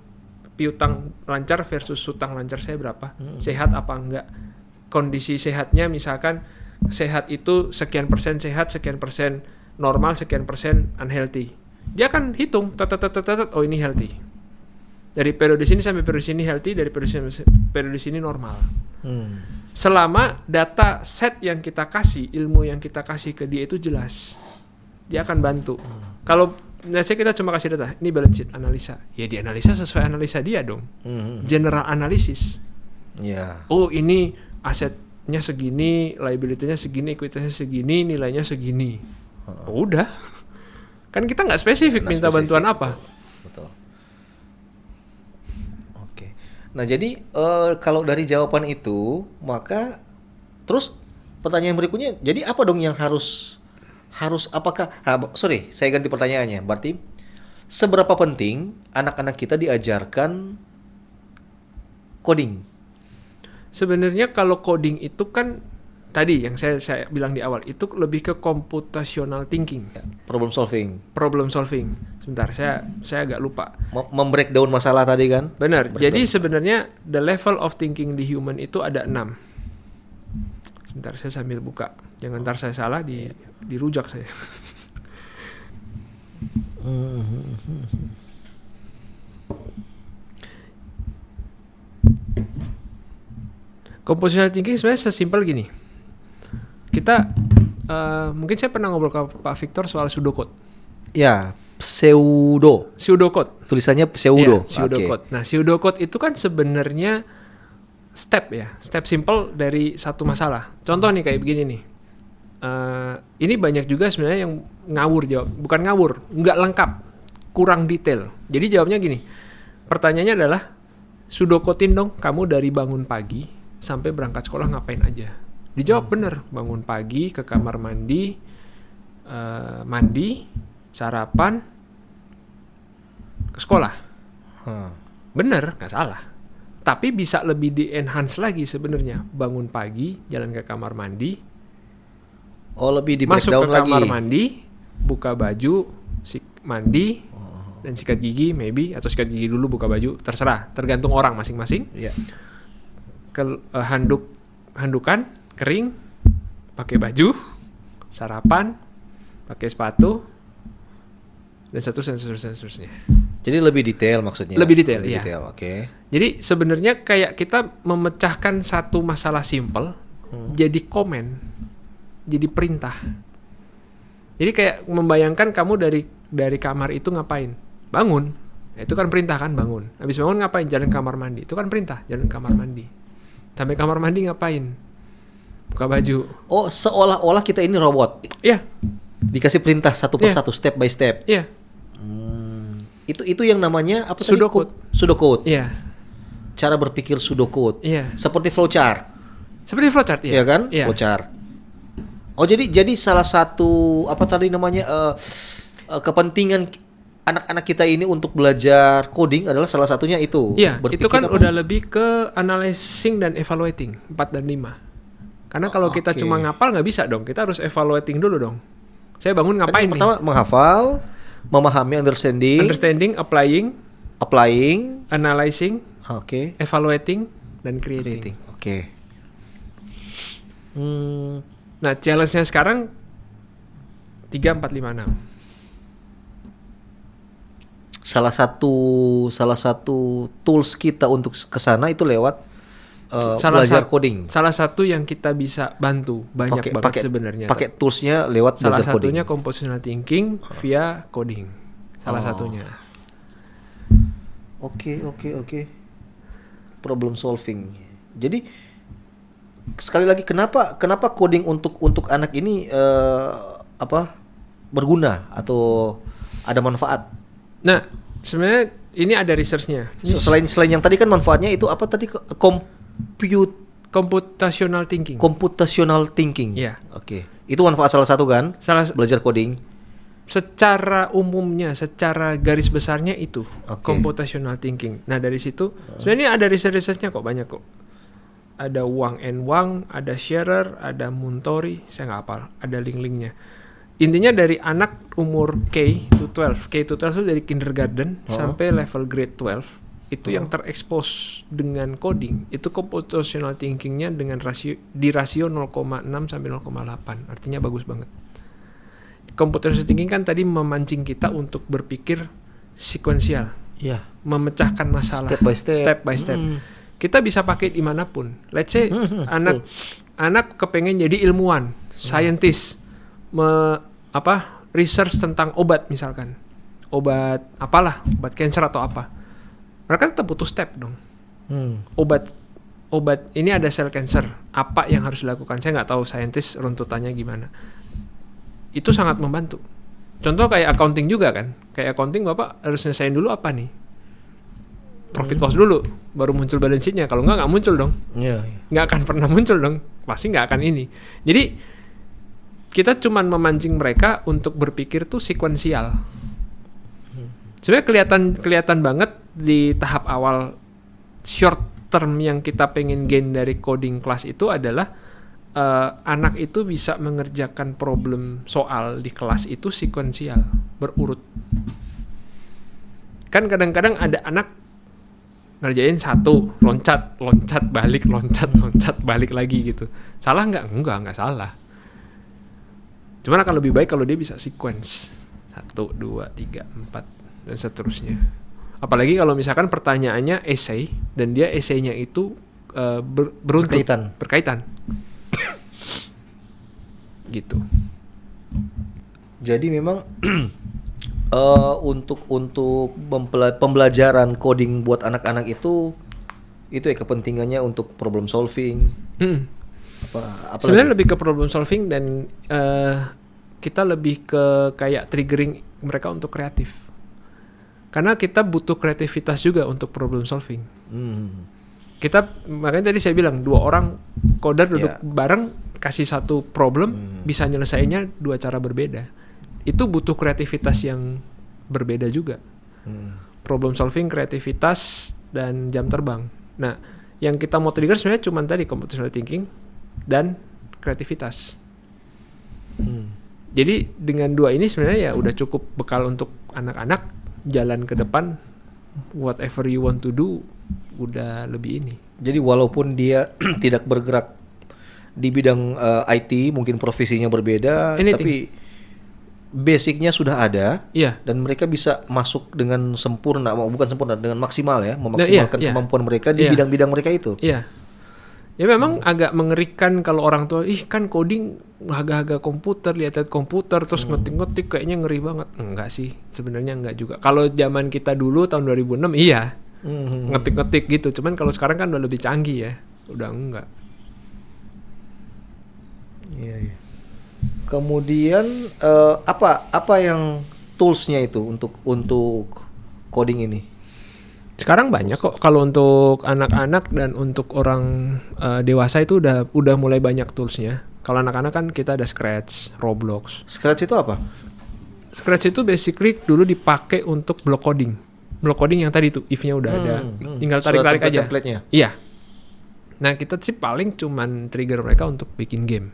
Speaker 2: piutang lancar versus utang lancar saya berapa. Sehat apa enggak. Kondisi sehatnya misalkan sehat itu sekian persen sehat, sekian persen normal, sekian persen unhealthy. Dia akan hitung, oh ini healthy. Dari periode sini sampai periode sini healthy, dari periode sini normal. Selama data set yang kita kasih, ilmu yang kita kasih ke dia itu jelas, dia akan bantu. Kalau kita cuma kasih data, ini balance sheet analisa, ya dianalisa sesuai analisa dia dong. General analysis. Oh ini asetnya segini, liability-nya segini, equity-nya segini, nilainya segini. Udah. Kan kita nggak spesifik minta bantuan apa.
Speaker 1: Betul. Oke. Nah jadi kalau dari jawaban itu, maka terus pertanyaan berikutnya, jadi apa dong yang harus apakah? Saya ganti pertanyaannya. Berarti seberapa penting anak-anak kita diajarkan coding?
Speaker 2: Sebenarnya kalau coding itu kan tadi yang saya bilang di awal itu lebih ke computational thinking,
Speaker 1: problem solving. Sebentar, saya agak lupa. Membreakdown masalah tadi kan?
Speaker 2: Benar. Jadi sebenarnya the level of thinking di human itu ada 6. Sebentar, saya sambil buka. Jangan ntar saya salah dirujak saya. Computational thinking sebenarnya sesimpel gini. Kita mungkin saya pernah ngobrol ke Pak Victor soal pseudocode.
Speaker 1: Ya, pseudocode. Tulisannya pseudo.
Speaker 2: Ya, pseudocode. Nah, pseudocode itu kan sebenarnya step simple dari satu masalah. Contoh nih kayak begini nih. Ini banyak juga sebenarnya yang ngawur jawab. Bukan ngawur, nggak lengkap, kurang detail. Jadi jawabnya gini. Pertanyaannya adalah pseudocodein dong kamu dari bangun pagi sampai berangkat sekolah ngapain aja. Dijawab bener, bangun pagi ke kamar mandi, sarapan, ke sekolah. Bener, nggak salah. Tapi bisa lebih di-enhance lagi sebenarnya. Bangun pagi, jalan ke kamar mandi,
Speaker 1: lebih di
Speaker 2: masuk ke
Speaker 1: lagi.
Speaker 2: kamar mandi, buka baju, mandi, dan sikat gigi maybe, atau sikat gigi dulu buka baju, terserah, tergantung orang masing-masing. Handukan, kering, pakai baju, sarapan, pakai sepatu, dan seterusnya.
Speaker 1: Jadi lebih detail maksudnya?
Speaker 2: Lebih detail, iya.
Speaker 1: Oke.
Speaker 2: Jadi sebenarnya kayak kita memecahkan satu masalah simple jadi komen, jadi perintah. Jadi kayak membayangkan kamu dari kamar itu ngapain? Bangun. Itu kan perintah kan, bangun. Habis bangun ngapain? Jalan ke kamar mandi. Itu kan perintah, jalan ke kamar mandi. Sampai kamar mandi ngapain? Buka baju.
Speaker 1: Oh, seolah-olah kita ini robot.
Speaker 2: Iya.
Speaker 1: Dikasih perintah satu persatu, step by step.
Speaker 2: Iya.
Speaker 1: Itu yang namanya apa tadi?
Speaker 2: Pseudocode. Iya.
Speaker 1: Cara berpikir pseudocode.
Speaker 2: Iya.
Speaker 1: Seperti flowchart.
Speaker 2: Iya.
Speaker 1: Iya kan?
Speaker 2: Iya.
Speaker 1: Flowchart. Oh, jadi salah satu apa tadi namanya kepentingan anak-anak kita ini untuk belajar coding adalah salah satunya itu.
Speaker 2: Iya, itu kan udah lebih ke analyzing dan evaluating 4 dan 5. Karena kalau kita cuma ngapal nggak bisa dong, kita harus evaluating dulu dong. Saya bangun ngapain nih?
Speaker 1: Pertama menghafal, memahami, understanding, applying,
Speaker 2: analyzing, evaluating, dan creating.
Speaker 1: Oke.
Speaker 2: Nah, challenge-nya sekarang 3, 4, 5, 6.
Speaker 1: Salah satu tools kita untuk ke sana itu lewat belajar coding.
Speaker 2: Salah satu yang kita bisa bantu banyak banget sebenarnya.
Speaker 1: Pakai toolsnya lewat belajar coding.
Speaker 2: Salah satunya computational thinking via coding. Salah satunya.
Speaker 1: Oke. Problem solving. Jadi sekali lagi kenapa coding untuk anak ini berguna atau ada manfaat?
Speaker 2: Nah, sebenarnya ini ada research-nya.
Speaker 1: Selain yang tadi kan manfaatnya itu apa tadi?
Speaker 2: Computational thinking.
Speaker 1: Iya. Oke. Itu manfaat salah satu kan? Belajar coding.
Speaker 2: Secara umumnya, secara garis besarnya itu computational thinking. Nah, dari situ sebenarnya ada research-nya kok, banyak kok. Ada Wang and Wang, ada Scherer, ada Muntori, saya nggak hafal, ada link-linknya. Intinya dari anak umur K to 12 itu dari kindergarten sampai level grade 12 itu yang terekspos dengan coding itu computational thinkingnya dengan rasio 0,6 sampai 0,8, artinya bagus banget. Computational thinking kan tadi memancing kita untuk berpikir sekuensial,
Speaker 1: Ya.
Speaker 2: memecahkan masalah
Speaker 1: Step by step.
Speaker 2: Kita bisa pakai dimanapun. Let's say anak kepengen jadi ilmuwan, scientist, research tentang obat misalkan, obat cancer atau apa. Mereka tetap butuh step dong. Obat ini ada sel cancer, apa yang harus dilakukan? Saya nggak tahu saintis runtutannya gimana. Itu sangat membantu. Contoh kayak accounting juga kan. Kayak accounting Bapak harus nyelesain dulu apa nih? Profit loss dulu, baru muncul balance sheet-nya. Kalau nggak muncul dong. Nggak akan pernah muncul dong. Pasti nggak akan ini. Jadi kita cuman memancing mereka untuk berpikir tuh sekuensial. Sebenarnya kelihatan banget di tahap awal short term yang kita pengen gain dari coding class itu adalah anak itu bisa mengerjakan problem soal di kelas itu sekuensial, berurut. Kan kadang-kadang ada anak ngerjain satu, loncat balik lagi gitu. Salah nggak? Enggak salah. Cuman akan lebih baik kalau dia bisa sequence 1, 2, 3, 4 dan seterusnya. Apalagi kalau misalkan pertanyaannya essay dan dia essaynya itu beruntut, berkaitan. Gitu.
Speaker 1: Jadi memang untuk pembelajaran coding buat anak-anak itu ya kepentingannya untuk problem solving.
Speaker 2: Sebenarnya lebih ke problem solving dan kita lebih ke kayak triggering mereka untuk kreatif. Karena kita butuh kreativitas juga untuk problem solving. Makanya tadi saya bilang 2 orang coder duduk bareng kasih satu problem bisa nyelesainnya 2 cara berbeda. Itu butuh kreativitas yang berbeda juga. Problem solving, kreativitas dan jam terbang. Nah, yang kita mau trigger sebenarnya cuma tadi computational thinking dan kreativitas. Jadi dengan 2 ini sebenarnya ya udah cukup bekal untuk anak-anak jalan ke depan, whatever you want to do udah lebih ini.
Speaker 1: Jadi walaupun dia tidak bergerak di bidang IT, mungkin profesinya berbeda, tapi basicnya sudah ada, dan mereka bisa masuk dengan dengan maksimal ya, memaksimalkan kemampuan mereka di bidang-bidang mereka itu.
Speaker 2: Iya. Ya memang agak mengerikan kalau orang tua, kan coding agak-agak komputer, lihat komputer terus ngetik-ngetik kayaknya ngeri banget. Enggak sih, sebenarnya enggak juga. Kalau zaman kita dulu tahun 2006 ngetik-ngetik gitu. Cuman kalau sekarang kan udah lebih canggih ya, udah enggak.
Speaker 1: Iya. Kemudian apa yang toolsnya itu untuk coding ini?
Speaker 2: Sekarang banyak kok, kalau untuk anak-anak dan untuk orang dewasa itu udah mulai banyak toolsnya. Kalau anak-anak kan kita ada Scratch, Roblox.
Speaker 1: Scratch itu apa?
Speaker 2: Scratch itu basically dulu dipakai untuk block coding. Block coding yang tadi tuh if-nya udah ada, tinggal tarik-tarik aja. Iya. Nah kita sih paling cuman trigger mereka untuk bikin game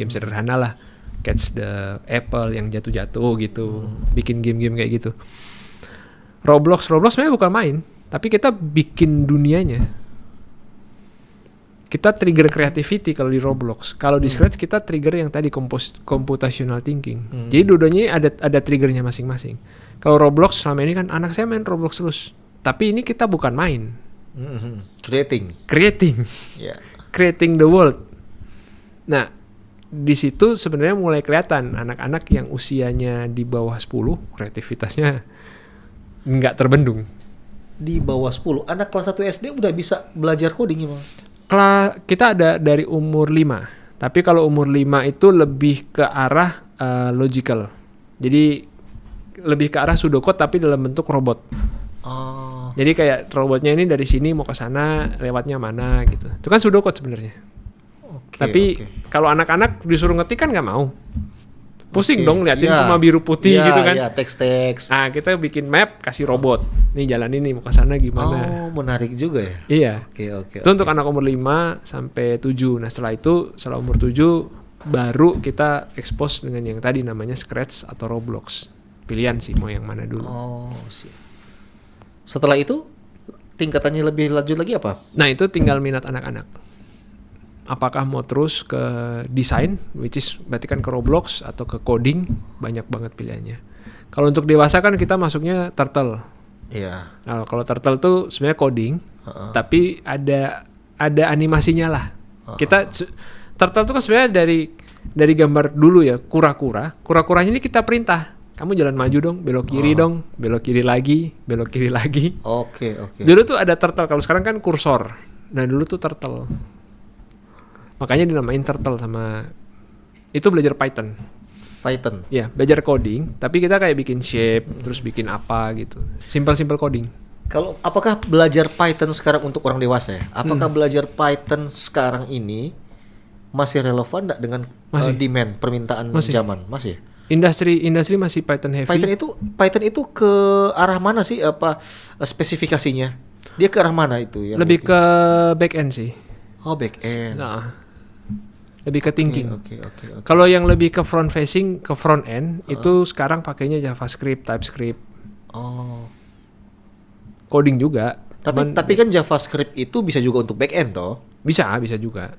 Speaker 2: sederhana lah, catch the apple yang jatuh-jatuh gitu, bikin game-game kayak gitu. Roblox sebenarnya bukan main, tapi kita bikin dunianya. Kita trigger creativity kalau di Roblox. Kalau di Scratch kita trigger yang tadi computational thinking. Jadi dua-duanya ada triggernya masing-masing. Kalau Roblox selama ini kan anak saya main Roblox terus. Tapi ini kita bukan main. Creating.
Speaker 1: Yeah.
Speaker 2: Creating the world. Nah, di situ sebenarnya mulai kelihatan anak-anak yang usianya di bawah 10 kreativitasnya nggak terbendung.
Speaker 1: Di bawah 10, anak kelas 1 SD udah bisa belajar coding ya, Bang?
Speaker 2: Kita ada dari umur 5. Tapi kalau umur 5 itu lebih ke arah logical. Jadi lebih ke arah pseudocode tapi dalam bentuk robot.
Speaker 1: Oh.
Speaker 2: Jadi kayak robotnya ini dari sini mau ke sana, lewatnya mana gitu. Itu kan pseudocode sebenarnya. Tapi kalau anak-anak disuruh ngetik kan nggak mau. Pusing dong liatin cuma biru putih gitu kan.
Speaker 1: Iya, teks.
Speaker 2: Nah, kita bikin map, kasih robot. Nih jalan ini mau ke sana gimana.
Speaker 1: Oh, menarik juga ya.
Speaker 2: Iya.
Speaker 1: Oke.
Speaker 2: Itu untuk anak umur 5 sampai 7. Nah, setelah umur 7 baru kita expose dengan yang tadi namanya Scratch atau Roblox. Pilihan sih mau yang mana dulu.
Speaker 1: Oh, siap. Setelah itu tingkatannya lebih lanjut lagi apa?
Speaker 2: Nah itu tinggal minat anak-anak. Apakah mau terus ke desain, which is berarti kan ke Roblox atau ke coding, banyak banget pilihannya. Kalau untuk dewasa kan kita masuknya Turtle.
Speaker 1: Iya.
Speaker 2: Nah, kalau Turtle tuh sebenarnya coding, tapi ada animasinya lah. Turtle tuh kan sebenarnya dari gambar dulu ya, kura-kura. Kura-kuranya ini kita perintah. Kamu jalan maju dong, belok kiri dong, belok kiri lagi, belok kiri lagi.
Speaker 1: Oke.
Speaker 2: Dulu tuh ada turtle, kalau sekarang kan kursor. Nah dulu tuh turtle. Makanya dinamain turtle sama itu belajar Python.
Speaker 1: Python.
Speaker 2: Ya, belajar coding, tapi kita kayak bikin shape, terus bikin apa gitu. Simple coding.
Speaker 1: Kalau apakah belajar Python sekarang untuk orang dewasa ya? Apakah belajar Python sekarang ini masih relevan enggak dengan demand permintaan zaman? Masih.
Speaker 2: Industri masih Python heavy.
Speaker 1: Python itu ke arah mana sih spesifikasinya? Dia ke arah mana itu yang
Speaker 2: lebih ke back end sih.
Speaker 1: Oh, back end.
Speaker 2: Nah, lebih ke thinking.
Speaker 1: Oke.
Speaker 2: Kalau yang lebih ke front facing, ke front end itu sekarang pakainya JavaScript, TypeScript.
Speaker 1: Oh.
Speaker 2: Coding juga.
Speaker 1: Tapi kan JavaScript itu bisa juga untuk back end toh?
Speaker 2: Bisa juga.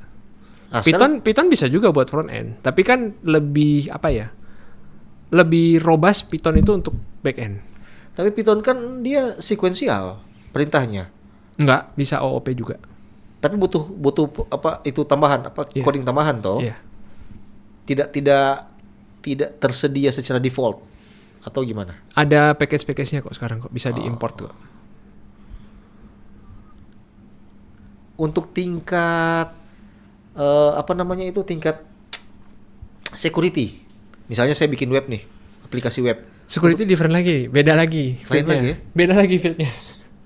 Speaker 1: Nah,
Speaker 2: Python bisa juga buat front end, tapi kan lebih apa ya? Lebih robust Python itu untuk back end.
Speaker 1: Tapi Python kan dia sekuensial perintahnya.
Speaker 2: Enggak, bisa OOP juga.
Speaker 1: Tapi butuh apa itu tambahan coding tambahan toh?
Speaker 2: Iya.
Speaker 1: Tidak tersedia secara default atau gimana?
Speaker 2: Ada package-nya kok sekarang kok bisa diimport kok.
Speaker 1: Untuk tingkat tingkat security. Misalnya saya bikin web nih, aplikasi web.
Speaker 2: Security different lagi, beda lagi fieldnya.
Speaker 1: Lagi ya?
Speaker 2: Beda lagi fieldnya.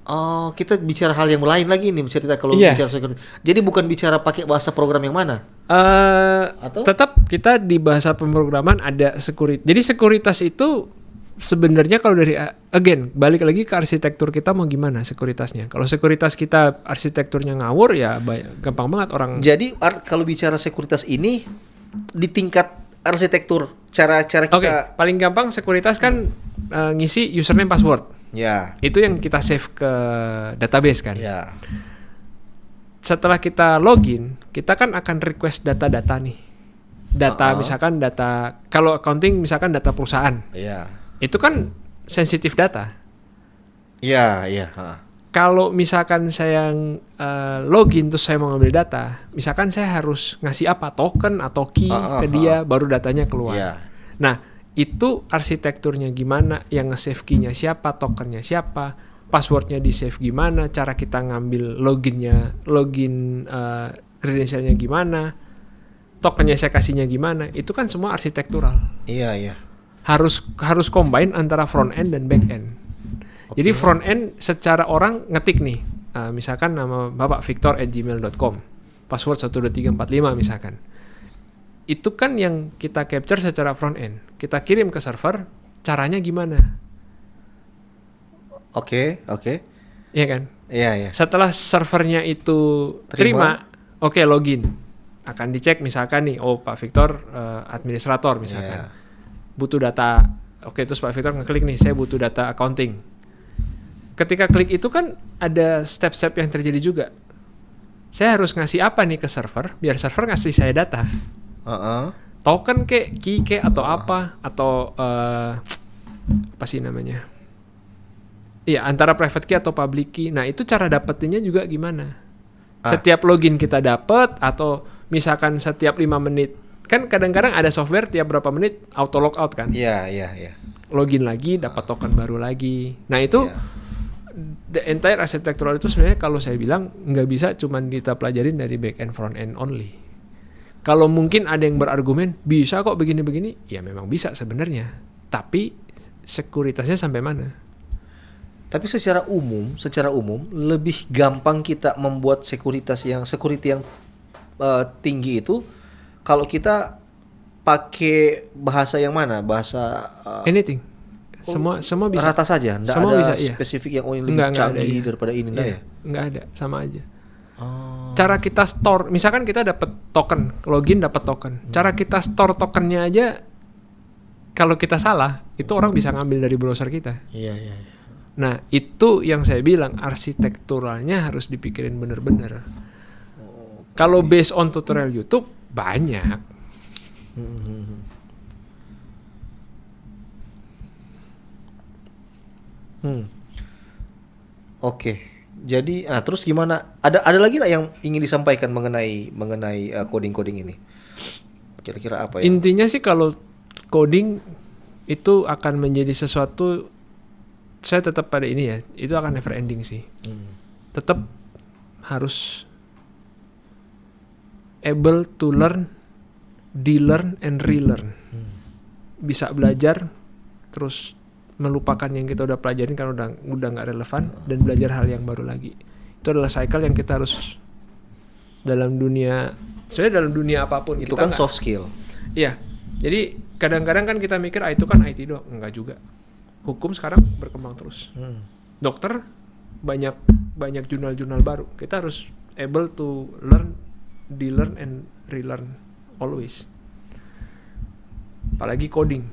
Speaker 1: Oh, kita bicara hal yang lain lagi nih cerita kalau bicara security. Jadi bukan bicara pakai bahasa program yang mana? Atau?
Speaker 2: Tetap kita di bahasa pemrograman ada security. Jadi sekuritas itu sebenarnya kalau dari balik lagi ke arsitektur kita mau gimana sekuritasnya. Kalau sekuritas kita arsitekturnya ngawur ya gampang banget orang.
Speaker 1: Jadi kalau bicara sekuritas ini di tingkat arsitektur cara kita.
Speaker 2: Oke, paling gampang sekuritas kan ngisi username password.
Speaker 1: Ya.
Speaker 2: Itu yang kita save ke database kan.
Speaker 1: Ya.
Speaker 2: Setelah kita login, kita kan akan request data-data nih. Misalkan data kalau accounting misalkan data perusahaan.
Speaker 1: Iya.
Speaker 2: Itu kan sensitif data.
Speaker 1: Iya.
Speaker 2: Kalau misalkan saya login terus saya mau ngambil data, misalkan saya harus ngasih apa token atau key ke dia baru datanya keluar.
Speaker 1: Yeah.
Speaker 2: Nah, itu arsitekturnya gimana, yang nge-save key-nya siapa, tokennya siapa, passwordnya di-save gimana, cara kita ngambil login credentialnya gimana, tokennya saya kasihnya gimana, itu kan semua arsitektural.
Speaker 1: Iya.
Speaker 2: Harus combine antara front end dan back end. Okay. Jadi front end secara orang ngetik nih, misalkan nama Bapak Victor@gmail.com, password 12345 misalkan. Itu kan yang kita capture secara front end. Kita kirim ke server, caranya gimana?
Speaker 1: Oke.
Speaker 2: Iya kan?
Speaker 1: Iya.
Speaker 2: Setelah servernya itu terima, oke, login. Akan dicek misalkan nih, Pak Victor administrator misalkan. Yeah. Butuh data. Oke, terus Pak Victor ngeklik nih, saya butuh data accounting. Ketika klik itu kan ada step-step yang terjadi juga. Saya harus ngasih apa nih ke server, biar server ngasih saya data. Token kek, key kek, atau apa, atau apa sih namanya? Iya, antara private key atau public key. Nah, itu cara dapetinnya juga gimana? Setiap login kita dapet, atau misalkan setiap 5 menit. Kan kadang-kadang ada software tiap berapa menit auto logout kan?
Speaker 1: Iya.
Speaker 2: Login lagi, dapat token baru lagi. Nah, itu the entire architectural itu sebenarnya kalau saya bilang nggak bisa cuma kita pelajarin dari back end front end only. Kalau mungkin ada yang berargumen bisa kok begini-begini, ya memang bisa sebenarnya. Tapi sekuritasnya sampai mana?
Speaker 1: Tapi secara umum lebih gampang kita membuat security yang tinggi itu kalau kita pakai bahasa yang mana? Bahasa
Speaker 2: anything. Semua bisa.
Speaker 1: Rata saja, enggak ada
Speaker 2: bisa,
Speaker 1: spesifik yang lebih canggih daripada ini ya.
Speaker 2: Enggak ada, sama aja. Cara kita store, misalkan kita dapat token, login dapat token. Cara kita store tokennya aja kalau kita salah, itu orang bisa ngambil dari browser kita.
Speaker 1: Iya.
Speaker 2: Nah, itu yang saya bilang arsitekturalnya harus dipikirin bener-bener. Kalau based on tutorial YouTube banyak.
Speaker 1: Oke. Jadi, terus gimana? Ada lagi nggak yang ingin disampaikan mengenai coding-coding ini? Kira-kira apa ya?
Speaker 2: Intinya sih kalau coding itu akan menjadi sesuatu, saya tetap pada ini ya, itu akan never ending sih. Tetap harus able to learn, de-learn, and relearn. Bisa belajar, terus melupakan yang kita udah pelajarin karena udah nggak relevan, dan belajar hal yang baru lagi. Itu adalah cycle yang kita harus dalam dunia, sebenarnya dalam dunia apapun.
Speaker 1: Itu
Speaker 2: kita
Speaker 1: kan soft skill.
Speaker 2: Iya, jadi kadang-kadang kan kita mikir itu kan IT doang, enggak juga. Hukum sekarang berkembang terus. Dokter banyak jurnal-jurnal baru. Kita harus able to learn, de-learn, and relearn always. Apalagi coding.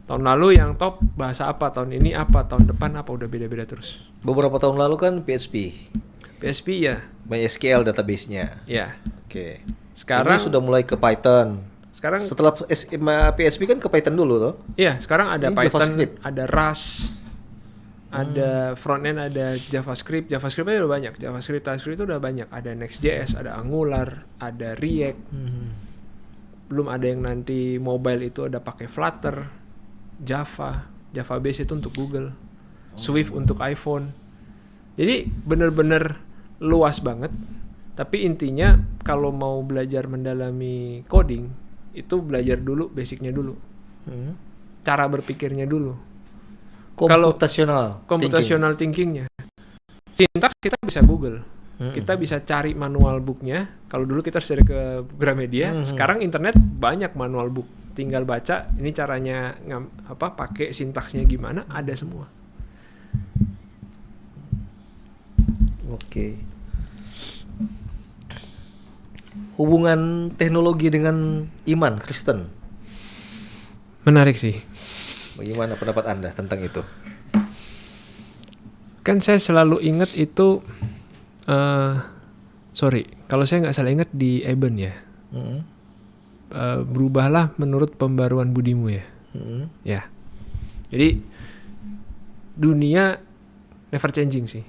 Speaker 2: Tahun lalu yang top bahasa apa, tahun ini apa, tahun depan apa, udah beda-beda terus.
Speaker 1: Beberapa tahun lalu kan PHP
Speaker 2: ya.
Speaker 1: MySQL database-nya.
Speaker 2: Ya.
Speaker 1: Oke.
Speaker 2: Sekarang
Speaker 1: ini sudah mulai ke Python.
Speaker 2: Sekarang
Speaker 1: setelah PHP kan ke Python dulu toh?
Speaker 2: Iya, sekarang ada
Speaker 1: Ini
Speaker 2: Python,
Speaker 1: JavaScript.
Speaker 2: ada Rust, ada frontend, ada JavaScript. JavaScript-nya udah banyak. JavaScript itu udah banyak. Ada Next.js, ada Angular, ada React. Belum ada yang nanti mobile itu ada pakai Flutter, Java base itu untuk Google, Swift untuk iPhone. Jadi bener-bener luas banget. Tapi intinya kalau mau belajar mendalami coding, itu belajar dulu basicnya dulu, cara berpikirnya dulu, computational thinkingnya. Sintaks kita bisa Google, kita bisa cari manual booknya. Kalau dulu kita harus cari ke Gramedia, sekarang internet banyak manual book, tinggal baca ini caranya pakai sintaksnya gimana, ada semua.
Speaker 1: Oke. Hubungan teknologi dengan iman Kristen,
Speaker 2: menarik sih.
Speaker 1: bagaimana pendapat Anda tentang itu?
Speaker 2: Kan saya selalu ingat itu, kalau saya nggak salah ingat di Eben ya, berubahlah menurut pembaruan budimu ya. Ya. Jadi dunia never changing sih,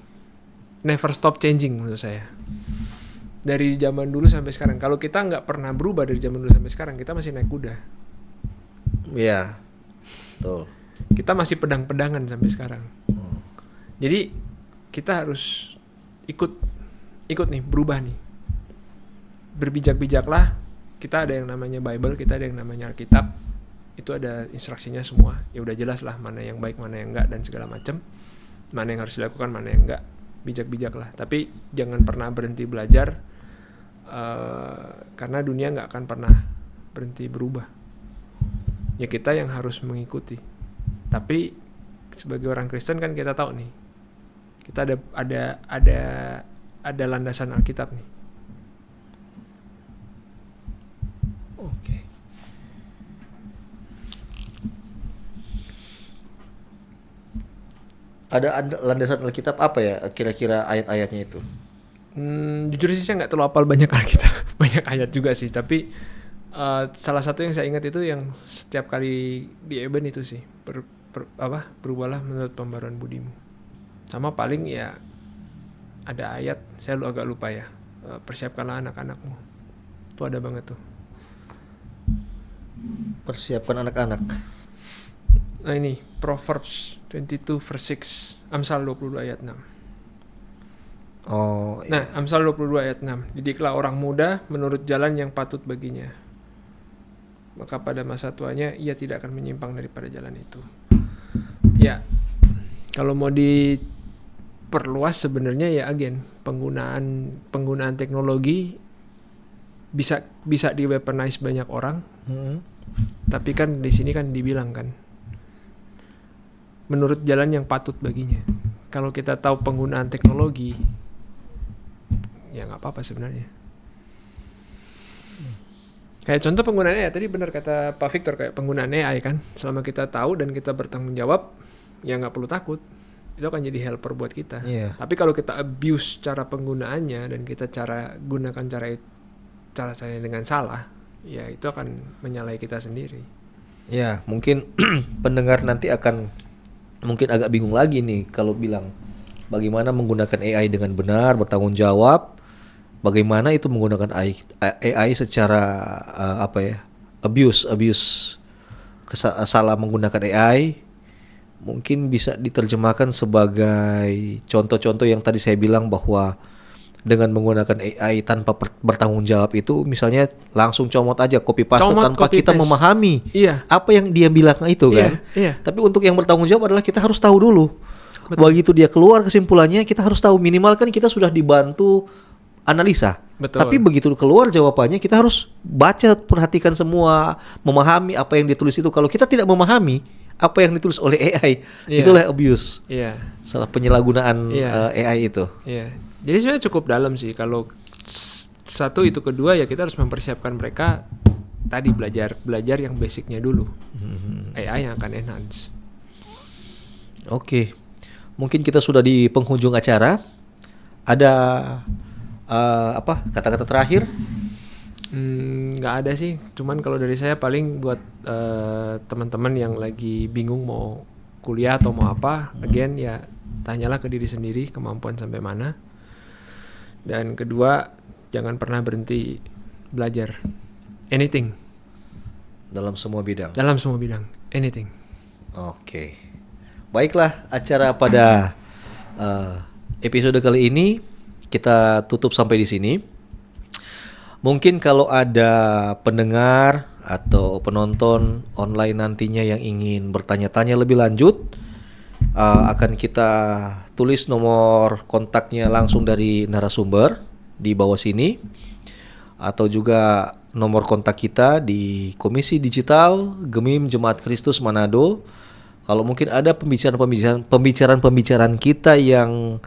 Speaker 2: never stop changing menurut saya. Dari zaman dulu sampai sekarang. Kalau kita nggak pernah berubah dari zaman dulu sampai sekarang, kita masih naik kuda.
Speaker 1: Iya, betul.
Speaker 2: Kita masih pedang-pedangan sampai sekarang. Jadi kita harus ikut nih, berubah nih. Berbijak-bijaklah. Kita ada yang namanya Bible, kita ada yang namanya Alkitab. Itu ada instruksinya semua. Ya udah jelas lah mana yang baik, mana yang enggak, dan segala macam. Mana yang harus dilakukan, mana yang enggak. Bijak-bijaklah. Tapi jangan pernah berhenti belajar. Karena dunia nggak akan pernah berhenti berubah. Ya kita yang harus mengikuti. Tapi sebagai orang Kristen kan kita tahu nih, kita ada landasan Alkitab nih.
Speaker 1: Oke. Ada landasan Alkitab apa ya kira-kira ayat-ayatnya itu?
Speaker 2: Jujur sih saya nggak terlalu hafal banyak Alkitab, banyak ayat juga sih. Tapi salah satu yang saya ingat itu yang setiap kali di Eben itu sih, berubahlah menurut pembaruan budimu. Sama paling ya ada ayat, saya agak lupa ya, persiapkanlah anak-anakmu. Itu ada banget tuh.
Speaker 1: Persiapkan anak-anak.
Speaker 2: Nah ini Proverbs 22 verse 6, Amsal 22 ayat 6.
Speaker 1: Oh, iya.
Speaker 2: Nah, Amsal 22 ayat 6. Didiklah orang muda menurut jalan yang patut baginya. Maka pada masa tuanya ia tidak akan menyimpang daripada jalan itu. Ya, kalau mau diperluas sebenarnya ya penggunaan teknologi bisa di weaponize banyak orang. Tapi kan di sini kan dibilang kan menurut jalan yang patut baginya. Kalau kita tahu penggunaan teknologi, ya nggak apa-apa sebenarnya. Kayak contoh penggunaan AI, tadi benar kata Pak Victor, kayak penggunaan AI kan, selama kita tahu dan kita bertanggung jawab, ya nggak perlu takut. itu akan jadi helper buat kita.
Speaker 1: Iya.
Speaker 2: Tapi kalau kita abuse cara penggunaannya dan kita gunakan cara dengan salah, ya itu akan menyalahi kita sendiri.
Speaker 1: Ya, mungkin pendengar nanti akan mungkin agak bingung lagi nih kalau bilang bagaimana menggunakan AI dengan benar, bertanggung jawab. Bagaimana itu menggunakan AI secara abuse salah menggunakan AI. Mungkin bisa diterjemahkan sebagai contoh-contoh yang tadi saya bilang bahwa dengan menggunakan AI tanpa bertanggung jawab itu misalnya langsung comot aja copy paste tanpa kita memahami apa yang dia bilang itu kan. Tapi untuk yang bertanggung jawab adalah kita harus tahu dulu.
Speaker 2: Betul.
Speaker 1: Begitu dia keluar kesimpulannya kita harus tahu, minimal kan kita sudah dibantu analisa.
Speaker 2: Betul.
Speaker 1: Tapi begitu keluar jawabannya kita harus baca, perhatikan semua, memahami apa yang ditulis itu. Kalau kita tidak memahami apa yang ditulis oleh AI, itulah abuse. Salah penyalahgunaan AI itu.
Speaker 2: Jadi sebenarnya cukup dalam sih. Kalau satu itu, kedua ya kita harus mempersiapkan mereka tadi belajar yang basicnya dulu. AI yang akan enhance.
Speaker 1: Oke. Mungkin kita sudah di penghujung acara. Ada kata-kata terakhir?
Speaker 2: Nggak ada sih, cuman kalau dari saya paling buat teman-teman yang lagi bingung mau kuliah atau mau apa, again ya tanyalah ke diri sendiri kemampuan sampai mana, dan kedua jangan pernah berhenti belajar anything
Speaker 1: dalam semua bidang.
Speaker 2: Anything.
Speaker 1: Oke. Baiklah, acara pada episode kali ini kita tutup sampai di sini. Mungkin kalau ada pendengar atau penonton online nantinya yang ingin bertanya-tanya lebih lanjut, akan kita tulis nomor kontaknya langsung dari narasumber di bawah sini, atau juga nomor kontak kita di Komisi Digital Gemim Jemaat Kristus Manado. Kalau mungkin ada pembicaraan kita yang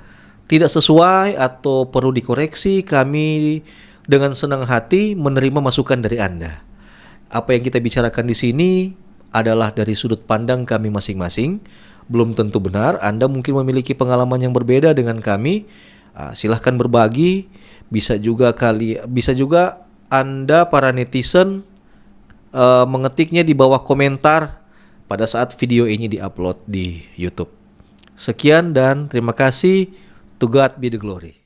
Speaker 1: tidak sesuai atau perlu dikoreksi, kami dengan senang hati menerima masukan dari Anda. Apa yang kita bicarakan di sini adalah dari sudut pandang kami masing-masing, belum tentu benar. Anda mungkin memiliki pengalaman yang berbeda dengan kami. Silahkan berbagi. Bisa juga Anda para netizen mengetiknya di bawah komentar pada saat video ini diupload di YouTube. Sekian dan terima kasih. To God be the glory.